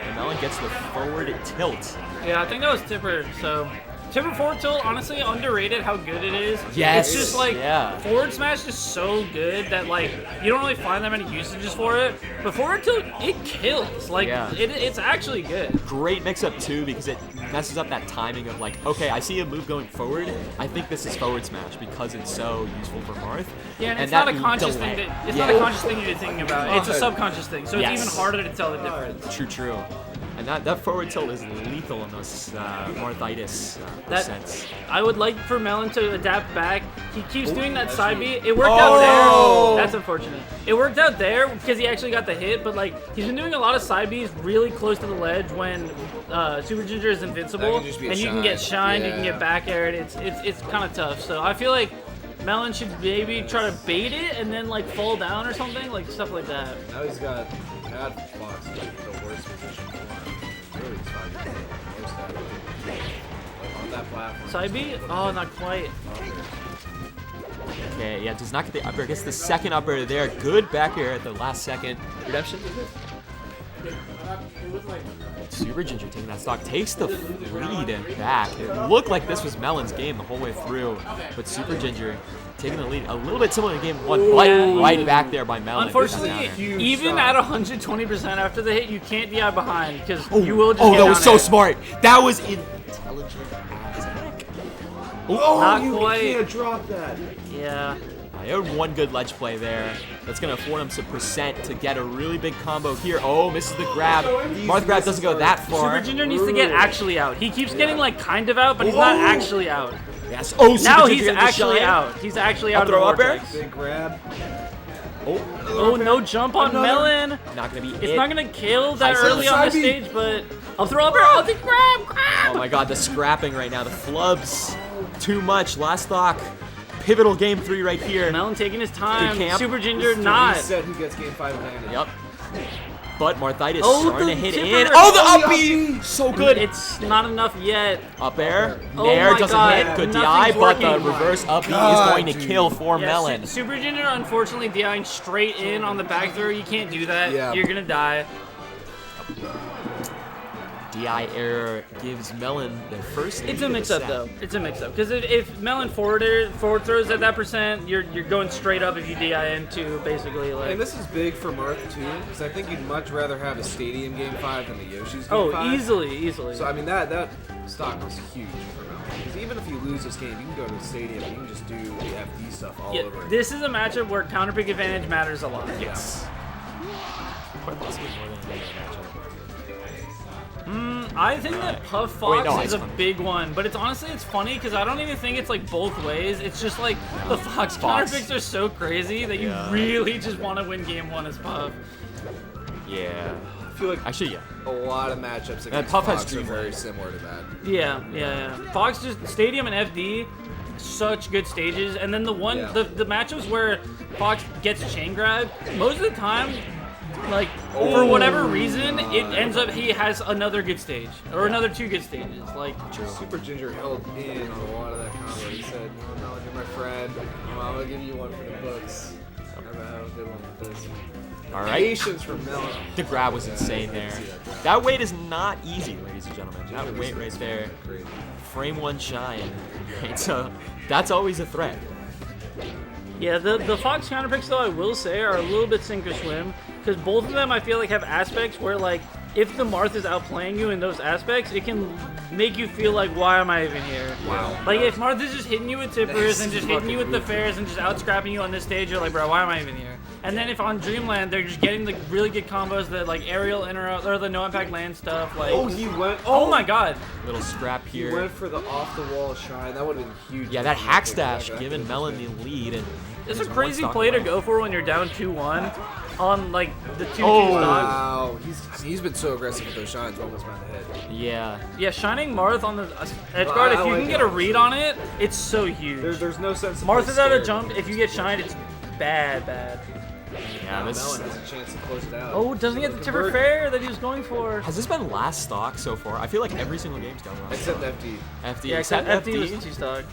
And Melen gets the forward tilt. Yeah, I think that was Tipper. So, Tipper forward tilt, honestly, underrated how good it is. Yes, It's just like, yeah. forward smash is so good that, like, you don't really find that many usages for it. But forward tilt, it kills. Like, Yeah. it's actually good. Great mix-up, too, because it messes up that timing of, like, okay, I see a move going forward. I think this is forward smash because it's so useful for Marth. Yeah, and it's that not a conscious delay. thing. It's not a conscious thing you're thinking about. It's a subconscious thing. So Yes. it's even harder to tell the difference. True. And that forward tilt is lethal in those Marthitis percents. I would like for Melen to adapt back. He keeps doing that side B. It worked out there. That's unfortunate. It worked out there because he actually got the hit, but like he's been doing a lot of side Bs really close to the ledge when Super Ginger is invincible, That can just be a and you can get shine. shined, you can Yeah. get back aired. It's kind of tough. So I feel like Melen should maybe try to bait it and then like fall down or something, like stuff like that. Now he's got Mad Fox in the worst position for him. Really, he's fighting the most out of it. On that platform. Side B? Oh, not quite. Okay, yeah, does not get the up air. Gets the second up air there. Good back air at the last second. Redemption? Super Ginger taking that stock. Takes the lead and back. It looked like this was Melen's game the whole way through. But Super Ginger taking the lead. A little bit similar to game 1, but right back there by Melen. Unfortunately, even at 120% after the hit, you can't DI behind because you will just Oh, get that was down so air. smart. That was intelligent as heck. Oh, Not you quite. can't drop that. Yeah. They had one good ledge play there. That's going to afford him some percent to get a really big combo here. Oh, misses the grab. Marth grab doesn't go that far. Super Ginger needs to get actually out. He keeps getting like kind of out, but he's not actually out. Yes. Oh, Super Now Ginger he's gets the actually shine. out. He's actually out of the throw up air. vortex. Big grab. Oh, no jump on Melen. Not going to be It's it. not gonna kill that High early on the side B. stage, but I'll throw up air. I'll take grab. Oh my god, the scrapping right now. The flubs. Too much. Last stock. Pivotal game 3 right here. Melen taking his time. Good camp. Super Ginger not. Reset who gets game 5 advantage. Yep. But Marthitis Oh, starting the to hit tipper. in. Oh, the up B! So good. It's not enough yet. Up air. Oh Nair my doesn't God. hit. Good DI, Nothing's but the working. reverse up B is God, going to dude. kill for Yeah, Melen. Super Ginger unfortunately DIing straight in on the back throw. You can't do that. Yeah. You're gonna die. DI error gives Melen their first. It's lead a of the mix-up set. though. It's a mix-up because if Melen forward throws at that percent, you're going straight up if you DI into basically like. And this is big for Marth too, because I think you'd much rather have a Stadium game 5 than the Yoshi's game 5. Oh, easily. So I mean that stock was huge for Melen. Because even if you lose this game, you can go to the Stadium and you can just do the FD stuff all Yeah, over it. this is a matchup where counter pick advantage matters a lot. Yes. Quite possibly more than a matchup. I think that Puff Fox Wait, no, is a Ice Climb. big one, but it's honestly funny because I don't even think it's like both ways. It's just like the Fox counter picks are so crazy that you really just want to win game 1 as Puff. Yeah. I feel like Actually, yeah. a lot of matchups against Puff has Fox are Dreamland. very similar to that. Yeah. Fox just Stadium and FD, such good stages, and then the matchups where Fox gets chain grab, most of the time, like for whatever reason, it ends up he has another good stage or another 2 good stages. Like Super Ginger held in on a lot of that combo. He said, "No, you're my friend. I'm gonna give you one for the books. I'm gonna have a good one with this." All right. Patience from Melen. The grab was insane there. That weight is not easy, ladies and gentlemen. That weight right there. Frame 1 shine. So that's always a threat. yeah, the Fox counter picks though I will say are a little bit sink or swim because both of them I feel like have aspects where like if the Marth is outplaying you in those aspects, it can make you feel like why am I even here? Wow. Like if Marth is just hitting you with tippers and just hitting you with the fairs and just out scrapping you on this stage, you're like, bro, why am I even here? And then if on Dreamland they're just getting the really good combos, the like aerial interrupt or the no impact land stuff, like Oh, he went. oh my god. Little scrap He here. went for the off the wall shine. That would have been huge. Yeah, that hack stash That giving was Melen the lead. And It's a his one crazy stock play to away. go for when you're down 2-1 on like the 2-2 Oh. stock. Wow, he's been so aggressive with those shines, almost around the head. Yeah. Yeah, shining Marth on the edge guard, if you like can get it, a read on it, it's so huge. There's no sense. of Marth is out of scared. jump. If you get shined, it's bad. Yeah, this Melen has a chance to close it out. Oh, doesn't get the tipper fair that he was going for. has this been last stock so far? I feel like every single game's done well. Except FD. FD, Yeah, except FD was 2 stock.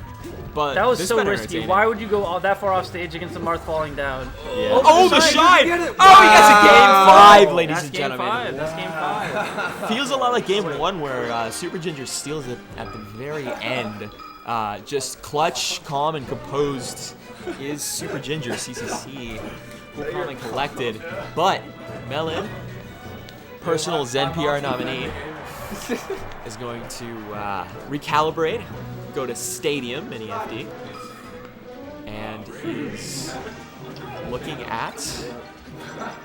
but That was this so has been risky. entertaining. Why would you go all that far off stage against the Marth falling down? Yeah. Oh, the shine! Get it. Oh, he gets a game 5, ladies That's and game gentlemen. 5. That's game 5. Feels a lot like game 1 where Super Ginger steals it at the very end. Just clutch, calm, and composed is Super Ginger, CCC. Cool, calm, and collected. But Melen, personal Zen PR nominee, is going to recalibrate, go to Stadium in EFD, and is looking at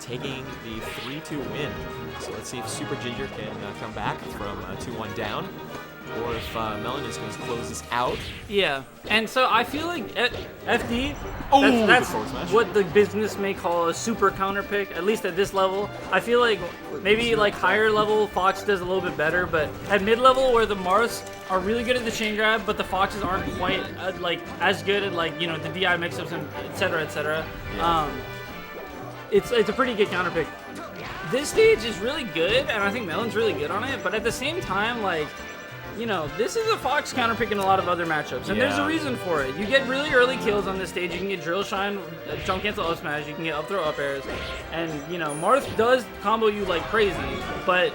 taking the 3-2 win. So let's see if Super Ginger can come back from 2-1 down, or if Melen is going to close this out. Yeah, and so I feel like FD, Oh, that's good forward smash. what the business may call a super counter pick, at least at this level. I feel like maybe like higher level Fox does a little bit better, but at mid level where the Marths are really good at the chain grab, but the Foxes aren't quite like as good at like, you know, the DI mix-ups and et cetera, it's a pretty good counter pick. This stage is really good, and I think Melen's really good on it, but at the same time, like, you know, this is a Fox counter pick in a lot of other matchups, and there's a Yeah. reason for it. You get really early kills on this stage. You can get drill shine, jump cancel up smash. You can get up throw up airs, and you know Marth does combo you like crazy. But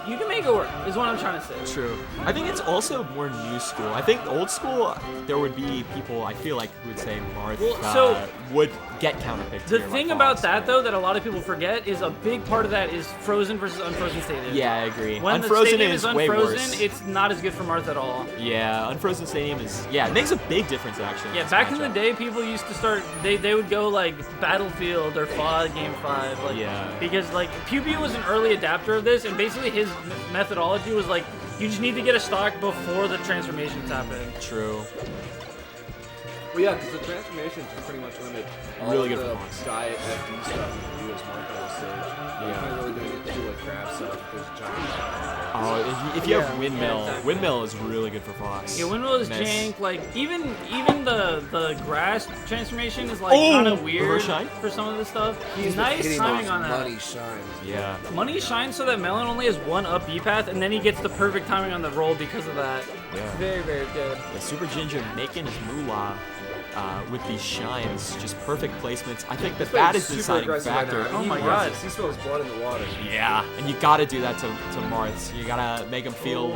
You can make it work, is what I'm trying to say. True. I think it's also more new school. I think old school, there would be people, I feel like, who would say Marth would get counterpicked. The here by thing about Fox, that, but- though, that a lot of people forget is a big part of that is frozen versus unfrozen stadium. Yeah, I agree. When Unfrozen the stadium is is way unfrozen, worse. it's not as good for Marth at all. Yeah, Unfrozen Stadium is, it makes a big difference, actually. Yeah, this back in the matchup. day, people used to start, they would go like Battlefield or FOD Game 5. Like, Yeah. Because like Pew Pew was an early adapter of this, and basically his methodology was like, you just need to get a stock before the transformations happen. True. Well, yeah, because the transformations pretty much limit all Really of good the for Fox. diet FD stuff you can do as Mark on the stage. You're not really doing it to do like crab stuff. There's a giant. Oh, if you have Windmill, Windmill is really good for Fox. Yeah, Windmill is Nice. jank. Like even the grass transformation is like Oh! kind of weird Reverse shine? for some of the stuff. He's Nice hitting timing those on that. money shines. Yeah. Money shines so that Melen only has one up B path, and then he gets the perfect timing on the roll because of that. Yeah. Very, very good. Yeah, Super Ginger making his moolah with these shines, just perfect placements. I think that is the deciding factor. Oh my God. He smells blood in the water. Yeah, and you gotta do that to Marths. You gotta make him feel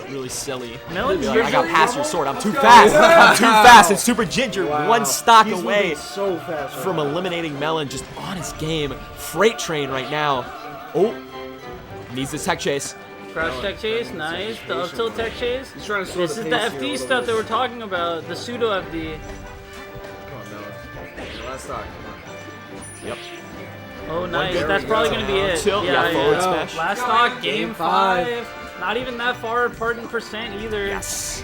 really silly. Melen's Be like, I got usually- past your sword. I'm too fast. I'm too fast. And Super Ginger, Wow. one stock He's away moving so fast right from now. eliminating Melen, just on his game. Freight train right now. Oh, needs the tech chase. Crouch tech chase, nice. The up tilt tech chase. He's trying to slow This the is the pace here a FD little stuff bit. that we're talking about, the pseudo FD. Come on, Melen. Last stock. Come Yep. Oh, nice. there That's we probably go. going to be it. Tilt, yeah, forward smash. Last stock, game Game 5. Not even that far apart in percent either. Yes.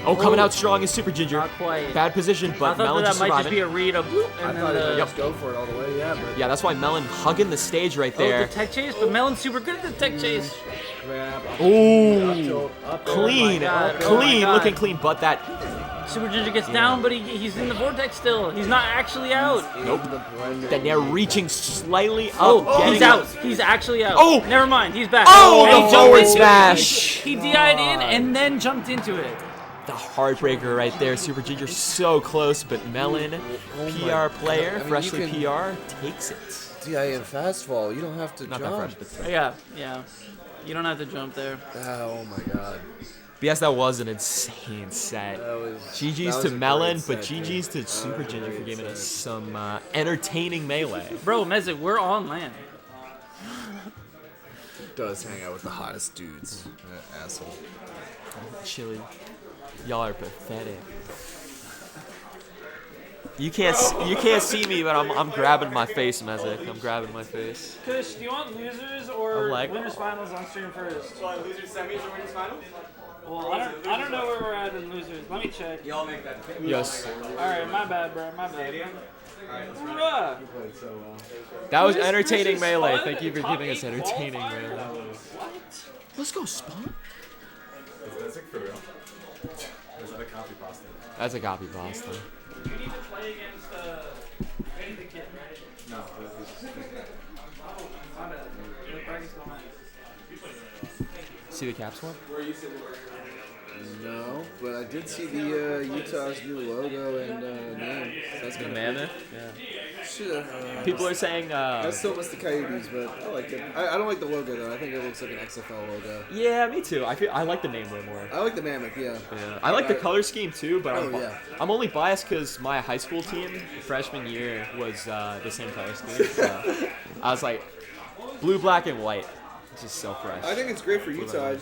Oh, coming out strong is Super Ginger. Not quite. Bad position, I but thought Melen that just might just surviving. be a read, a bloop, I and thought he then would the... just go for it all the way, yeah, but Yeah, that's why Melen hugging the stage right Oh, there. the tech chase, but Melen's super good at the tech chase. grab. Ooh, Up tilt, up tilt. clean, God, oh my clean, God. looking clean, but that, Super Ginger gets down, but he's in the vortex still. He's not actually out. nope. The blender. Then they're reaching slightly up, Oh, getting he's out. He's actually out. Oh! Never mind. He's back. Oh, And he the jumped forward into it. smash. He DI'd in and then jumped into it. The heartbreaker right there. Super Ginger so close, but Melen, PR player, I mean, freshly you can- PR, takes it. DIN fast fall. You don't have to Not that jump. fresh, but Yeah. You don't have to jump there. Oh my god. yes, that was an insane set. That was. GG's that was to a Melen, great but set, dude. GG's to Super Ginger for giving us some entertaining melee. Bro, Mezek, we're on land. Does hang out with the hottest dudes. Asshole. Chili, y'all are pathetic. You can't see me, but I'm grabbing my face, Mezek. I'm grabbing my face. Kush, do you want losers or I'm like- winners finals on stream first? So losers semis or winners finals? Well, I don't know where we're at in losers. Let me check. Y'all make that. Yes. All right, my bad, bro. My bad. Bruh. That was Chris entertaining is melee. fun Thank you for and giving us top eight entertaining qualifier? melee. Let's go, Spawn. Is that for real? Or is that a copy pasta? That's a copy pasta. You need to play against the kid, right? No. My bad. The practice behind. See the caps one? No, but I did see the Utah's new logo and name. So that's gonna Mammoth. People People are saying. I still miss the Coyotes, but I like it. I don't like the logo though. I think it looks like an XFL logo. Yeah, me too. I like the name way more. I like the Mammoth, yeah. Yeah. I like the color scheme too, but Oh, yeah. I'm only biased because my high school team freshman year was the same color scheme. So I was like, blue, black, and white. It's just so fresh. I think it's great for Utah.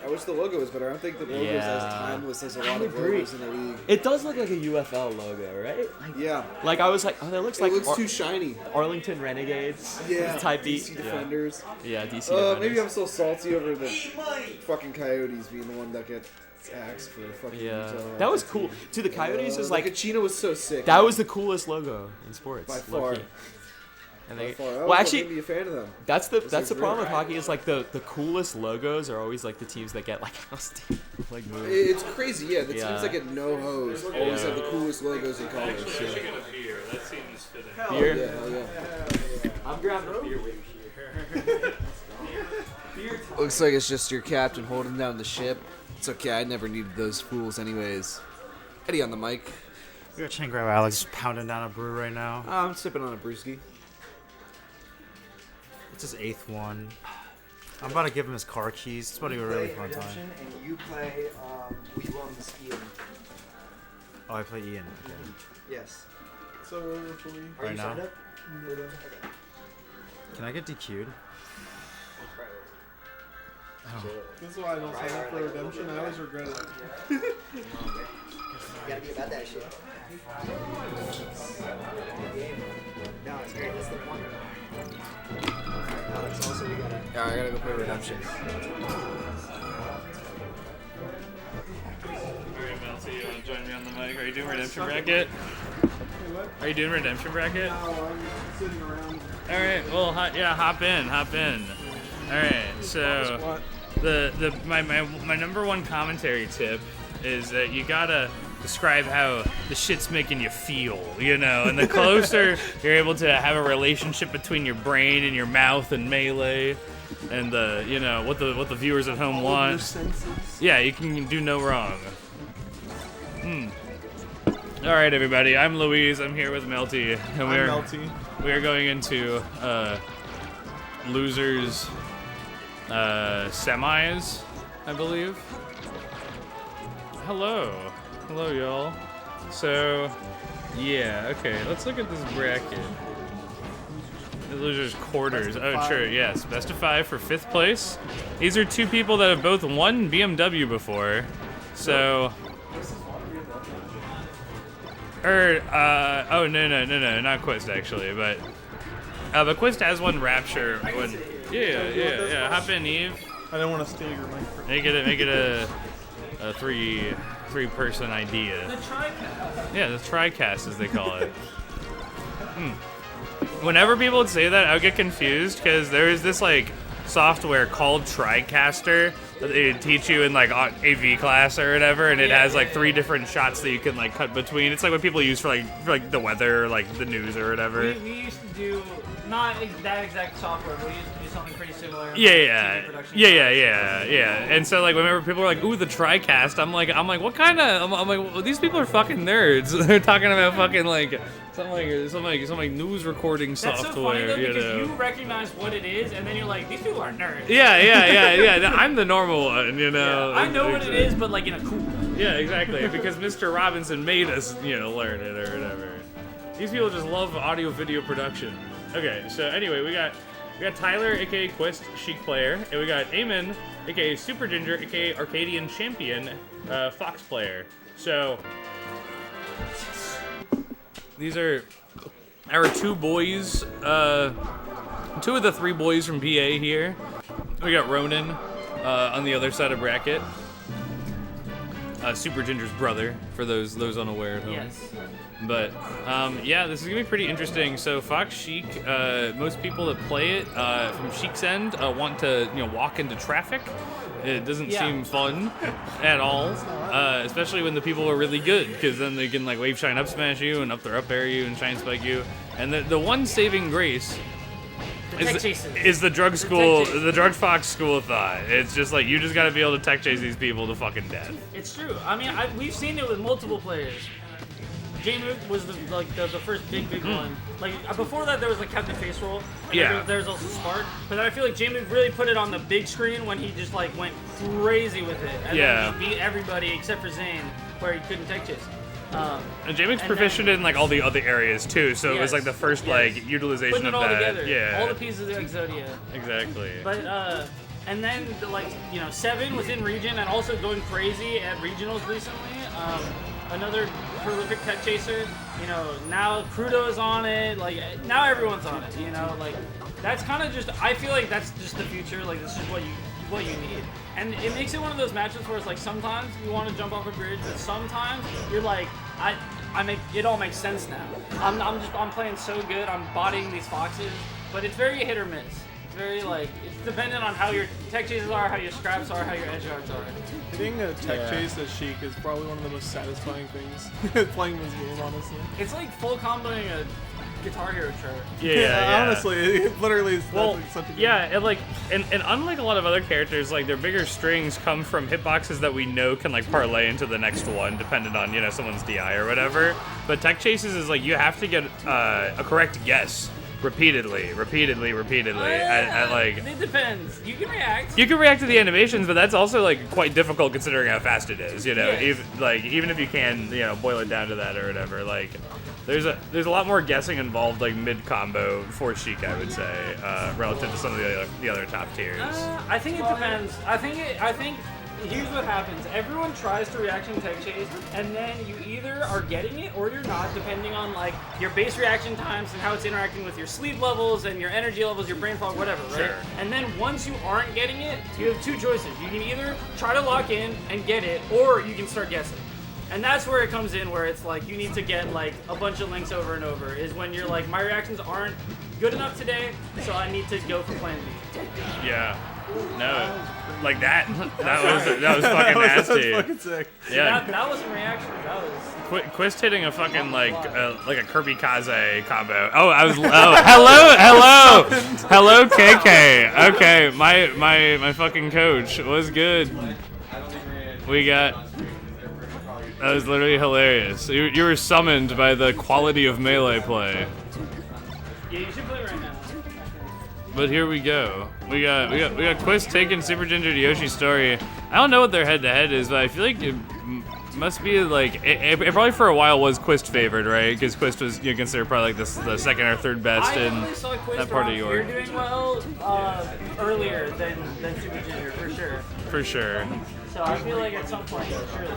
I wish the logo was better. I don't think the logo is as Yeah. timeless as a lot of logos in the league. It does look like a UFL logo, right? Yeah. Like I was like, oh, that looks It like looks too shiny. Arlington Renegades. Yeah. Type beat. DC Defenders. Yeah, DC Defenders. Maybe I'm so salty over the fucking Coyotes being the one that gets axed for fucking Yeah, Utah. that was cool. Dude, the Coyotes is The like Kachina was so sick. that was the coolest logo in sports. By low far. key. And By they, far. I well, was actually, maybe a fan of them. that's the like problem with great. hockey is like the coolest logos are always like the teams that get like like moved. It's crazy, yeah. The Yeah. teams that get no hose always have the coolest logos and colors. Beer. Yeah, hell yeah. I'm grabbing a beer with you here. Looks like it's just your captain holding down the ship. It's okay, I never needed those fools anyways. Eddie on the mic. We got Chain Grab Alex pounding down a brew right now. I'm sipping on a brewski. It's his 8th one. I'm about to give him his car keys. It's about to be a really play fun time. Redemption, and you play We Won's Ian. Oh, I play Ian. Okay. Yes. So, hopefully. Are Right you now? signed up? Okay. Can I get DQ'd? This is why I don't sign up for Redemption. I always regret it. You gotta be about that shit. No, it's great. That's the point. Alright, Alex, also we gotta... Yeah, I gotta go play Redemption. Alright, Melty, you want to join me on the mic? Are you doing Redemption Bracket? Are you doing Redemption Bracket? No, I'm sitting around. Alright, well, hop in. Alright, so my number one commentary tip is that you gotta describe how the shit's making you feel, you know, and the closer you're able to have a relationship between your brain and your mouth and Melee, and you know, what the viewers at home want. Yeah, you can do no wrong. All right, everybody. I'm Louise. I'm here with Melty, and we are going into losers semis, I believe. Hello, y'all. So, yeah, okay. Let's look at this bracket. The losers quarters. Oh, sure. Yes, best of 5 for 5th place. These are two people that have both won BMW before. So. Oh no, not Quist actually, but Quist has won Rapture. Yeah. Hop in, Eve. I don't want to steal your microphone. Make it a three-person idea. The TriCast. Yeah, the TriCast as they call it. Whenever people would say that, I would get confused because there is this like software called TriCaster that they teach you in like AV class or whatever, and it has like 3 different shots that you can like cut between. It's like what people use for like the weather or like the news or whatever. We used to do not that exact software, but we used to do something pretty similar. Yeah. And so like whenever people are like, "Ooh, the TriCast," I'm like, what kind of? I'm like, well, these people are fucking nerds. They're talking about fucking like some news recording That's software. so funny though, you because know? you recognize what it is, and then you're like, these people are nerds. Yeah. I'm the normal one, you know. Yeah, I know what it is, but like in a cool way. Yeah, exactly. Because Mr. Robinson made us, learn it or whatever. These people just love audio-video production. Okay, so anyway, we got Tyler, aka Quist, Chic player, and we got Eamon, aka Super Ginger, aka Arcadian Champion, Fox player. So these are our 2 boys, 2 of the 3 boys from PA here. We got Ronan on the other side of bracket. Super Ginger's brother, for those unaware at home. Yes. But yeah, this is gonna be pretty interesting. So Fox Chic, most people that play it from Chic's end want to walk into traffic. It doesn't seem fun at all, especially when the people are really good, because then they can like wave shine up smash you and up air you and shine spike you. And the one saving grace is the drug school, the drug Fox school of thought. It's just like you just gotta be able to tech chase these people to fucking death. It's true. I mean, we've seen it with multiple players. J-Move was the first big one. Like before that, there was like Captain Face Roll. And there's also Spark. But then I feel like J-Move really put it on the big screen when he just like went crazy with it. And then he beat everybody except for Zane, where he couldn't tech chase. And J-Move's proficient in like all the other areas too, so it was like the first like utilization Putting of it all that. together. Yeah. All the pieces of Exodia. Exactly. But and then like 7 was in region and also going crazy at regionals recently. Another prolific tech chaser. Now Crudo is on it. Like now everyone's on it. Like that's kind of just. I feel like that's just the future. Like this is what you need. And it makes it one of those matches where it's like sometimes you want to jump off a bridge, but sometimes you're like it all makes sense now. I'm playing so good. I'm bodying these foxes, but it's very hit or miss. It's very it's dependent on how your tech chases are, how your scraps are, how your edge guards are. Hitting a tech chase as Chic is probably one of the most satisfying things playing this game, honestly. It's like full comboing a Guitar Hero chart. Yeah. Honestly, it literally is such a good and unlike a lot of other characters, like their bigger strings come from hitboxes that we know can like parlay into the next one, dependent on someone's DI or whatever. But tech chases is like you have to get a correct guess repeatedly. Like, it depends. You can react. you can react to the animations, but that's also like quite difficult considering how fast it is. You know, Yes. even if you can, boil it down to that or whatever. Like, there's a lot more guessing involved, like mid combo for Sheik, I would say, relative to some of the other top tiers. I think it depends. I think here's what happens. Everyone tries to reaction tech chase, and then you either are getting it or you're not, depending on like your base reaction times and how it's interacting with your sleep levels and your energy levels, your brain fog, whatever, right? Sure. And then once you aren't getting it, you have two choices. You can either try to lock in and get it, or you can start guessing. And that's where it comes in, where it's like you need to get like a bunch of links over and over, is when you're like, my reactions aren't good enough today, so I need to go for plan B. Yeah. No, like that. That was fucking nasty. That was fucking sick. Yeah. That wasn't reaction. That was. Quist hitting a fucking like a Kirby Kaze combo. Oh, hello, KK. Okay, my fucking coach was good. We got. That was literally hilarious. You were summoned by the quality of melee play. Yeah, you should play right now. But here we go. We got Quist taking Super Ginger to Yoshi's story. I don't know what their head-to-head is, but I feel like it must be like it probably for a while was Quist favored, right? Because Quist was considered probably like the second or third best in that part of York. You're doing well earlier than Super Ginger for sure. For sure. So I feel like at some point, surely.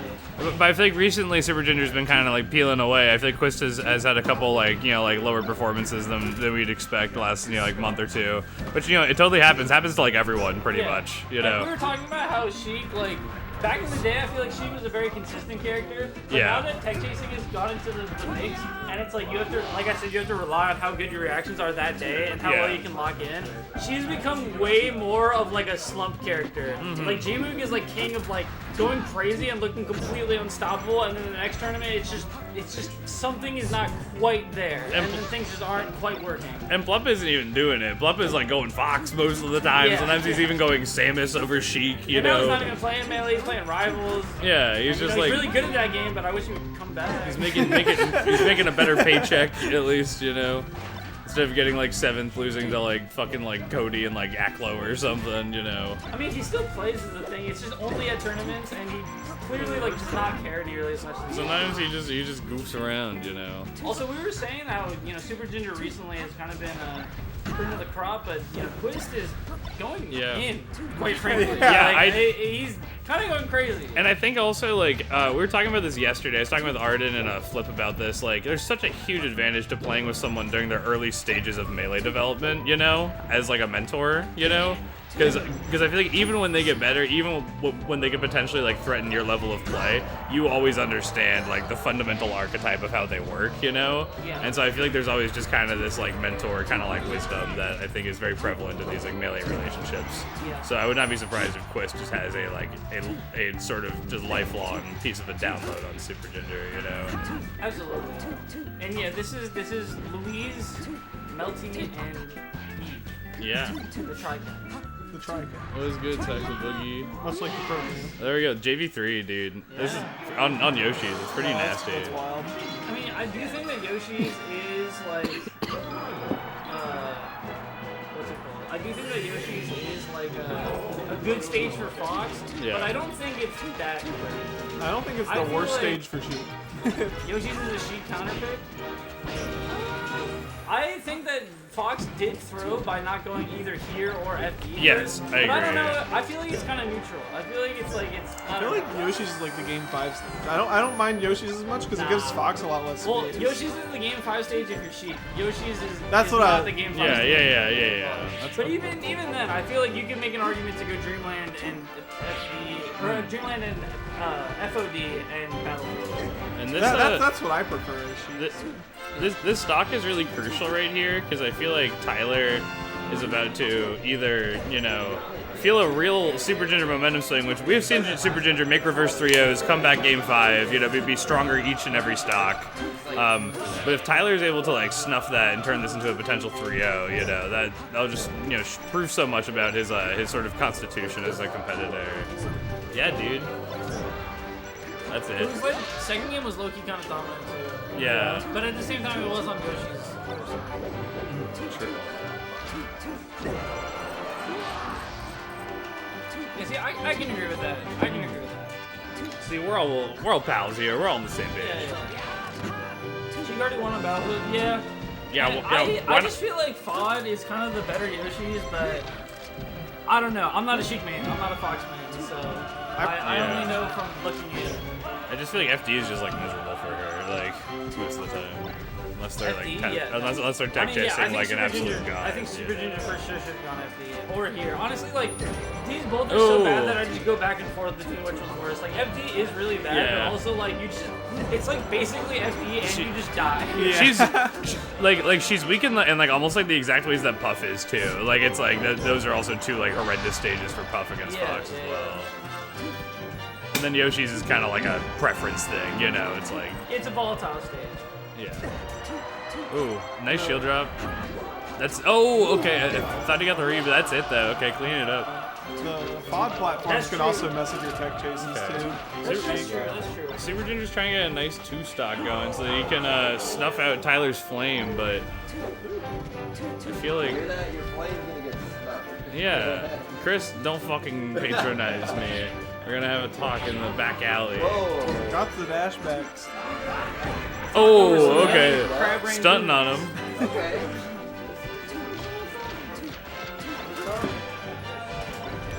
But I feel like recently Super Ginger's been kind of like peeling away. I feel like Quist has had a couple like lower performances than we'd expect the last like month or two. Which it totally happens to like everyone pretty much. Like, we were talking about how Sheik back in the day, I feel like she was a very consistent character. But Yeah. now that tech chasing has gone into the mix, and it's like you have to, like I said, you have to rely on how good your reactions are that day and how well you can lock in. She's become way more of like a slump character. Like Jmoog is like king of like going crazy and looking completely unstoppable, and then the next tournament, it's just something is not quite there, and then things just aren't quite working. And Blup isn't even doing it. Blup is like going Fox most of the time. Yeah. Sometimes he's even going Samus over Sheik. He's not even playing Melee. He's playing Rivals. Yeah, he's just he's like really good at that game, but I wish he would come back. he's making a better paycheck at least, instead of getting like 7th, losing to like fucking like Cody and like Aklo or something, I mean, he still plays as the thing. It's just only at tournaments, and he clearly like does not care nearly as much as Sometimes he just goofs around, Also, we were saying how Super Ginger recently has kind of been cream of the crop, but Quist is going in, quite frankly. He's kind of going crazy. And I think also like we were talking about this yesterday. I was talking with Arden and a Flip about this. Like, there's such a huge advantage to playing with someone during their early stages of Melee development, as like a mentor, Because I feel like even when they get better, even when they could potentially like threaten your level of play, you always understand like the fundamental archetype of how they work, Yeah. And so I feel like there's always just kind of this like mentor kind of like wisdom that I think is very prevalent in these like Melee relationships. Yeah. So I would not be surprised if Quist just has a sort of just lifelong piece of a download on Super Ginger, Absolutely. And yeah, this is Louise, Melty, and Eve. Yeah. The tri-cat. The tri-cat. It was good, Tackle Boogie. Much like the program. There we go, JV3, dude. This is on Yoshi's. It's pretty nasty. That's wild. I mean, I do think that Yoshi's is like, what's it called? I do think that Yoshi's is like a good stage for Fox, but I don't think it's that great. I don't think it's the worst stage for Sheik. Yoshi's is a Sheik counterpick. I think that Fox did throw by not going either here or FD. Yes, I agree. But I don't know. I feel like it's kind of neutral. I feel like it's like it's. I feel like Yoshi's is like the game 5 stage. I don't mind Yoshi's as much because it gives Fox a lot less Well, space. Yoshi's is the game 5 stage if you're Sheik. Yoshi's is That's is what not I- the game 5 Yeah, stage. yeah. But even then, I feel like you can make an argument to go Dreamland and FD, or Dreamland and FOD and Battlefield. And this, that's what I prefer. This stock is really crucial right here because I feel like Tyler is about to either, feel a real Super Ginger momentum swing, which we have seen Super Ginger make reverse 3-0s, come back game 5, be stronger each and every stock. But if Tyler is able to like snuff that and turn this into a potential 3-0, that'll just prove so much about his sort of constitution as a competitor. Yeah, dude. That's It it. was like second game was low-key kind of dominant too. Yeah. But at the same time, it was on Yoshi's. True. Yeah, see, I can agree with that. I can agree with that. See, we're all pals here. We're all on the same page. Yeah. She already won a battle. Yeah. Yeah. And Well, I just feel like FOD is kind of the better Yoshi's, but I don't know. I'm not a Sheik main. I'm not a Fox main, so I yeah. only know from looking at it. I just feel like FD is just like miserable for her, like most of the time, unless they're FD, like yeah. unless they're tech I chasing think like an Super absolute Ginger, god. I think Super yeah. Ginger for sure should have gone FD or here. Honestly, like these both are so bad that I just go back and forth between which one's worse. Like FD is really bad, Yeah. but also like you just it's like basically FD and you just die. She's like she's weak in like almost like the exact ways that Puff is too. Like it's like those are also two like horrendous stages for Puff against Fox as well. And then Yoshi's is kind of like a preference thing, you know. It's like It's a volatile stage. yeah. Ooh, nice shield drop. That's okay. I thought he got the read, but that's it though. Okay, clean it up. The FOD platforms can also mess with your tech chases too. That's true. That's true. Super Ginger's trying to get a nice 2-stock going so that he can snuff out Tyler's flame, but I feel like Your flame's gonna get snuffed. yeah, Chris, don't fucking patronize me. We're gonna have a talk in the back alley. Whoa. Got the dashbacks. Oh, okay. Stunting on him. Okay.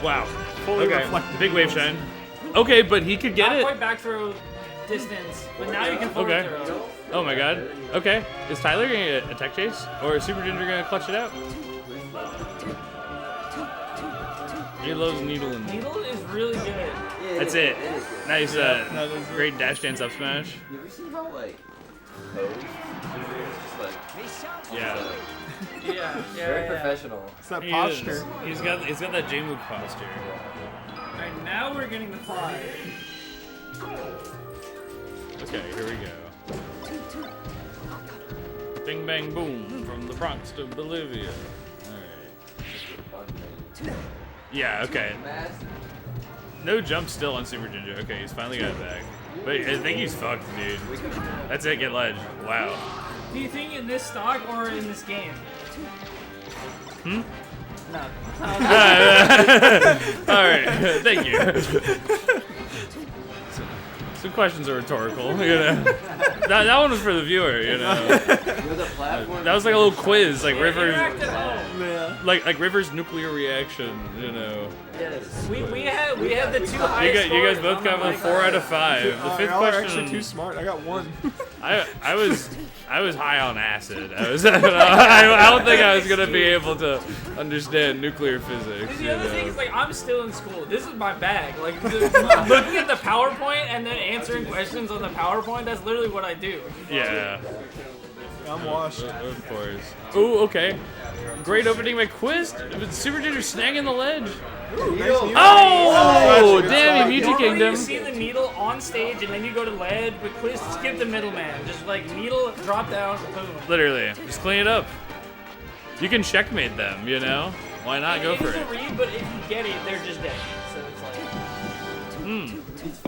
Wow. Fully Okay. reflective Big wave shine. Okay, but he could get Not it. quite back throw distance, but now you can forward Okay. throw. Oh my god. Okay. Is Tyler gonna get a tech chase? Or is Super Ginger gonna clutch it out? He loves Needle and Needle is really good. that's it. Nice, great dash dance up smash. You ever seen how like posed? It's just like Yeah. Yeah. very professional. It's that He posture. is. He's got that J-Mook posture. Alright, now we're getting the fly. Okay, here we go. Bing bang boom from the Bronx to Bolivia. Alright. Yeah, okay. No jump still on Super Ginger. Okay, he's finally got it back. But I think he's fucked, dude. That's it, get ledge. Wow. Do you think in this stock or in this game? Hmm? No. Alright, thank you. Some questions are rhetorical, you know. That one was for the viewer, you know. That was like a little quiz, like River's, like River's nuclear reaction, you know. Yes. We had the two highest You guys scores both on got the a 4 out of 5. The fifth Y'all are question. actually too smart. I got one. I was high on acid. I don't think I was gonna be able to understand nuclear physics. The other thing is, like, I'm still in school. This is my bag. Like, looking at the PowerPoint and then answering questions on the PowerPoint, that's literally what I do. Yeah. I'm washed. Of course. Ooh, okay. Great opening by Quist. Super Ginger snagging the ledge. Oh, damn you, Mewtwo Normally Kingdom. you see the needle on stage and then you go to lead, but Quist skip the middleman. Just like needle, drop down, boom. Literally, just clean it up. You can checkmate them, you know? Why not go for It's a it? read, but if you get it, they're just dead. So it's like. Hmm.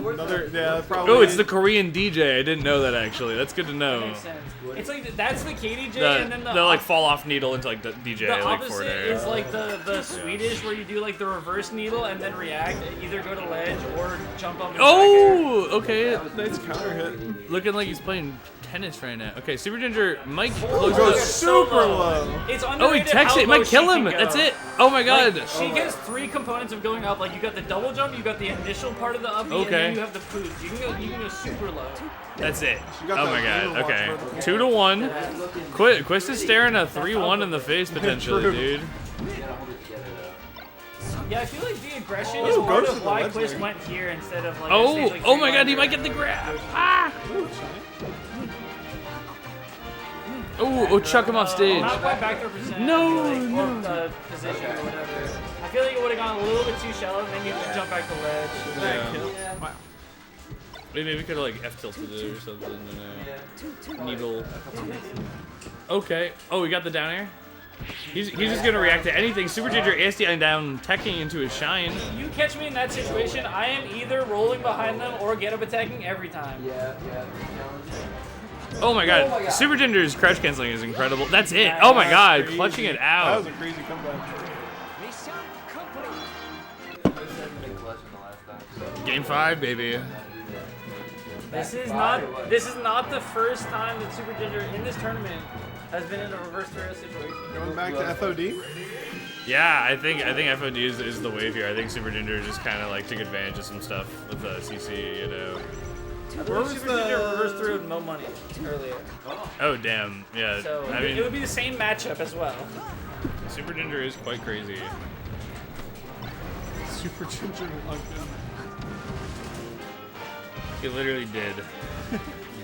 Another, yeah, probably. Oh, it's the Korean DJ. I didn't know that actually. That's good to know. Makes sense. It's like that's the KDJ, and then The like fall off needle into like the DJ the like opposite forward air. is like the Swedish where you do like the reverse needle and then react, either go to ledge or jump up. And Oh, okay. Nice counter hit. Looking like he's playing tennis right now. Okay, Super Ginger might Oh, close goes the super low. It's Oh, he underrated techs how it. Might low kill she him. can go. That's it. Oh my god. Like, she gets 3 components of going up. Like you got the double jump, you got the initial part of the up, and Okay. then you have the boost. You can go super low. That's it. got Oh that my god. needle Okay. watch 2 to 1. Quist is staring a 3-1 in the face potentially, True. dude. Yeah, I feel like the aggression Ooh, is part goes of to the why ledge Quist there. went here instead of like. a Oh, stage like oh my Street god, he Fighter. might get the grab. Ah! Oh, chuck him off stage. Not quite back there percent. No, like, no. Or the position or whatever. I feel like it would have gone a little bit too shallow, and then you have to jump back to ledge. Yeah. Maybe we could have like F tilted it or something, you know. Needle. Okay. Oh, we got the down air? He's just gonna react to anything. Super Ginger ASDI down, teching into his shine. You catch me in that situation, I am either rolling behind them or get up attacking every time. Yeah. Oh my god, Super Ginger's crouch canceling is incredible. That's it. Oh my god, clutching it That out. was a crazy comeback. Game 5, baby. This is not the first time that Super Ginger in this tournament has been in a reverse 3-0 situation. Going back to FOD. Yeah, I think FOD is the wave here. I think Super Ginger just kind of like took advantage of some stuff with CC, you know. Where was Super Ginger reverse 3-0'd Mo Money earlier. Oh damn, yeah. So I mean, it would be the same matchup as well. Super Ginger is quite crazy. Super Ginger locked in. He literally did.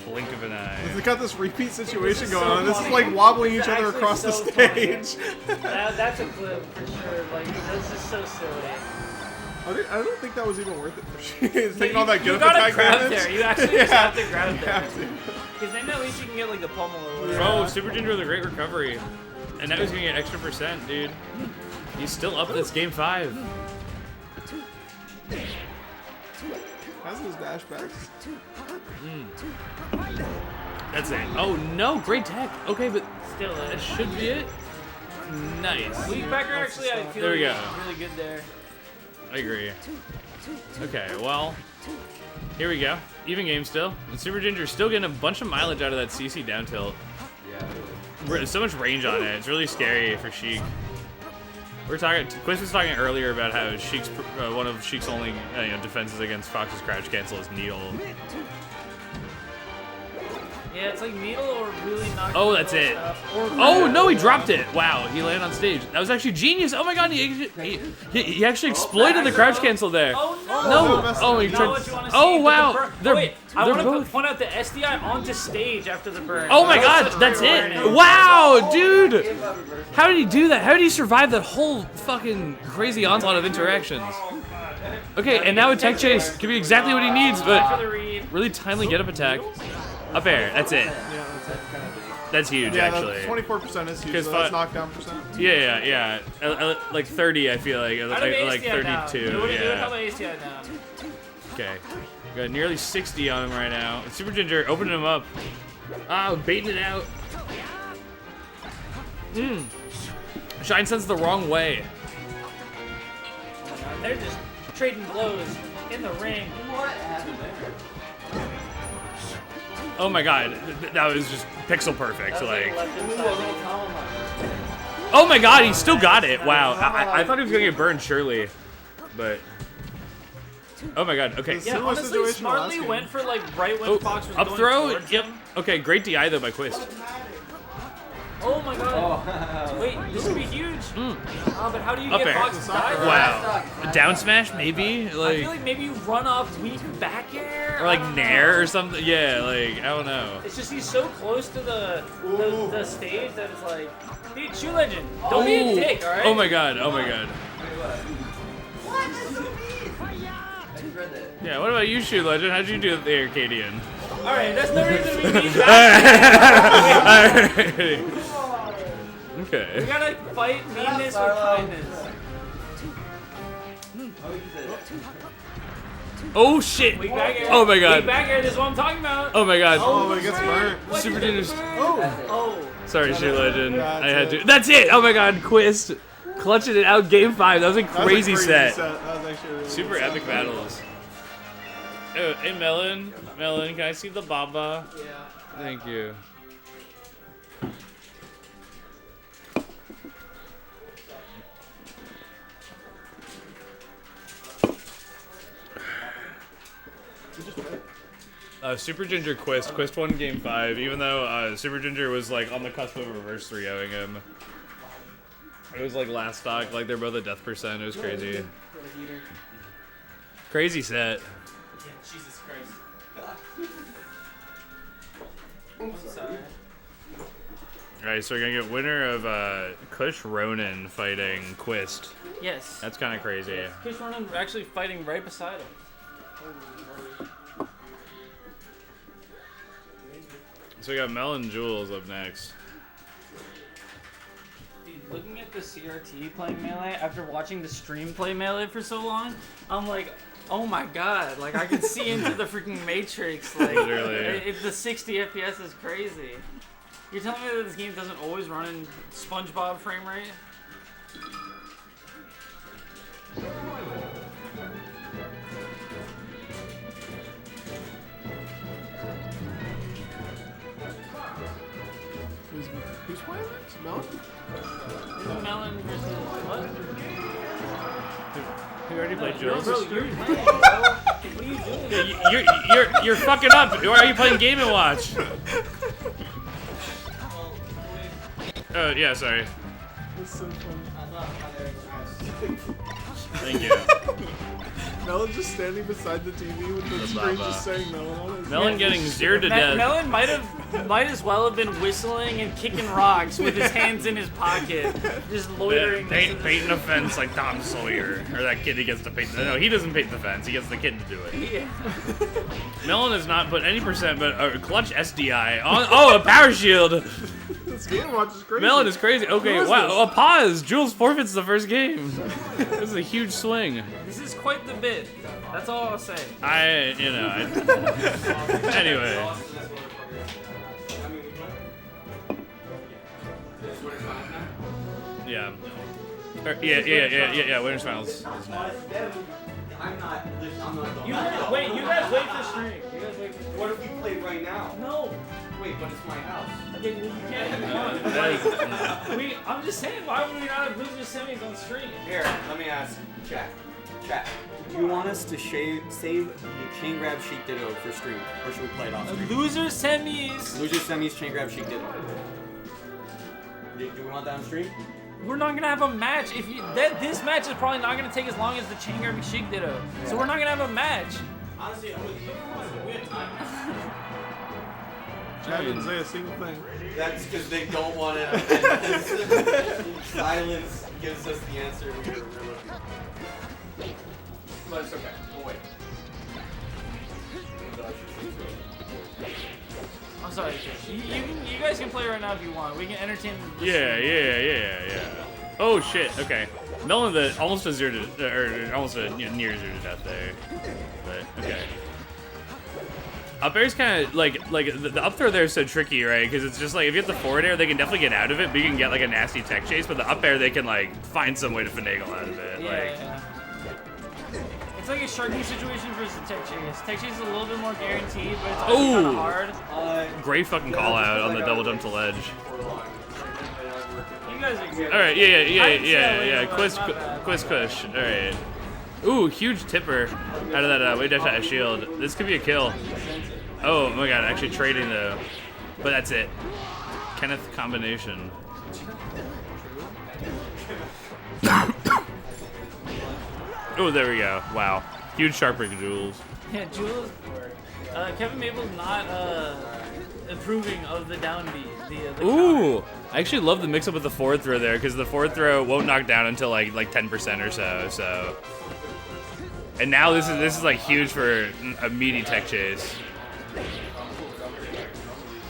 Blink of an eye. They got this repeat situation going so on. This is funny. like wobbling It's each other actually across the so stage. That's a clip for sure. Like, this is so silly. I don't think that was even worth it for sure. It's taking all that You good gotta attack grab damage. there. You actually just have to grab you there. have to. Because then at least you can get like the pummel or whatever. Oh, Super Ginger with a great recovery. And now he's gonna get extra %, dude. He's still up. That's game 5. How's his dash backs? That's it. Oh no, great tech. Okay, but Still that should be it. Nice. Weak backer actually, I feel There we like go. is really good there. I agree. Okay, well, here we go. Even game still. And Super Ginger's still getting a bunch of mileage out of that CC down tilt. Yeah. So much range on it. It's really scary for Sheik. Quist was talking earlier about how Sheik's one of Sheik's only defenses against Fox's crouch cancel is Needle. Yeah, it's like needle or really not. Oh, that's it. Or Oh no, he dropped it. Wow, he landed on stage. That was actually genius. Oh my god, he actually exploited the crouch cancel there. Oh no! No. Oh, he Not tried. what you wanna see, Oh but wow, the burn- they're wait, I they're want both. to point out the SDI onto stage after the burn. Oh my That god, was such that's great it. awareness. Wow, dude. How did he do that? How did he survive that whole fucking crazy onslaught of interactions? Okay, and now a tech chase could be exactly what he needs, but really timely get up attack. Up air, that's it. That's huge, Yeah, actually. 24% is huge. Because So that's knockdown percent. Yeah. Like 30, I feel like. Like ASTI down. 32. Do it Yeah. how about ASTI down? Okay. Got nearly 60 on him right now. Super Ginger opening him up. Ah, baiting it out. Shine Sense the wrong way. They're just trading blows in the ring. What happened there? Oh my god, that was just pixel perfect. Like, oh my god, he still got it. Wow, I thought he was gonna get burned surely, but oh my god. Okay. Yeah, honestly, smartly went for like right when Fox was Up going throw. towards Yep. him. Okay, great DI though by Quist. Oh my god. Wait, this could be huge. But how do you Up get air. Fox to die? Wow. Down smash maybe. I feel Like like maybe you run off weak back air. or like Nair or something. Yeah. Like I don't know. It's just he's so close to the stage that it's like, dude, Shoe Legend, don't be a dick, alright? Oh my god. Oh my god. Yeah. What about you, Shoe Legend? How'd you do with the Arcadian? Alright, that's never gonna be me. Alright. Okay. We gotta fight meanness with kindness. Oh shit! Weak back air. Oh my god! Weak back air, this is what I'm talking about. Oh my god! Oh, but it gets burnt. Super Ginger's. Oh. Sorry, Shoe Legend. I had to. That's it! Oh my god, Quist clutching it out game 5. That was a crazy set. That was actually a really Super good epic set. battles. Oh, hey Melen, can I see the Baba? Yeah. Thank you. Super Ginger Quist. Quist won game 5, even though Super Ginger was like on the cusp of reverse 3-0ing him. It was like last stock, like they're both at death percent. It was crazy. Crazy set. Yeah, Jesus Christ. I'm sorry. Alright, so we're gonna get winner of Kush Ronin fighting Quist. Yes. That's kind of crazy. Kush Ronin actually fighting right beside him. So we got Melen Jules up next. Dude, looking at the CRT playing Melee after watching the stream play Melee for so long, I'm like, oh my god, like I can see into the freaking Matrix. Like, Literally. the 60 FPS is crazy. You're telling me that this game doesn't always run in SpongeBob frame rate? Who's playing this? Melen? Melen versus what? You already played Jules? Bro, you're playing, bro. What are you doing? You're fucking up. Why are you playing Game & Watch? Oh, yeah, sorry. That's so funny. Thank you. Melen's just standing beside the TV with the screen just saying Melen on it. Melen getting zeroed to death. Melen might as well have been whistling and kicking rocks with his hands in his pocket, just loitering. Painting a fence like Tom Sawyer, or that kid who gets to paint. No, he doesn't paint the fence. He gets the kid to do it. Yeah. Melen has not put any percent, but a clutch SDI on. Oh, a power shield. This Game & Watch is crazy. Melen is crazy. Okay, wow. A pause. Jules forfeits the first game. This is a huge swing. This is quite the bit. That's all I'll say. Anyway. Yeah. Yeah. Winners finals. I'm not. Wait, you guys wait for stream. What if we played right now? No. Wait, but it's my house. Okay, well, you can't have none. I'm just saying, why would we not have loser semis on stream? Here, let me ask chat. Do you want us to save the chain grab Sheik Ditto for stream, or should we play it off stream? Loser semis. Loser semis, chain grab Sheik Ditto. Do we want that on stream? We're not gonna have a match. This match is probably not gonna take as long as the chain grab Sheik Ditto. So we're not gonna have a match. Honestly, we had time. Chad didn't say a single thing. That's because they don't want it. Silence gives us the answer we're looking for. But it's okay. We'll wait. I'm sorry, you guys can play right now if you want. We can entertain the Yeah. Oh shit. Okay. Melen almost a zero to, or almost a near zero to death there. But okay. Up air's kind of like the up throw there is so tricky, right? Because it's just like if you have the forward air, they can definitely get out of it, but you can get like a nasty tech chase. But the up air, they can like find some way to finagle out of it. Yeah. It's like a Sharky situation versus Tech Chase. Tech Chase is a little bit more guaranteed, but it's also kind of hard. Great fucking call out on the double jump to ledge. You guys are good. All right, yeah. Quist, Kush. All right. Ooh, huge tipper out of that way dash out of shield. This could be a kill. Oh my god, actually trading though. But that's it. Kenneth combination. Oh, there we go. Wow. Huge sharper Jules. Yeah, Jules. Kevin Mabel's not approving of the down B. Ooh! I actually love the mix up with the forward throw there, because the forward throw won't knock down until like 10% or so. And now this is like huge for a meaty tech chase.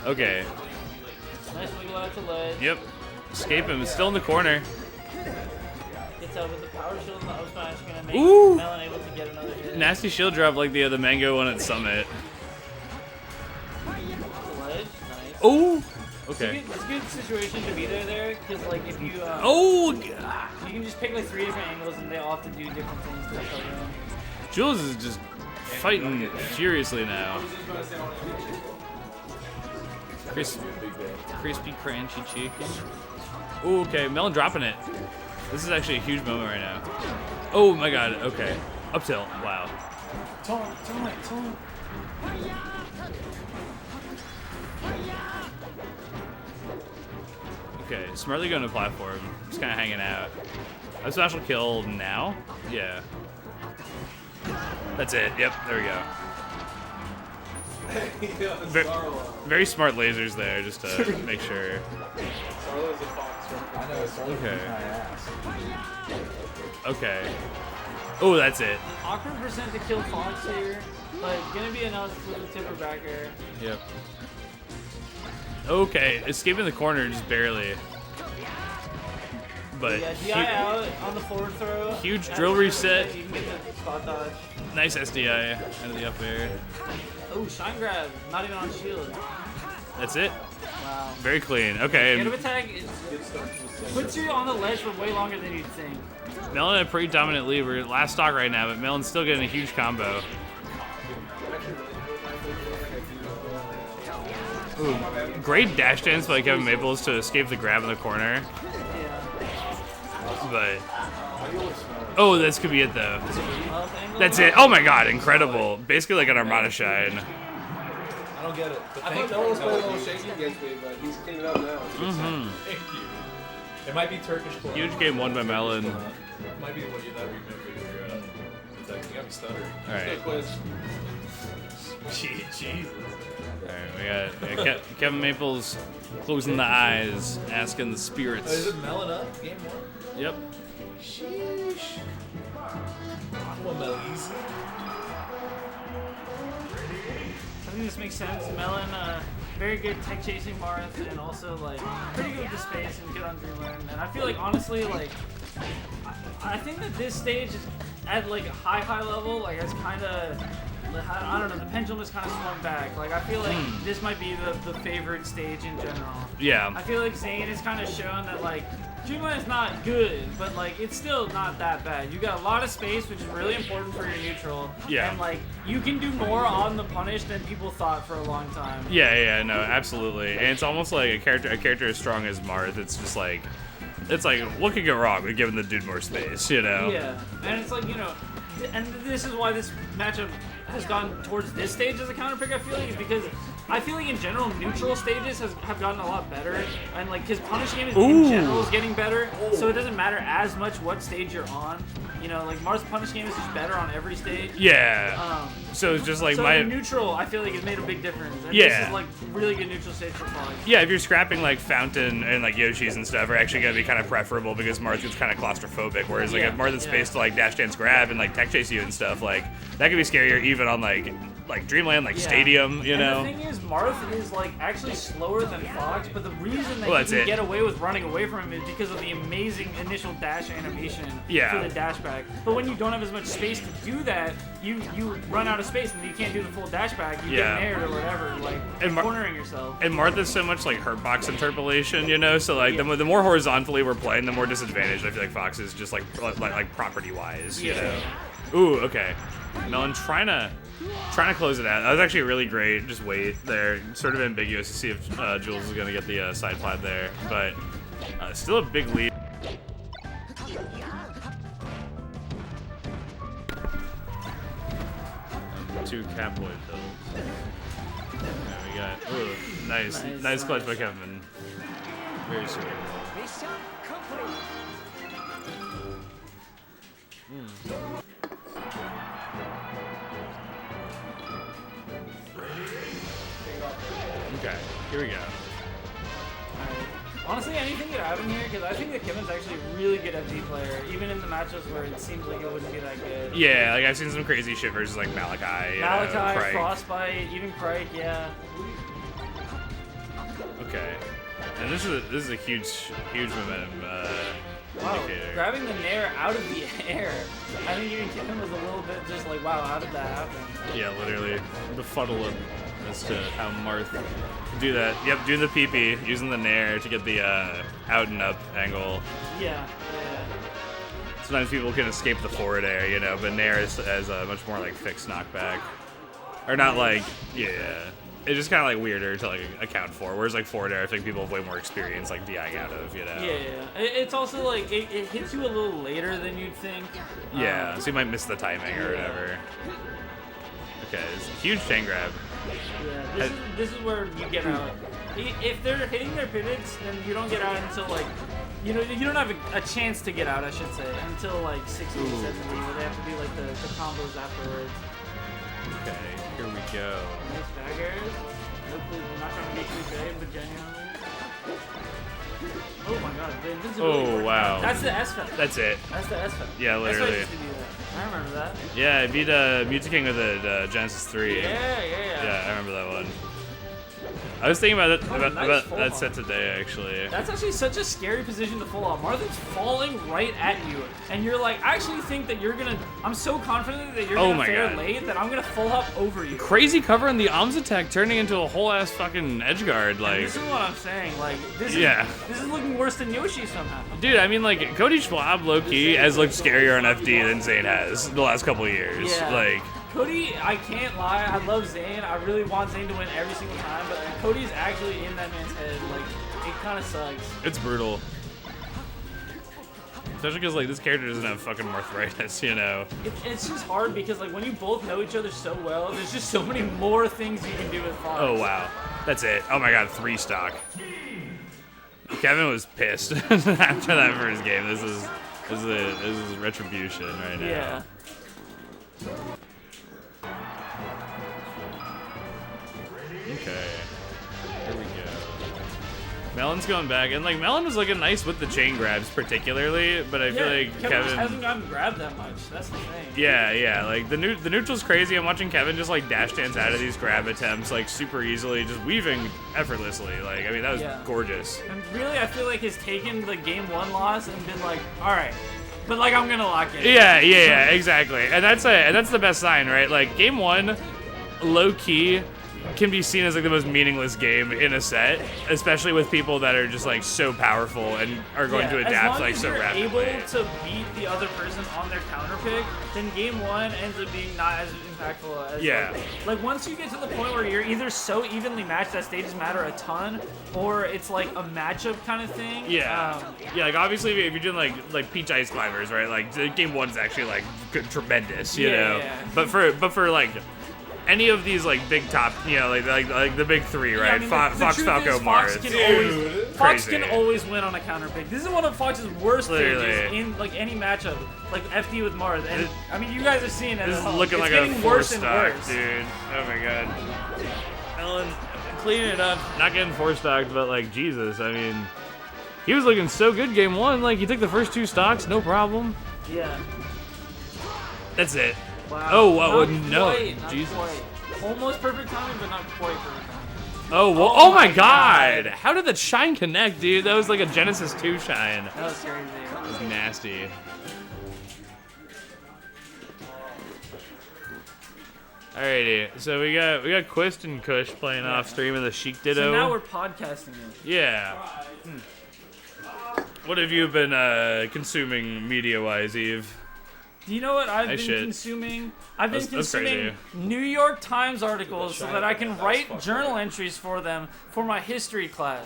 Okay. Nice wiggle out to ledge. Yep. Escape him. It's still in the corner. Gets out with the power shield and the up smash, gonna make Ooh. Melen able to get another hit. Nasty shield drop like the mango one at Summit. Ledge, nice. Oh. Okay. It's a good situation to be there, because like if you you can just pick like 3 different angles and they all have to do different things to the other. Jules is just fighting furiously now. Crispy, crunchy chicken. Ooh, okay, Melen dropping it. This is actually a huge moment right now. Oh my god, okay. Up tilt, wow. Taunt. Okay, smartly going to platform. Just kind of hanging out. A special kill now? Yeah. That's it. Yep, there we go. Very smart lasers there, just to make sure. Sarlo's a fox, right? I know, Sarlo's Okay. my ass. Okay. Oh, that's it. Awkward percent to kill Fox here, but gonna be announced with the tipper back air. Yep. Okay, escaping the corner just barely. But Yeah, DI out on the forward throw. huge That's drill really reset. good. You can get the spot dodge. Nice SDI out of the up air. Oh, shine grab. Not even on shield. That's it. Wow. Very clean. Okay. Get of attack puts you on the ledge for way longer than you'd think. Melen had a pretty dominant lead. We're at last stock right now, but Melen's still getting a huge combo. Ooh, great dash dance by Kevin Maples to escape the grab in the corner. But oh, this could be it though. That's it. Oh my god, incredible. Basically like an Armada shine. I don't get it. I thought Nolan was playing a little shaky against me, but he's cleaning it up now. Thank you. It might be Turkish club. Huge game won by Melen. It might be what you that remember your you got me stuttering. Alright. Jesus. Alright, we got Kevin Maples closing the eyes, asking the spirits. Is it Melen up? Game 1? Yep. Sheesh. Come on, Melis. I think this makes sense. Melen, very good tech chasing Marth, and also like pretty good with the space and good on Dreamland. And I feel like honestly, like I think that this stage is at like a high level, like it's kind of I don't know, the pendulum is kind of swung back. Like I feel like this might be the favorite stage in general. Yeah. I feel like Zane has kind of shown that like Dreamland is not good, but like it's still not that bad. You got a lot of space, which is really important for your neutral. Yeah. And like you can do more on the punish than people thought for a long time. Yeah, no, absolutely. And it's almost like a character as strong as Marth. It's just like, it's like, what could go wrong with giving the dude more space, you know? Yeah, and it's like, you know, and this is why this matchup has gone towards this stage as a counter pick, I feel like, is because I feel like in general neutral stages have gotten a lot better, and like his punish game is, in general is getting better, so it doesn't matter as much what stage you're on. You know, like Marth's punish game is just better on every stage. Yeah. So it's just like so my in neutral, I feel like it's made a big difference. And Yeah. This is like really good neutral stage for Fox. yeah, if you're scrapping like Fountain and like Yoshi's and stuff are actually gonna be kind of preferable because Marth gets kind of claustrophobic, whereas like if Marth has space to like dash dance grab and like tech chase you and stuff, like that could be scarier even on like Dreamland, like Stadium, you know. And the thing is, Marth is like actually slower than Fox, but the reason that Well, you that's can it. get away with running away from him is because of the amazing initial dash animation Yeah. for the dash back. But when you don't have as much space to do that, you run out of space and you can't do the full dash back. You Yeah. get nared or whatever, like And cornering yourself. And Marth is so much like hurt box interpolation, you know. So like the more horizontally we're playing, the more disadvantaged I feel like Fox is just like property wise, you know. Ooh, okay. Melen trying to close it out. That was actually really great. Just wait there. Sort of ambiguous to see if Jules is gonna get the side plat there, but still a big lead. Two Catboy pills. There we got. Ooh, nice clutch by Kevin. Very sweet. Okay, here we go. Honestly, anything could happen here because I think that Kevin's actually a really good FD player, even in the matchups where it seems like it wouldn't be that good. Yeah, like I've seen some crazy shit versus like Malachi. Malachi, Crike. Frostbite, even Crike, yeah. Okay, and this is a huge momentum Wow, indicator. grabbing the Nair out of the air. I think even Kevin was a little bit just like, wow, how did that happen? Yeah, literally befuddle him as to how Marth can do that. Yep, do the PP using the Nair to get the out and up angle. Yeah. Sometimes people can escape the forward air, you know, but Nair is a much more like fixed knockback, or not like It's just kind of like weirder to like account for. Whereas like forward air, I think people have way more experience like DIing out of, you know. Yeah. It's also like it hits you a little later than you'd think. Yeah, so you might miss the timing or whatever. Okay, it's a huge chain grab. Yeah, this is where you get out. If they're hitting their pivots, then you don't get out until like, you don't have a chance to get out, I should say, until like 60 or 70, where they have to do like the combos afterwards. Okay, here we go. Nice baggers. Hopefully we're not trying to make you big, but genuinely. Oh my god, the invincibility. Oh wow. That's the S-Fed. That's it. That's the S-Fed. Yeah, literally. S-Fed used to do that. I remember that. Yeah, I beat Mutaking with it Genesis 3. Yeah. Yeah, I remember that one. I was thinking about Nice full that on. set today, actually. That's actually such a scary position to full off. Martha's falling right at you, and you're like, I actually think that you're gonna. I'm so confident that you're Oh gonna my fair God. late that I'm gonna full up over you. Crazy cover and the arms attack turning into a whole ass fucking edge guard. Like, This is what I'm saying. Like, this is looking worse than Yoshi somehow. dude, I mean, like Cody Schwab, low key, has looked scarier on FD than Zayn has the last couple of years. Yeah. Like, Cody, I can't lie, I love Zayn. I really want Zayn to win every single time, but Cody's actually in that man's head. Like, it kind of sucks. it's brutal. Especially because like this character doesn't have fucking arthritis, you know. It's just hard because like when you both know each other so well, there's just so many more things you can do with Fox. Oh wow, that's it. Oh my god, 3 stock. Kevin was pissed after that first game. This is retribution right now. Yeah. Okay. Here we go. Melen's going back, and like Melen was looking nice with the chain grabs, particularly, but I feel like Kevin hasn't gotten grabbed that much. That's the thing. Yeah, like the neutral's crazy. I'm watching Kevin just like dash dance out of these grab attempts like super easily, just weaving effortlessly. Like, I mean, that was gorgeous. And really, I feel like he's taken the game 1 loss and been like, all right, but like I'm gonna lock in. Yeah, exactly. And that's the best sign, right? Like game 1, low key, can be seen as like the most meaningless game in a set, especially with people that are just like so powerful and are going to adapt like so rapidly. As long as you're able to beat the other person on their counter pick, then game 1 ends up being not as impactful as like once you get to the point where you're either so evenly matched that stages matter a ton, or it's like a matchup kind of thing. Yeah, like obviously if you're doing like Peach Ice Climbers, right? Like the game 1's actually like good, tremendous, you know. Yeah. But for like any of these like big top, you know, like the big 3, right? Yeah, I mean, Fox, the truth Falco, is, Mars. Fox can always win on a counter pick. This is one of Fox's worst Literally. stages in like any matchup, like FD with Mars. And I mean, you guys have seen it. This is at home. looking It's like a getting 4 worse and stock, worse. dude. Oh my god. Melen cleaning it up, not getting 4 stocked, but like Jesus, I mean, he was looking so good game 1. Like he took the first 2 stocks, no problem. Yeah. That's it. Wow. Oh, whoa, Not no, quite, not Jesus. quite. Almost perfect timing, but not quite perfect timing. Oh, well, oh my god. How did that shine connect, dude? That was like a Genesis 2 shine. That was crazy. That was nasty. Alrighty, so we got Quist and Kush playing off stream of the Sheik Ditto. So now we're podcasting it. Yeah. What have you been consuming media-wise, Eve? Do you know what I've been should. consuming? I've been That's consuming New York Times articles so that I can write journal entries for them for my history class.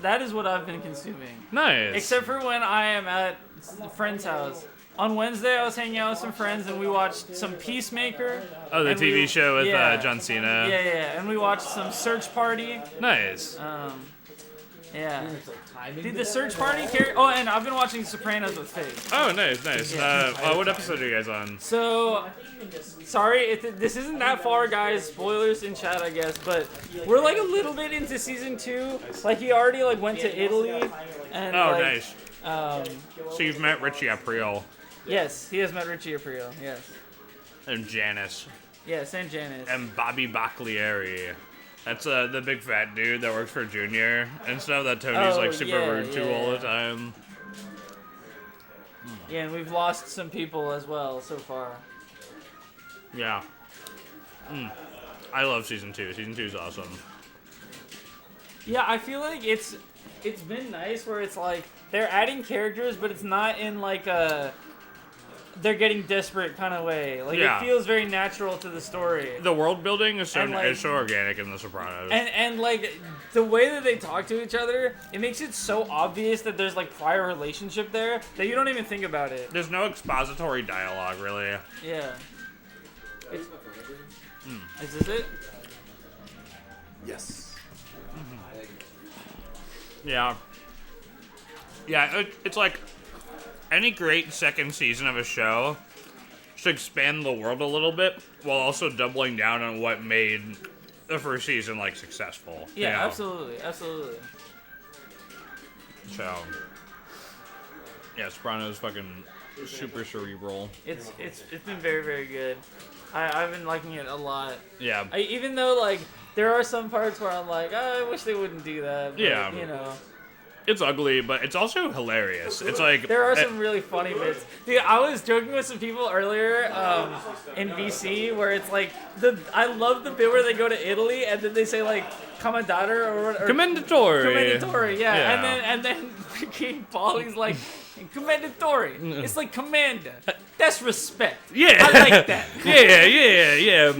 That is what I've been consuming. Nice. Except for when I am at a friend's house. On Wednesday, I was hanging out with some friends and we watched some Peacemaker. Oh, the and TV show with yeah. John Cena. Yeah, and we watched some Search Party. Nice. Yeah. Did the Search Party carry? Oh, and I've been watching Sopranos with Faith. Oh, nice. Yeah. What episode are you guys on? So, sorry, this isn't that far, guys. Spoilers in chat, I guess. But we're like a little bit into season 2. Like he already like went to Italy. And, Oh, like, nice. So you've met Richie Aprile. Yes, he has met Richie Aprile. Yes. And Janice. Yes, and Janice. And Bobby Baccalieri. That's the big fat dude that works for Junior and stuff that Tony's like super rude to all the time. Yeah, and we've lost some people as well so far. Yeah. I love season 2. Season 2 is awesome. Yeah, I feel like it's been nice where it's like they're adding characters, but it's not in like a they're getting desperate kind of way. Like Yeah. it feels very natural to the story. The world building is so And, like- is so organic in The Sopranos. And like the way that they talk to each other, it makes it so obvious that there's like prior relationship there that you don't even think about it. There's no expository dialogue, really. Yeah. Is this it? Yes. Yeah. Yeah, it's like any great second season of a show should expand the world a little bit while also doubling down on what made the first season like successful. Yeah, you know? absolutely. So, yeah, Sopranos fucking super cerebral. It's been very, very good. I've been liking it a lot. Yeah. Even though like there are some parts where I'm like, oh, I wish they wouldn't do that. But, Yeah. you know. It's ugly, but it's also hilarious. It's like There are some really funny bits. Dude, I was joking with some people earlier in VC where it's like I love the bit where they go to Italy and then they say like Commendator or Commendatore. Commendatore, yeah. Yeah. And then King Paulie's like Commendatore. It's like commander. That's respect. Yeah. I like that. yeah.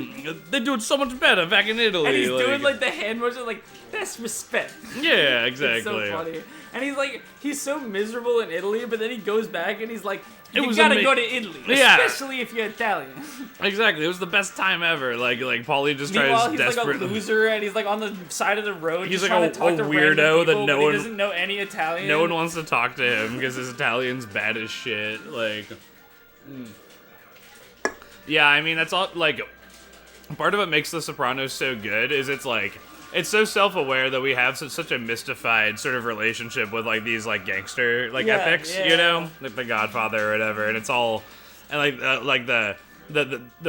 They do it so much better back in Italy. And he's doing like the hand motion like that's respect. Yeah, exactly. It's so funny. And he's so miserable in Italy, but then he goes back and he's like, you was gotta go to Italy, Yeah. especially if you're Italian. Exactly. It was the best time ever. Like Paulie just Meanwhile, tries he's desperately. like a loser, and he's like on the side of the road. He's just like trying to talk a to weirdo random that people, no but one- he doesn't know any Italian. No one wants to talk to him because his Italian's bad as shit. Like, yeah, I mean that's all. Like, part of what makes The Sopranos so good is it's so self-aware that we have such a mystified sort of relationship with like these like gangster like epics, you know, like The Godfather or whatever, and it's all and like the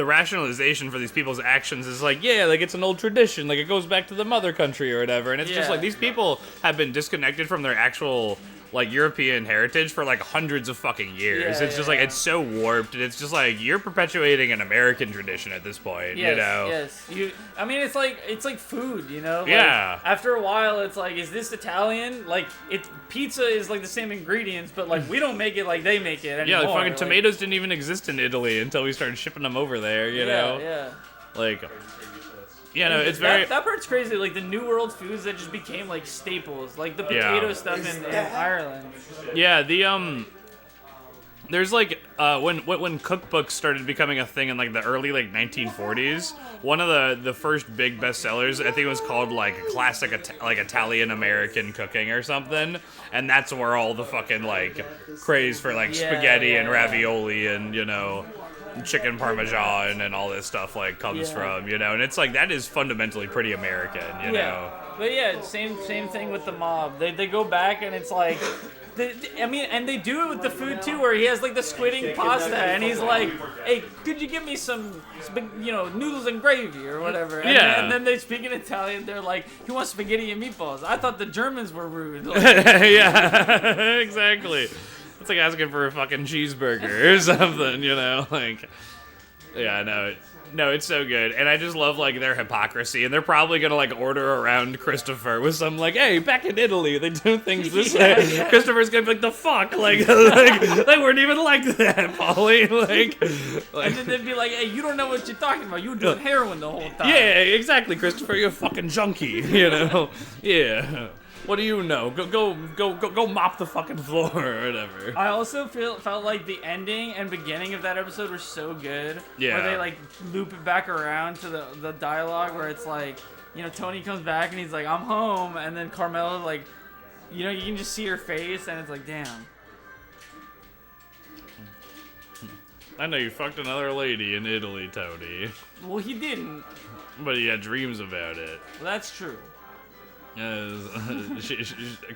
rationalization for these people's actions is like, yeah, like it's an old tradition, like it goes back to the mother country or whatever, and it's just like these people have been disconnected from their actual like European heritage for like hundreds of fucking years. It's just like it's so warped, and it's just like you're perpetuating an American tradition at this point, you know? Yes. I mean, it's like food, you know. Like, Yeah. After a while, it's like, is this Italian? Like, pizza is like the same ingredients, but like we don't make it like they make it anymore. Yeah, like fucking tomatoes didn't even exist in Italy until we started shipping them over there, you know? Yeah. Like, yeah, no, it's very... That part's crazy. Like the New World foods that just became like staples, like the potato stuff in Ireland. Yeah, there's like when cookbooks started becoming a thing in like the early like 1940s, one of the first big bestsellers, I think it was called like classic like Italian American cooking or something, and that's where all the fucking like craze for like spaghetti and ravioli and, you know, chicken parmesan and all this stuff like comes from, you know, and it's like that is fundamentally pretty American, you know. But yeah, same thing with the mob. They go back and it's like, I mean, and they do it with the food too, where he has like the squidding pasta and he's like, hey, could you give me some, you know, noodles and gravy or whatever? And and then they speak in Italian. They're like, he wants spaghetti and meatballs. I thought the Germans were rude. Like, yeah, exactly. It's like asking for a fucking cheeseburger or something, you know? Like, yeah, no, it's so good. And I just love, like, their hypocrisy. And they're probably gonna, like, order around Christopher with some, like, hey, back in Italy, they do things this way. Yeah. Christopher's gonna be like, the fuck? Like, they weren't even like that, Paulie. Like, and then they'd be like, hey, you don't know what you're talking about. You were doing heroin the whole time. yeah, exactly, Christopher, you're a fucking junkie, you know? Yeah. What do you know? Go mop the fucking floor or whatever. I also felt like the ending and beginning of that episode were so good. Yeah. Where they like loop it back around to the dialogue where it's like, you know, Tony comes back and he's like, I'm home, and then Carmela like, you know, you can just see her face and it's like, damn. I know you fucked another lady in Italy, Tony. Well, he didn't. But he had dreams about it. Well, that's true.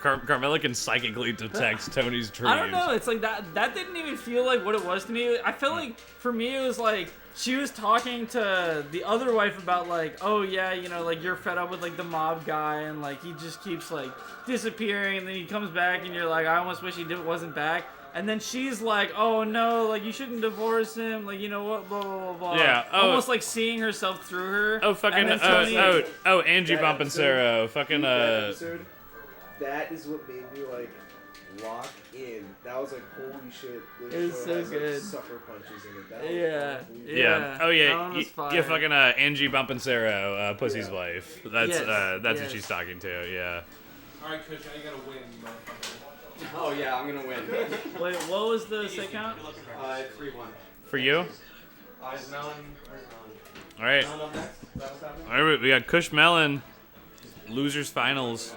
Carmela can psychically detect Tony's dreams. I don't know. It's like that didn't even feel like what it was to me. I felt like for me it was like she was talking to the other wife about like, oh yeah, you know, like you're fed up with like the mob guy and like he just keeps like disappearing and then he comes back and you're like, I almost wish he wasn't back. And then she's like, oh no, like you shouldn't divorce him, like you know what, blah blah blah blah. Yeah. Almost like seeing herself through her. Oh fucking Tony, Angie Bompancero, fucking That is what made me like lock in. That was like holy shit. It was so good. Like, sucker punches in it. That was Yeah. Oh yeah. That one was fire. Yeah. Fucking Angie Bompancero, Pussy's wife. That's Yes. that's what she's talking to. Yeah. All right, Kush, now you gotta win, motherfucker. Oh yeah, I'm gonna win. Wait, what was the second count? 3-1. For you. Is Melen? All right. Melen up next? Is that what's happening? All right. We got Kush Melen, losers finals.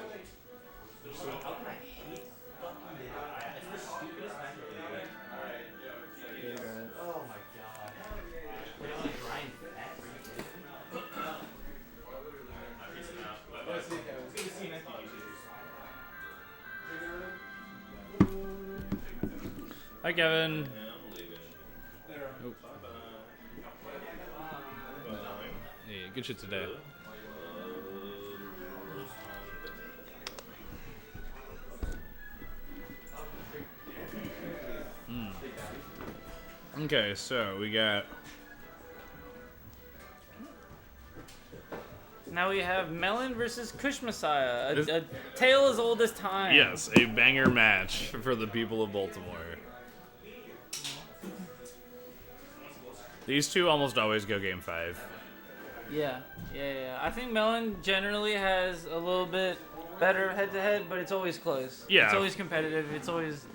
Hi, Kevin. Oh. Hey, good shit today. Okay, so we got. Now we have Melen versus Kush Messiah, a tale as old as time. Yes, a banger match for the people of Baltimore. These two almost always go game 5. Yeah. I think Melen generally has a little bit better head-to-head, but it's always close. Yeah. It's always competitive. It's always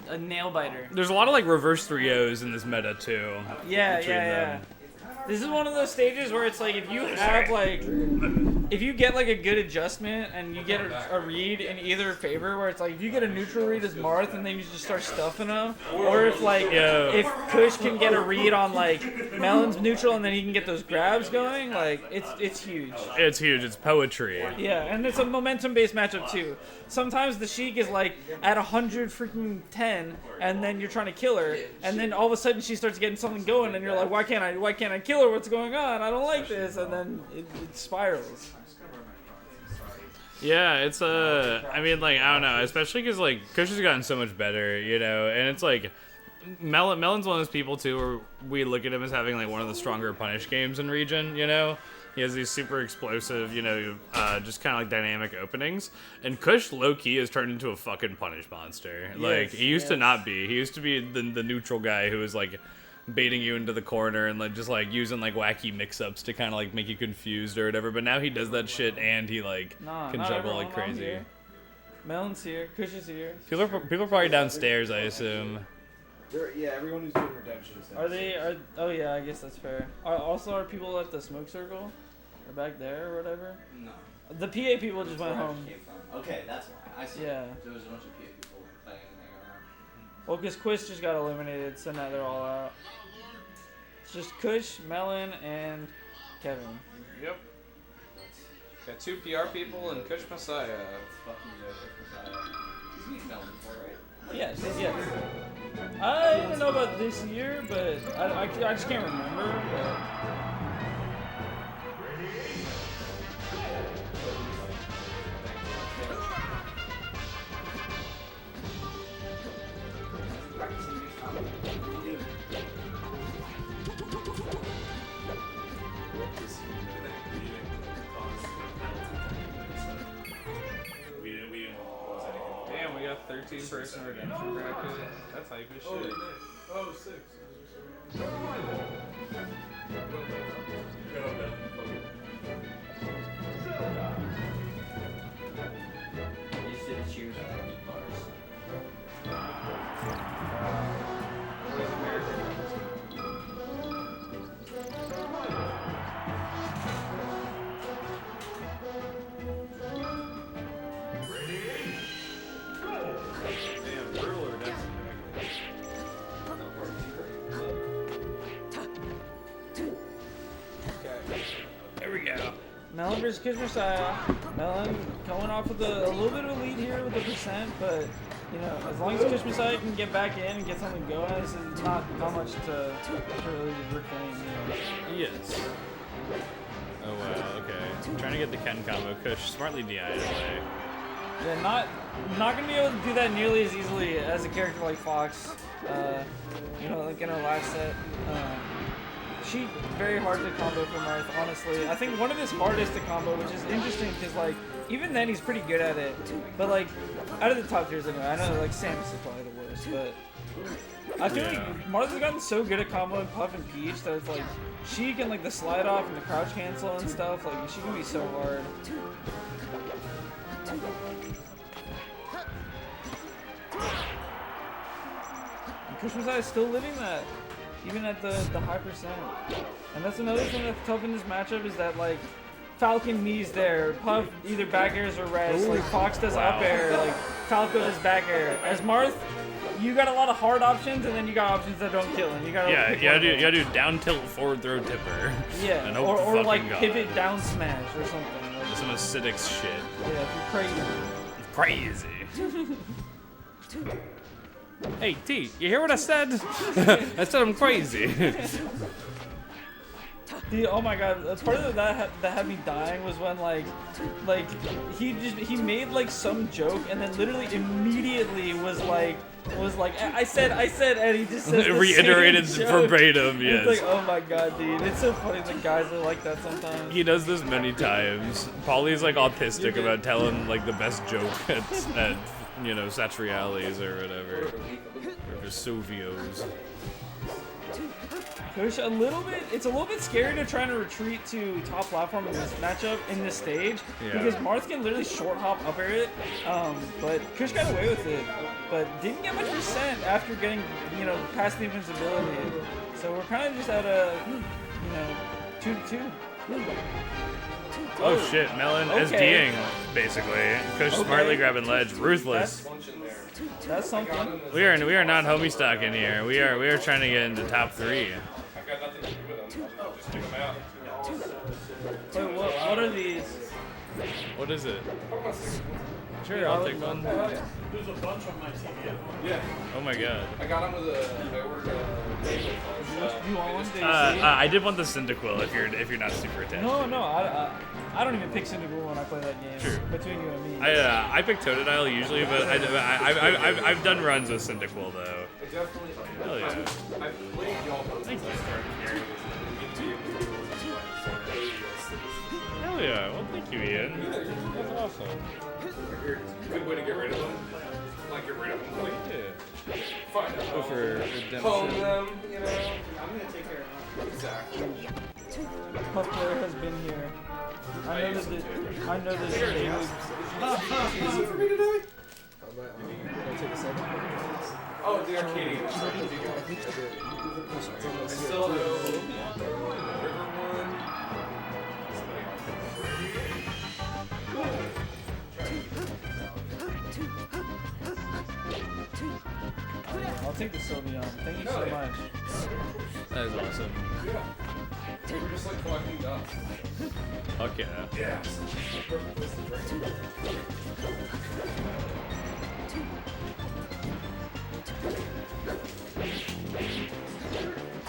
a nail-biter. There's a lot of like reverse 3-0s in this meta too. Yeah. between them. This is one of those stages where it's like if you have like, if you get like a good adjustment and you get a read in either favor, where it's like if you get a neutral read as Marth and then you just start stuffing them, or if like if Kush can get a read on like Melen's neutral and then he can get those grabs going, like it's huge. It's huge. It's poetry. Yeah, and it's a momentum-based matchup too. Sometimes the Sheik is like at 100 freaking 10, and then you're trying to kill her, and then all of a sudden she starts getting something going, and you're like, why can't I kill her? What's going on? I don't like this, and then it spirals. Yeah, it's I mean, like, I don't know, especially because like Kush has gotten so much better, you know, and it's like Melen's one of those people too where we look at him as having like one of the stronger punish games in region, you know. He has these super explosive, you know, just kind of like dynamic openings. And Kush, low-key, has turned into a fucking punish monster. Like, he used to not be. He used to be the neutral guy who was, like, baiting you into the corner and, like, just, like, using, like, wacky mix-ups to kind of, like, make you confused or whatever. But now he does that shit and he, like, can juggle like crazy. Melen's here. Kush is here. People are probably downstairs, I assume. Yeah, everyone who's doing redemption is downstairs. Oh, yeah, I guess that's fair. Are people at the smoke circle? Or back there or whatever? No. The PA people just went home. Okay, that's why. I see. Yeah. There was a bunch of PA people playing there. Well, because Quist just got eliminated, so now they're all out. It's just Kush, Melen, and Kevin. Yep. Got 2 PR people and Kush Messiah. Fucking Kush Messiah. He's beat Melen before, right? Yes. I don't know about this year, but I just can't remember. But Damn, we got 13-person redemption bracket. That's hype as shit. Oh, 6. You should have cheers for the bars. There we go. Melen versus Kush Messiah. Melen going off with a little bit of a lead here with the percent, but you know, as long as Kush Messiah can get back in and get something going, this is not much to really reclaim. You know. Yes. Oh wow, okay. I'm trying to get the Ken combo. Kush smartly DI'd away. Yeah, not gonna be able to do that nearly as easily as a character like Fox. You know, like in her last set. She very hard to combo from Marth, honestly. I think one of his hardest to combo, which is interesting because like even then he's pretty good at it. But like out of the top tiers anyway, I know like Samus is probably the worst, but I feel like Marth has gotten so good at comboing Puff and Peach that it's like she can like the slide off and the crouch cancel and stuff. Like she can be so hard. And Kush Messiah is still living that. Even at the high percent. And that's another thing that's tough in this matchup is that like Falcon knees there, Puff either back airs or res, like Fox does up air, like Falco does back air. As Marth, you got a lot of hard options and then you got options that don't kill and you gotta you gotta do down tilt forward throw tipper. Yeah. And or like God. pivot down smash or something. Like, Some acidics shit. yeah, if you're crazy. Crazy. Hey T, you hear what I said? I said I'm crazy. Oh my god, part of that had me dying was when like he made like some joke and then literally immediately was like I said and he just said reiterated verbatim. Yes. It's like, oh my god, dude, it's so funny that guys are like that sometimes. He does this many times. Paulie's like autistic about telling like the best joke at you know Satriales or whatever, or Vesuvios. Kush, it's a little bit scary to try to retreat to top platform in this matchup, in this stage, because Marth can literally short hop up air it, but Kush got away with it, but didn't get much percent after getting, you know, past the invincibility. So we're kind of just at a, you know, 2-2. Oh shit, Melen SDing, basically. Kush smartly grabbing ledge, ruthless. That's something. We are not homie stock in here. We are trying to get into top 3. I got nothing to do with them. I'll just take them out. Wait, what are these? What is it? Sure, I'll take one. There's a bunch on my TV. Yeah. Oh my god. I got them with I ordered You want one? I did want the Cyndaquil if you're not super attached. No, I don't even pick Cyndaquil when I play that game. True. Between you and me. I pick Totodile usually, but I've done runs with Cyndaquil though. Definitely. Hell yeah. I played y'all both. Thank you. Hell yeah. Well, thank you, Ian. That's awesome. Good way to get rid of them. Like get rid of them. Like, yeah. Fine. Go for redemption. Home them, you know. I'm gonna take care of them. Exactly. Puff player has been here. I know this is Easy for me today? I'll take a second. Oh, the arcade. I still have River I'll take the Sylveon. Thank you so much. That is awesome. Yeah. We're just like collecting dust. Fuck yeah. Yeah.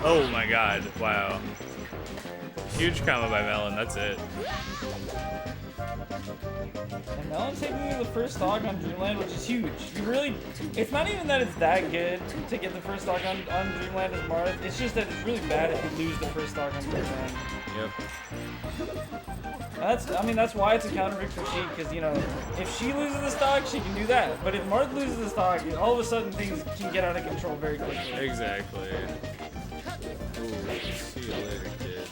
Oh my god. Wow. Huge combo by Melen. That's it. And Melen's taking the first stock on Dreamland, which is huge. It's not even that it's that good to get the first stock on Dreamland as Marth. It's just that it's really bad if you lose the first stock on Dreamland. Yep. That's why it's a counter pick for Sheik, because, you know, if she loses the stock, she can do that. But if Marth loses the stock, all of a sudden things can get out of control very quickly. Exactly. Ooh, see you later, kid.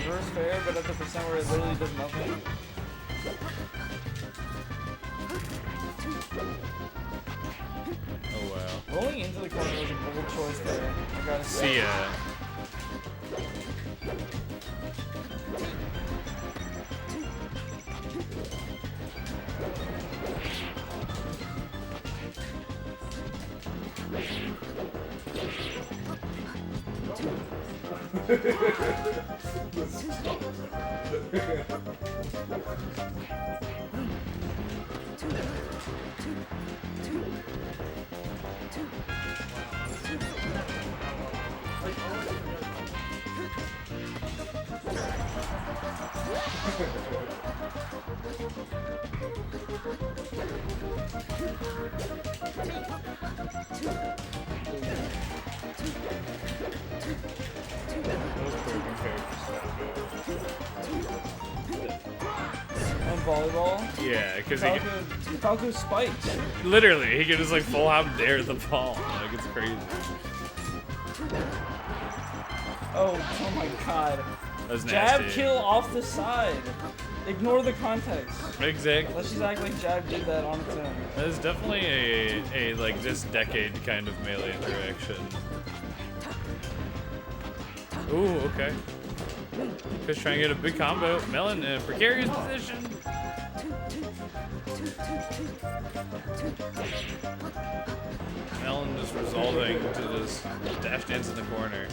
Reverse fair, but at the percent where it literally does nothing. Oh wow. Rolling into the corner was a bold choice there. I gotta say. See ya. On volleyball? Yeah, because he Falco spikes. literally he can just like full hop dare the ball. Like it's crazy. Oh my god. That's Jab nasty. kill off the side. Ignore the context. Exactly. Let's just act like Jab did that on its own. That is definitely a like this decade kind of melee interaction. Ooh, okay. Just trying to get a big combo. Melen in a precarious position. Melen just resolving to just dash dance in the corner.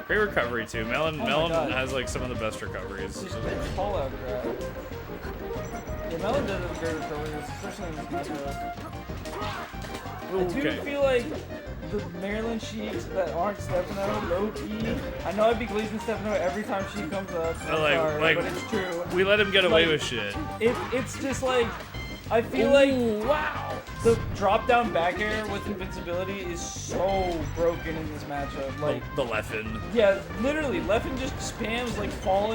Great recovery too. Melen God. has like some of the best recoveries. Just call out grab. Yeah, Melen does have great recoveries, especially in this matchup. I do feel like the Maryland Sheiks that aren't Stefano, low key. I know I'd be glazing Stefano every time she comes up. I'm sorry, but it's true. We let him get away Like, with shit. It's just like I feel like wow, the drop down back air with invincibility is so broken in this matchup. Like The Leffen. yeah, literally, Leffen just spams like fall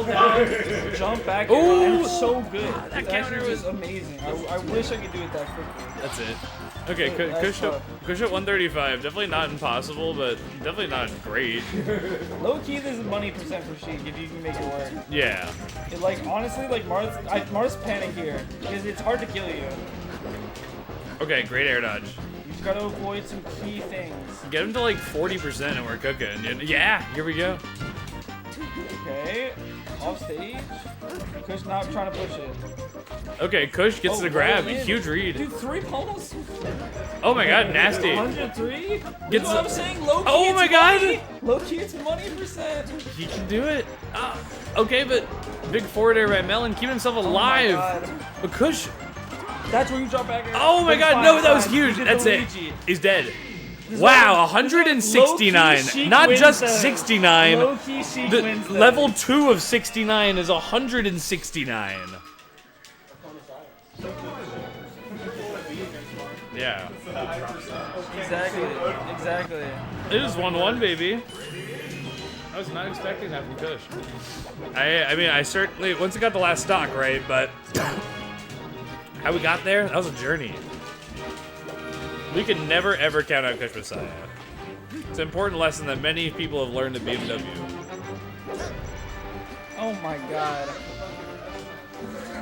down, jump back air, and it's so good. That It's counter actually was just amazing. I wish I could do it that quickly. That's it. Okay, That's Kush at 135. Definitely not impossible, but definitely not great. Low key, this is money percent for Sheik if you can make it work. Yeah. It, like honestly, like Marth's panic here because it's hard to kill you. Okay, great air dodge. You just gotta avoid some key things. Get him to like 40% and we're cooking. Yeah, here we go. Okay, off stage. Kush not trying to push it. Okay, Kush gets the grab. roll in. Huge read. Dude, 3 pummels? Oh my god, nasty. 103? That's Gets what the- I'm saying. Low key, Oh it's my god! money. Low key, it's money percent. He can do it. Okay, but big forward air by Melen, keeping himself alive. God. But Kush. That's where you drop back air. Oh my It's god, fine, no, it's that was fine. huge. You did That's the it. Luigi. He's dead. This is Wow, low-key 169. Sheik Not wins just that. 69. Low-key Sheik The wins that. level 2 of 69 is 169. Yeah. Exactly. It is 1-1, baby. I was not expecting that from Kush. I mean, I certainly, once it got the last stock, right, but how we got there, that was a journey. We can never, ever count out Kush Messiah. It's an important lesson that many people have learned at BMW. Oh my god.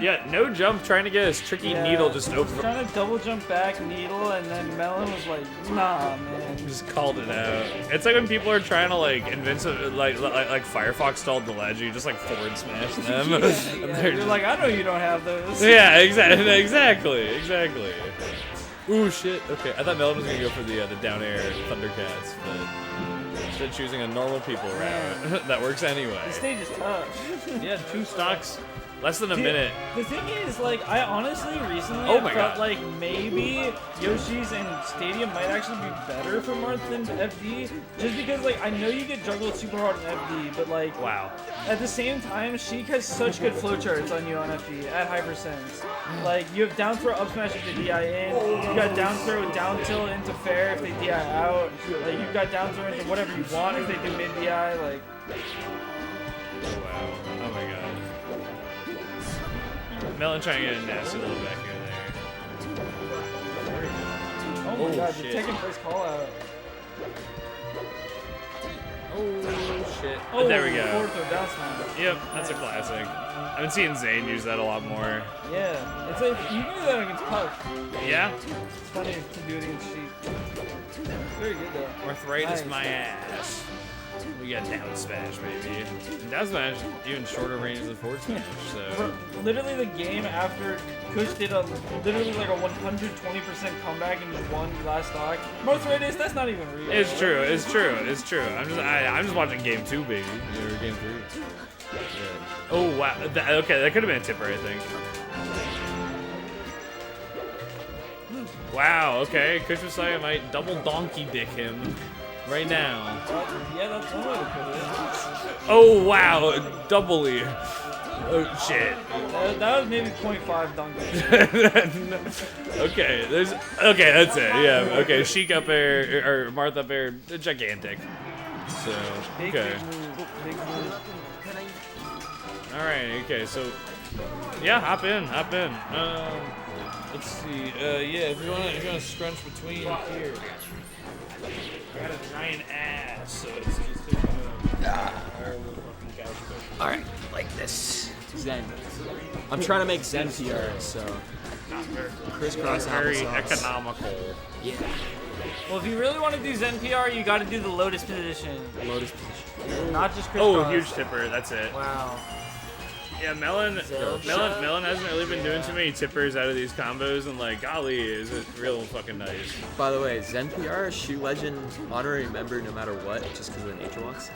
Yeah, no jump, trying to get his tricky needle just I was over. trying to double jump back needle, and then Melen was like, nah, man. Just called it out. It's like when people are trying to like like Firefox stalled the ledge, you just like forward smash them. And they're You're just- like, I know you don't have those. Yeah, exactly. Ooh, shit. Okay, I thought Melen was gonna go for the down air Thundercats, but instead choosing a normal people route that works anyway. The stage is tough. Yeah, 2 stocks, less than a Dude, minute. The thing is, like, I honestly recently Oh my felt God. like maybe Yoshi's and Stadium might actually be better for Marth than FD, just because, like, I know you get juggled super hard in FD, but, like, wow. At the same time, Sheik has such good flowcharts on you on FD at high percents. Like, you have down throw up smash if they DI in, you got down throw down tilt into fair if they DI out, like, you've got down throw into whatever you want if they do mid DI, like. Oh, wow. Oh my god. Melen trying to get a nasty little back in there. Oh my god, the taking place call out. Oh shit. Oh, There we go. forward throw down smash. Yep, that's a classic. I've been seeing Zane use that a lot more. Yeah, it's like, you can do that against Puff. Yeah? It's funny to do it against Sheik. Very good though. Arthritis Nice. my ass. We got down smash, baby. And down smash, even shorter range than forward smash, so. For literally the game after Kush did literally like a 120% comeback and just won last stock. Arthritis, that's not even real. It's true. I'm just watching game 2, baby. Or game 3. Yeah. Oh wow. Okay, that could have been a tipper, I think. Wow. Okay, Kush Messiah might double donkey dick him right now. Yeah, that's one way to put it. Oh wow, doubly. Oh shit. That was maybe 0.5 dunk. Okay, that's it. Yeah. Okay, Sheik up air or Marth up air, gigantic. So okay. Big move. All right. Okay. So yeah, hop in. Let's see. Yeah, if you wanna scrunch between here. I got a giant ass, so it's just Alright, like this. Zen. I'm trying to make Zen PR, so crisscross very applesauce. economical. Yeah. Well, if you really want to do Zen PR, you got to do the Lotus position. Lotus position. Not just crisscross. Oh, huge tipper. That's it. Wow. Yeah, Melen hasn't really been doing too many tippers out of these combos, and like, golly, is it real fucking nice. By the way, ZenPR, Shoe Legend, honorary member no matter what, just because of the Nature Walks.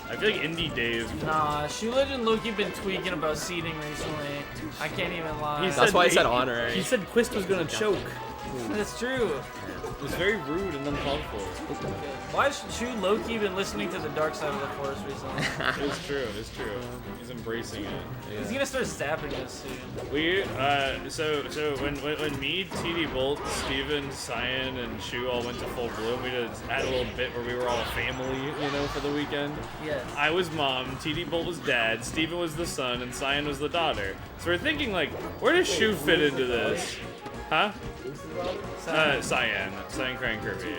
I feel like Indie Dave. Nah, Shoe Legend Loki been tweaking about seeding recently. I can't even lie. That's why I said honorary. He said Quist was gonna choke. That's true. It was very rude and uncalled for. Why has Shoe Loki been listening to the Dark Side of the Force recently? It's true. It's true. He's embracing it. He's gonna start stabbing us soon. We so when me, TD Bolt, Steven, Cyan, and Shu all went to Full Bloom, we had a little bit where we were all a family, you know, for the weekend. Yes. I was mom, TD Bolt was dad, Steven was the son, and Cyan was the daughter. So we're thinking like, where does Shu fit into this? Huh? Cyan Crank Kirby.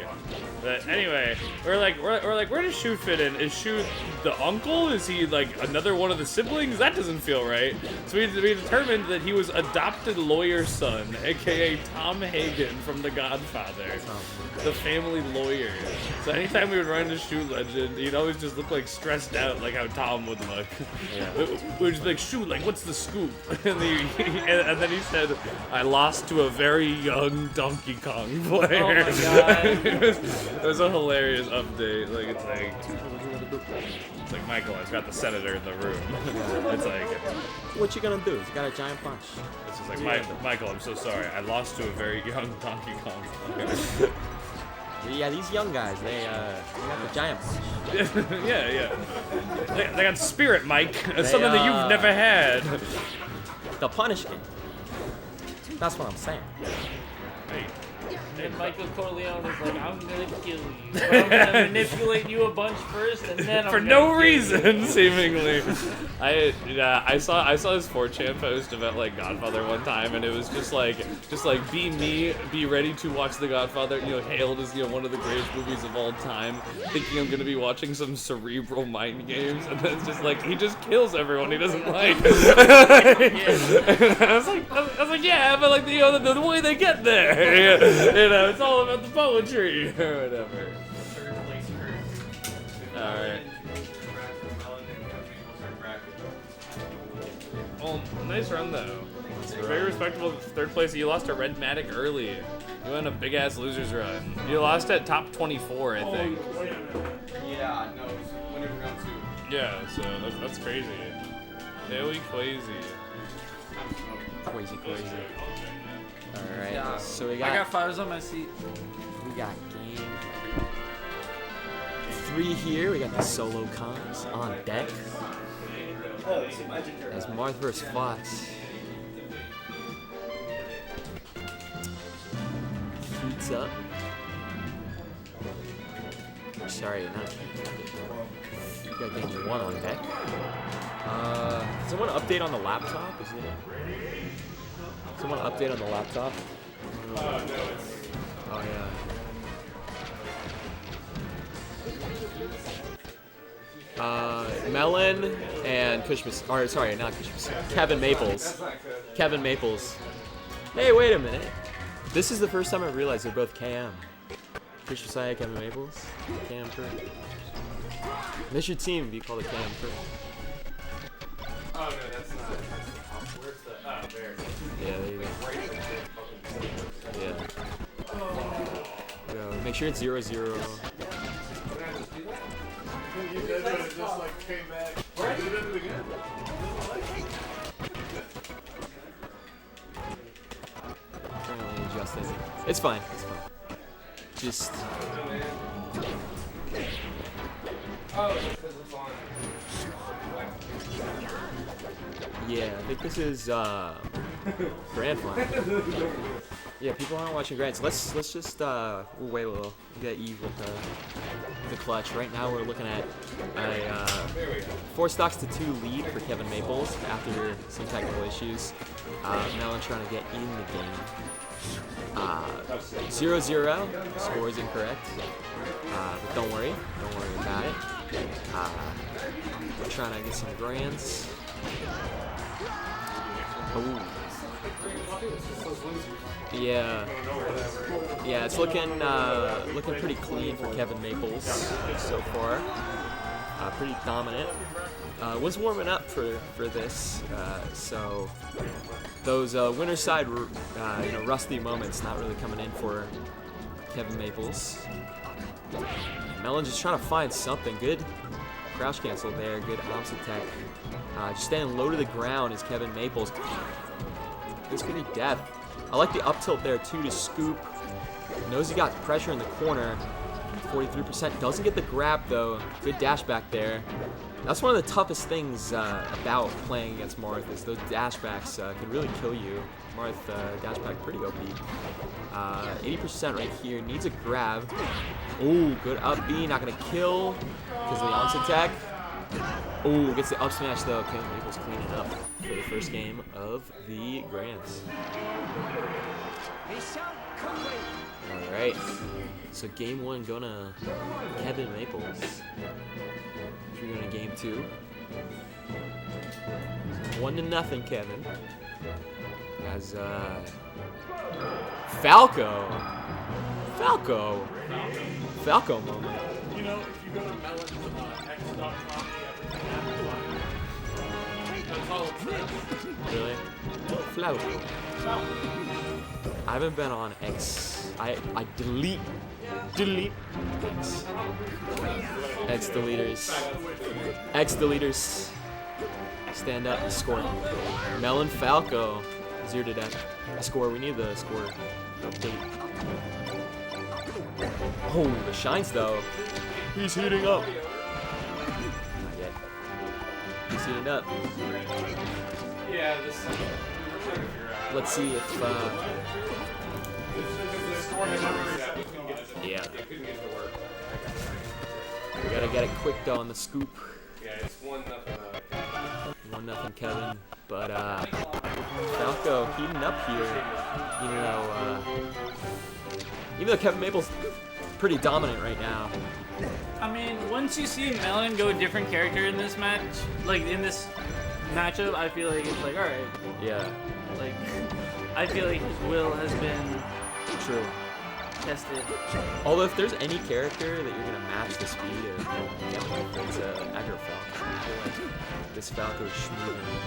But anyway, we're like, where does Shu fit in? Is Shu the uncle? Is he like another one of the siblings? That doesn't feel right. So we determined that he was adopted lawyer's son, aka Tom Hagen from The Godfather, the family lawyer. So anytime we would run into Shu Legend, he'd always just look like stressed out, like how Tom would look. Yeah. We were just like, Shu, like what's the scoop? And then he said, I lost to a very young Donkey Kong player. Oh my god. It was a hilarious update. Like it's like Michael, I've got the senator in the room. It's like, what you gonna do? You got a giant punch. It's just like Michael, I'm so sorry. I lost to a very young Donkey Kong player. Yeah, these young guys, they got the giant punch. yeah. They got spirit, Mike. Something that you've never had. The punish game. That's what I'm saying. Hey. And Michael Corleone is like, I'm gonna kill you. But I'm gonna manipulate you a bunch first, and then I'm for gonna no kill reason, you. seemingly. I saw his 4chan post about like Godfather one time, and it was just like be me, be ready to watch The Godfather. You know, hailed as one of the greatest movies of all time. Thinking I'm gonna be watching some cerebral mind games, and then it's just like he just kills everyone he doesn't like. I was like, yeah, but like the way they get there. You know, it's all about the poetry or whatever. Alright. Well, nice run though. Very respectable third place. You lost to Red Matic early. You went a big ass loser's run. You lost at top 24, I think. Yeah, no, it was winner round 2. Yeah, so that's crazy. Daily crazy. Crazy. Alright, Yeah. so we got... I got fires on my seat. We got game 3 here. We got the solo comps on deck. As Marth vs. Fox. Heats up. Sorry, not. We got game 1 on deck. Someone update on the laptop? Is it? Someone update on the laptop? Oh yeah. Melen and Kush, or sorry, not Kush, Kevin Maples. Kevin Maples. Hey, wait a minute. This is the first time I realized they're both KM. Kush Messiah, Kevin Maples, KM Kurt. This your team if you call it KM Kurt. Oh no, that's not. Where's the? Oh, there. Yeah, there you go. Yeah. Go. Make sure it's 0-0. You did it, it just like came back. You did it again. Apparently adjusting. It's fine. It's fine. Just. Oh, it's because it's on. Yeah, I think this is Grand Final. Yeah, people aren't watching Grand, so let's just we'll wait a little. We got Eve with the clutch. Right now we're looking at a 4 stocks to 2 lead for Kevin Maples after some technical issues. Melen trying to get in the game. 0-0. Score is incorrect. But don't worry about it. We're trying to get some grands. Ooh. Yeah, it's looking pretty clean for Kevin Maples so far. Pretty dominant. was warming up for this, so those winner side, rusty moments not really coming in for Kevin Maples. Melen just trying to find something good. Crouch cancel there, good ops attack. Just standing low to the ground is Kevin Maples. This could be death. I like the up tilt there too to scoop. Knows he got pressure in the corner. 43%. Doesn't get the grab though. Good dash back there. That's one of the toughest things about playing against Marth is those dashbacks can really kill you. Marth dashback pretty OP. 80% right here. Needs a grab. Oh, good up B. Not gonna kill because of the onset attack. Oh, gets the up smash though. Kevin Maples cleaning up for the first game of the Grands. All right. So game 1 going to Kevin Maples. We're going to game 2. 1-0 Kevin. As Falco moment. You know, if you go to Melen.x.com, that's all it's Really? Falco. I haven't been on X. I delete X. X deleters. Stand up and score. Melen Falco 0 to death. Score. We need the score update. Oh, the shines though. He's heating up. Not yet. He's heating up. Yeah, this. Let's see if. Yeah. We gotta get it quick though on the scoop. Yeah, it's 1-0. 1-0 Kevin, but Falco heating up here. Even though Kevin Maples pretty dominant right now. I mean, once you see Melen go a different character in this match, like in this matchup, I feel like it's like, all right. Yeah. Like, I feel like his will has been true. Tested. Although if there's any character that you're gonna match the speed of, it's Aggro Falco. I feel like this Falco is schmoovin'.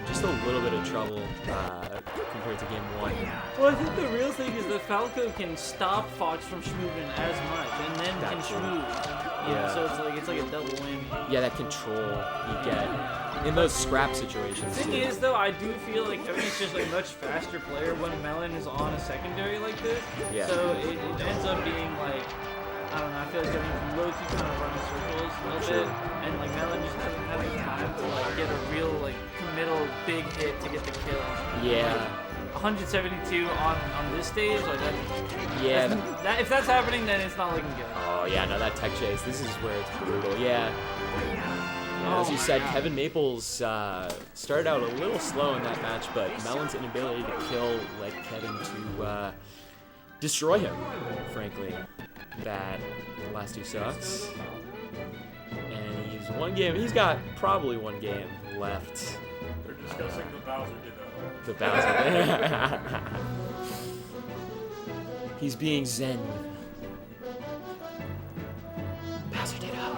Just a little bit of trouble compared to game 1. Well, I think the real thing is that Falco can stop Fox from schmoovin' as much, and then can schmoove. Yeah. So it's like a double whammy. Yeah, that control you get in those scrap situations. The thing is, though, I do feel like Kevin's just a much faster player when Melen is on a secondary like this. Yeah. So it ends up being like, I don't know, I feel like Kevin's low-key kind of running circles a little bit, and like Melen just doesn't have the time to like get a real like committal big hit to get the kill. Yeah. Like, 172 on this stage, like that. Yeah. If that's happening, then it's not looking good. Oh yeah, no, that tech chase. This is where it's brutal. Yeah. As you said, Kevin Maples started out a little slow in that match, but Melen's inability to kill led Kevin to destroy him, frankly. That the last 2 sucks. And he's one game. He's got probably 1 game left. They're discussing the Bowser ditto. The Bowser. He's being zen. Bowser ditto.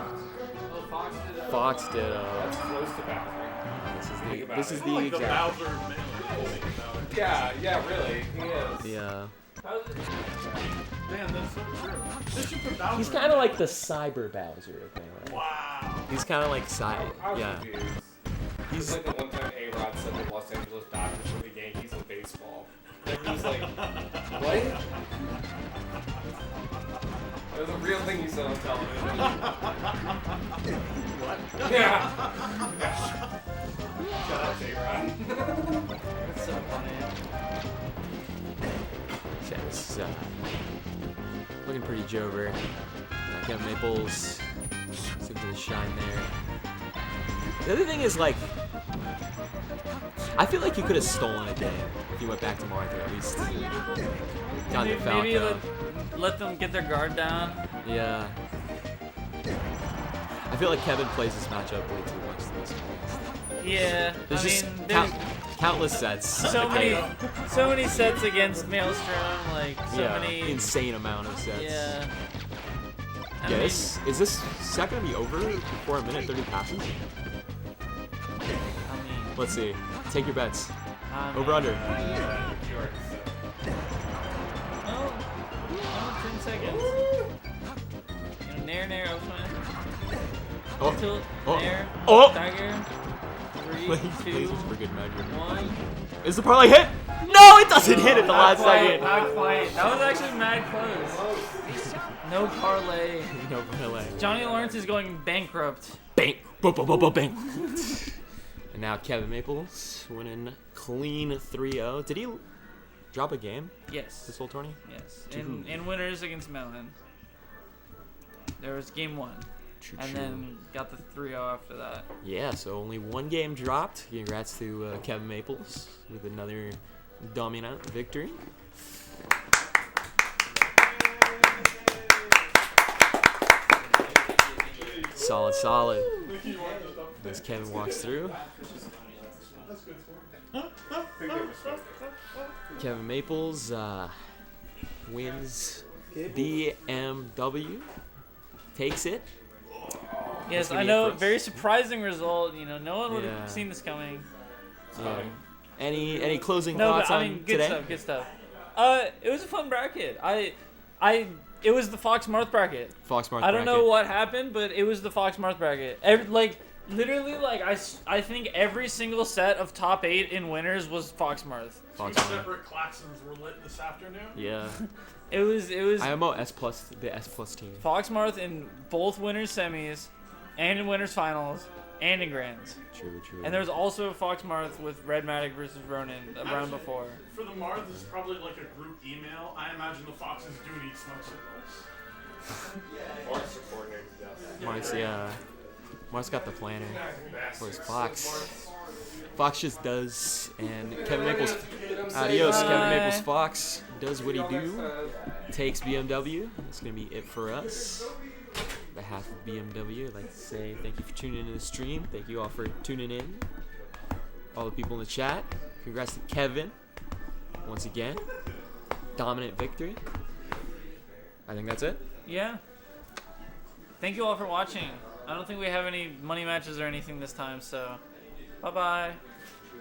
Fox ditto. That's close to Bowser. This is the exact. Yeah, really. He is. Yeah. Damn, that's so true. They should put Bowser. He's kind of like the Cyber Bowser thing, right? Wow. He's kind of like yeah. He's like the one time A-Rod said the Los Angeles Dodgers were the Yankees in baseball. And he was like, what? It was a real thing he said on television. What? Yeah. Shout out to A-Rod. That's so funny. Yeah, this is looking pretty jover. Kevin Maples, looking for the shine there. The other thing is, like, I feel like you could have stolen a game if you went back to Martha at least. Down to Falco. Maybe let them get their guard down. Yeah. I feel like Kevin plays this matchup way too much to this point. Yeah, There's there's countless sets. so many sets against Maelstrom, like so yeah, many insane amount of sets. Yeah. Yeah, is this set gonna be over before a minute 30 passes? I mean, Let's see. Take your bets. I Over under. Oh, 10 seconds. You know, nair, Oakland. Oh. Tilt, Oh. nair, Oh. dagger. 3, Please, 2, for good measure. 1. Is the parlay hit? No, it doesn't hit at the last second. Not quite. That was actually mad close. No parlay. No parlay. Johnny Lawrence is going bankrupt. Bank. Bank. And now Kevin Maples winning clean 3-0. Did he drop a game? Yes. This whole tourney? Yes. To who? In winners against Melen. There was game 1. And then got the 3-0 after that. Yeah, so only one game dropped. Congrats to Kevin Maples with another dominant victory. Solid. As Kevin walks through. Kevin Maples wins BMW. Takes it. Yes, I know. Very surprising result. You know, no one would Yeah. have seen this coming. Any closing No, thoughts but, on I mean, today? Good stuff. It was a fun bracket. It was the Fox Marth bracket. Fox Marth I don't know bracket. what happened, but it was the Fox Marth bracket. Literally, I think every single set of top 8 in winners was Fox Marth. Fox Two Marth. separate klaxons were lit this afternoon. Yeah. It was. IMO S plus, the S plus team. Fox Marth in both winners semis, and in winners finals, and in grands. True. And there was also Fox Marth with Red Matic versus Ronin a round before. For the Marth, this is probably like a group email. I imagine the Foxes do need smoke signals. Mark's recording. Mark's got the planner. Where's Fox? Fox just does, and Kevin Maples, adios. Bye. Kevin Maples Fox does what he do, takes BMW. That's gonna be it for us. On behalf of BMW, I'd like to say thank you for tuning into the stream. Thank you all for tuning in. All the people in the chat. Congrats to Kevin once again. Dominant victory. I think that's it. Yeah. Thank you all for watching. I don't think we have any money matches or anything this time, so bye-bye.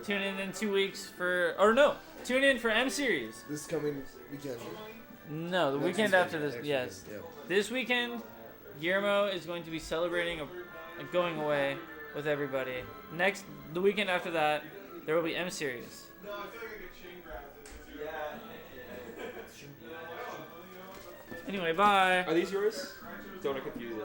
Tune in 2 weeks for... Or no, tune in for M Series. This coming weekend. No, the Next weekend weekend, after this, next yes. weekend, This weekend, Guillermo is going to be celebrating a going away with everybody. The weekend after that, there will be M Series. Anyway, bye. Are these yours? Don't want to confuse it.